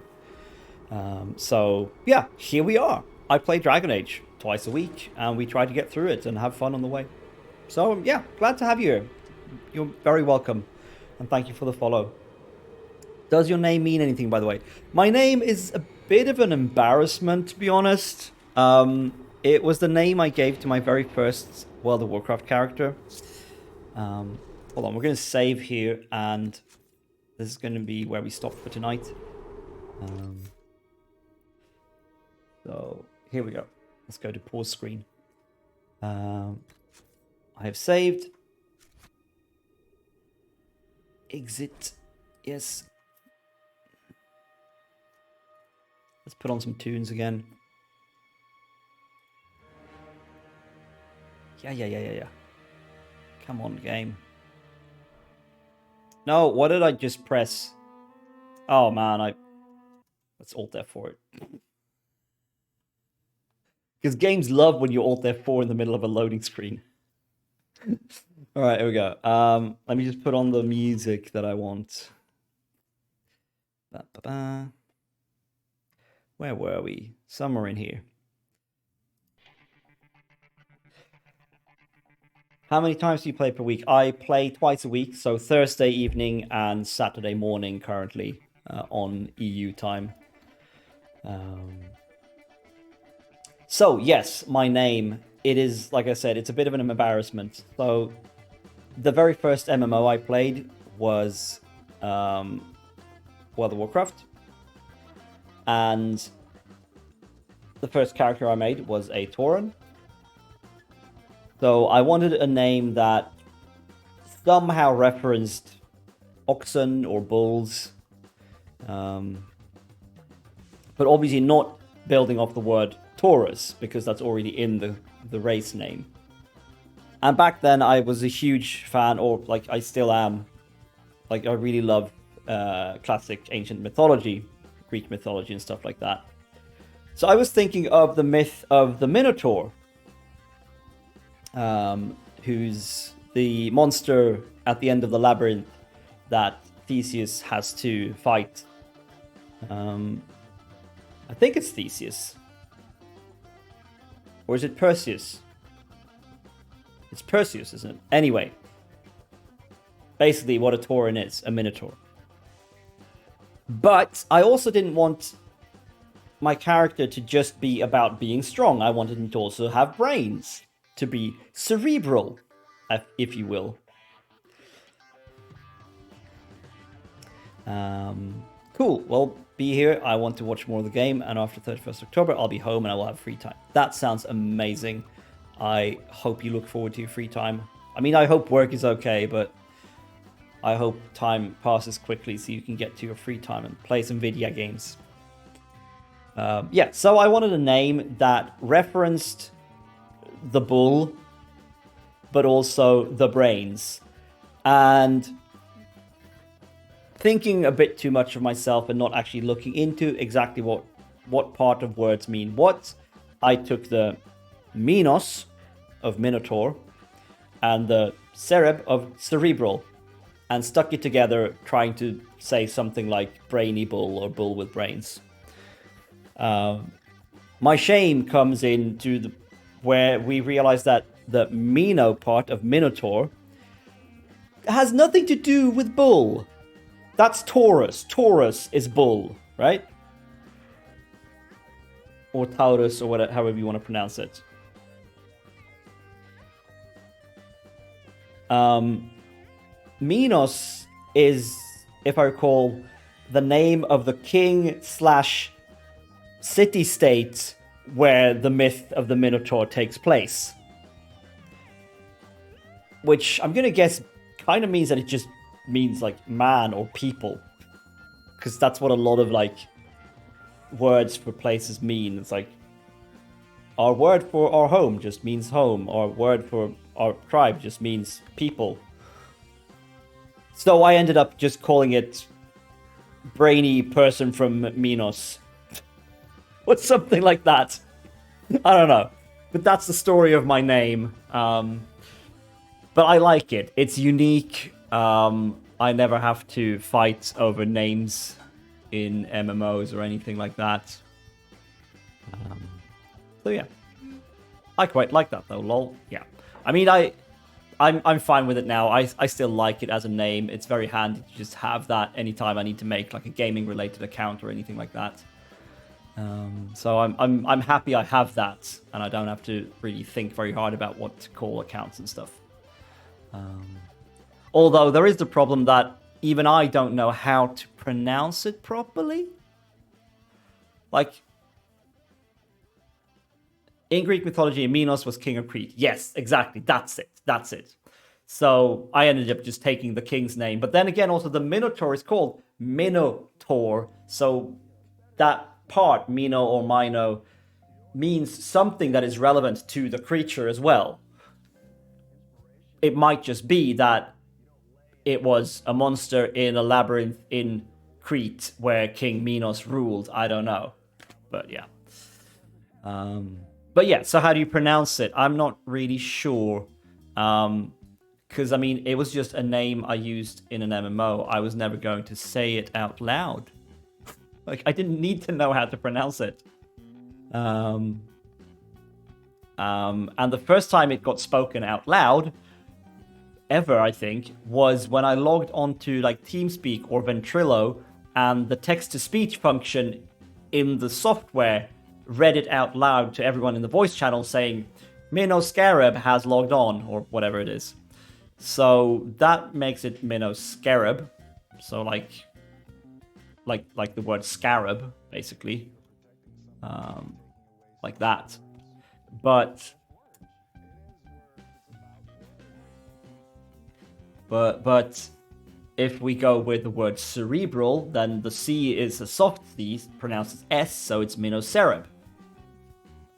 Speaker 1: So yeah, here we are. I play Dragon Age twice a week and we try to get through it and have fun on the way. So yeah, glad to have you here. You're very welcome, and thank you for the follow. Does your name mean anything, by the way? My name is a bit of an embarrassment, to be honest. It was the name I gave to my very first World of Warcraft character. Hold on, we're going to save here, and this is going to be where we stop for tonight. So, here we go. Let's go to pause screen. I have saved. Exit. Yes. Let's put on some tunes again. Yeah. Come on, game. No, what did I just press? Oh man, let's Alt F4 it. Because games love when you Alt F4 in the middle of a loading screen. All right, here we go. Let me just put on the music that I want. Ba-ba-ba. Where were we? Somewhere in here. How many times do you play per week? I play twice a week, so Thursday evening and Saturday morning currently on EU time. So, yes, my name. It is, like I said, it's a bit of an embarrassment. So, the very first MMO I played was World of Warcraft. And the first character I made was a Tauren. So I wanted a name that somehow referenced oxen or bulls. But obviously not building off the word Taurus, because that's already in the race name. And back then I was a huge fan, or like I still am. Like I really love classic ancient mythology, Greek mythology and stuff like that. So I was thinking of the myth of the Minotaur. Who's the monster at the end of the labyrinth that Theseus has to fight. I think it's Theseus. Or is it Perseus? It's Perseus, isn't it? Anyway. Basically what a Tauren is, a Minotaur. But I also didn't want my character to just be about being strong. I wanted him to also have brains. To be cerebral, if you will. Cool. Well, be here. I want to watch more of the game, and after 31st October, I'll be home and I will have free time. That sounds amazing. I hope you look forward to your free time. I mean, I hope work is okay, but I hope time passes quickly so you can get to your free time and play some video games. Yeah, so I wanted a name that referenced the bull, but also the brains. And thinking a bit too much of myself and not actually looking into exactly what part of words mean what, I took the Minos of Minotaur and the Cereb of cerebral and stuck it together, trying to say something like brainy bull or bull with brains. My shame comes into where we realize that the Mino part of Minotaur has nothing to do with bull. That's Taurus. Taurus is bull, right? Or Taurus, or whatever, however you want to pronounce it. Minos is, if I recall, the name of the king / city-state where the myth of the Minotaur takes place. Which I'm gonna guess kind of means that it just means like man or people. Because that's what a lot of like words for places mean. It's like our word for our home just means home. Our word for our tribe just means people. So I ended up just calling it brainy person from Minos. Or something like that. I don't know. But that's the story of my name. But I like it. It's unique. I never have to fight over names in MMOs or anything like that. So yeah. I quite like that though, lol. Yeah. I mean, I'm fine with it now. I still like it as a name. It's very handy to just have that anytime I need to make like a gaming related account or anything like that. So I'm happy I have that, and I don't have to really think very hard about what to call accounts and stuff. Although there is the problem that even I don't know how to pronounce it properly. Like, in Greek mythology, Minos was king of Crete. Yes, exactly. That's it. So I ended up just taking the king's name. But then again, also the Minotaur is called Minotaur. So that part, Mino or Mino, means something that is relevant to the creature as well. It might just be that it was a monster in a labyrinth in Crete where King Minos ruled. I don't know. But yeah. But yeah, so how do you pronounce it? I'm not really sure. Because, I mean, it was just a name I used in an MMO. I was never going to say it out loud. Like, I didn't need to know how to pronounce it. And the first time it got spoken out loud, ever, I think, was when I logged onto, like, TeamSpeak or Ventrilo, and the text-to-speech function in the software read it out loud to everyone in the voice channel saying, Minos Scarab has logged on, or whatever it is. So that makes it Minos Scarab. So like the word scarab, basically. Like that. But if we go with the word cerebral, then the C is a soft C, pronounced as S, so it's Minos Scarab.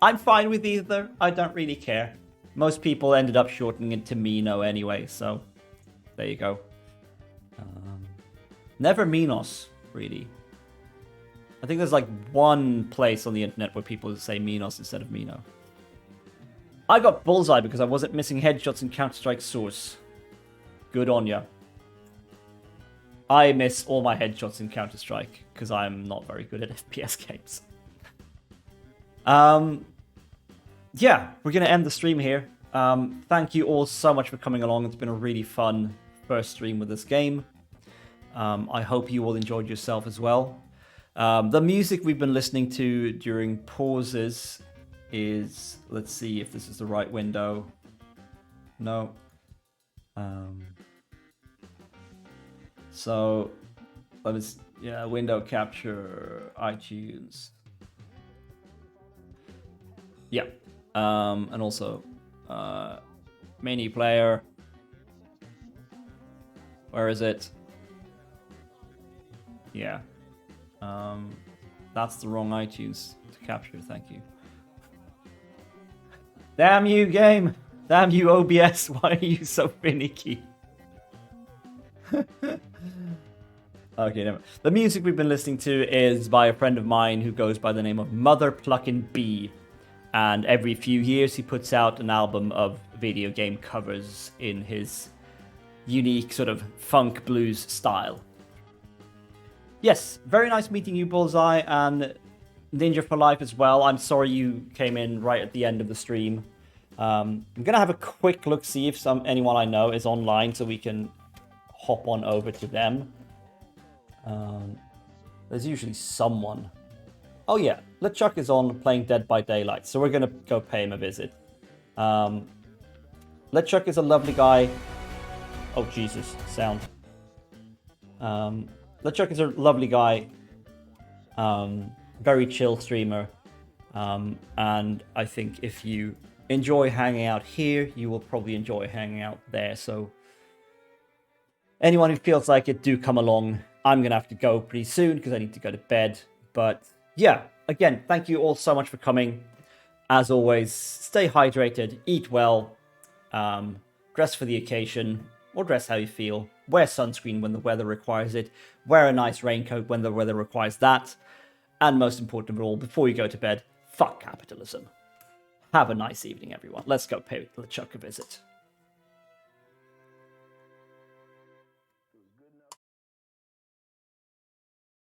Speaker 1: I'm fine with either. I don't really care. Most people ended up shortening it to Mino anyway, so there you go. Never Minos, really. I think there's like one place on the internet where people say Minos instead of Mino. I got bullseye because I wasn't missing headshots in Counter-Strike Source. Good on ya. I miss all my headshots in Counter-Strike because I'm not very good at FPS games. Yeah, we're going to end the stream here. Thank you all so much for coming along. It's been a really fun first stream with this game. I hope you all enjoyed yourself as well. The music we've been listening to during pauses is... Let's see if this is the right window. No. So, let us... Yeah, window capture, iTunes... Yeah, and also mini player. Where is it? Yeah, that's the wrong iTunes to capture. Thank you. Damn you, game! Damn you, OBS! Why are you so finicky? Okay, never. The music we've been listening to is by a friend of mine who goes by the name of Mother Pluckin' Bee. And every few years he puts out an album of video game covers in his unique sort of funk blues style. Yes, very nice meeting you, Bullseye, and Ninja for Life as well. I'm sorry you came in right at the end of the stream. I'm going to have a quick look, see if anyone I know is online so we can hop on over to them. There's usually someone. Oh yeah, LeChuck is on playing Dead by Daylight, so we're going to go pay him a visit. LeChuck is a lovely guy. Oh Jesus, sound. LeChuck is a lovely guy. Very chill streamer. And I think if you enjoy hanging out here, you will probably enjoy hanging out there. So anyone who feels like it, do come along. I'm going to have to go pretty soon because I need to go to bed. But yeah, again, thank you all so much for coming. As always, stay hydrated, eat well, dress for the occasion, or dress how you feel. Wear sunscreen when the weather requires it. Wear a nice raincoat when the weather requires that. And most important of all, before you go to bed, fuck capitalism. Have a nice evening, everyone. Let's go pay LeChuck a visit.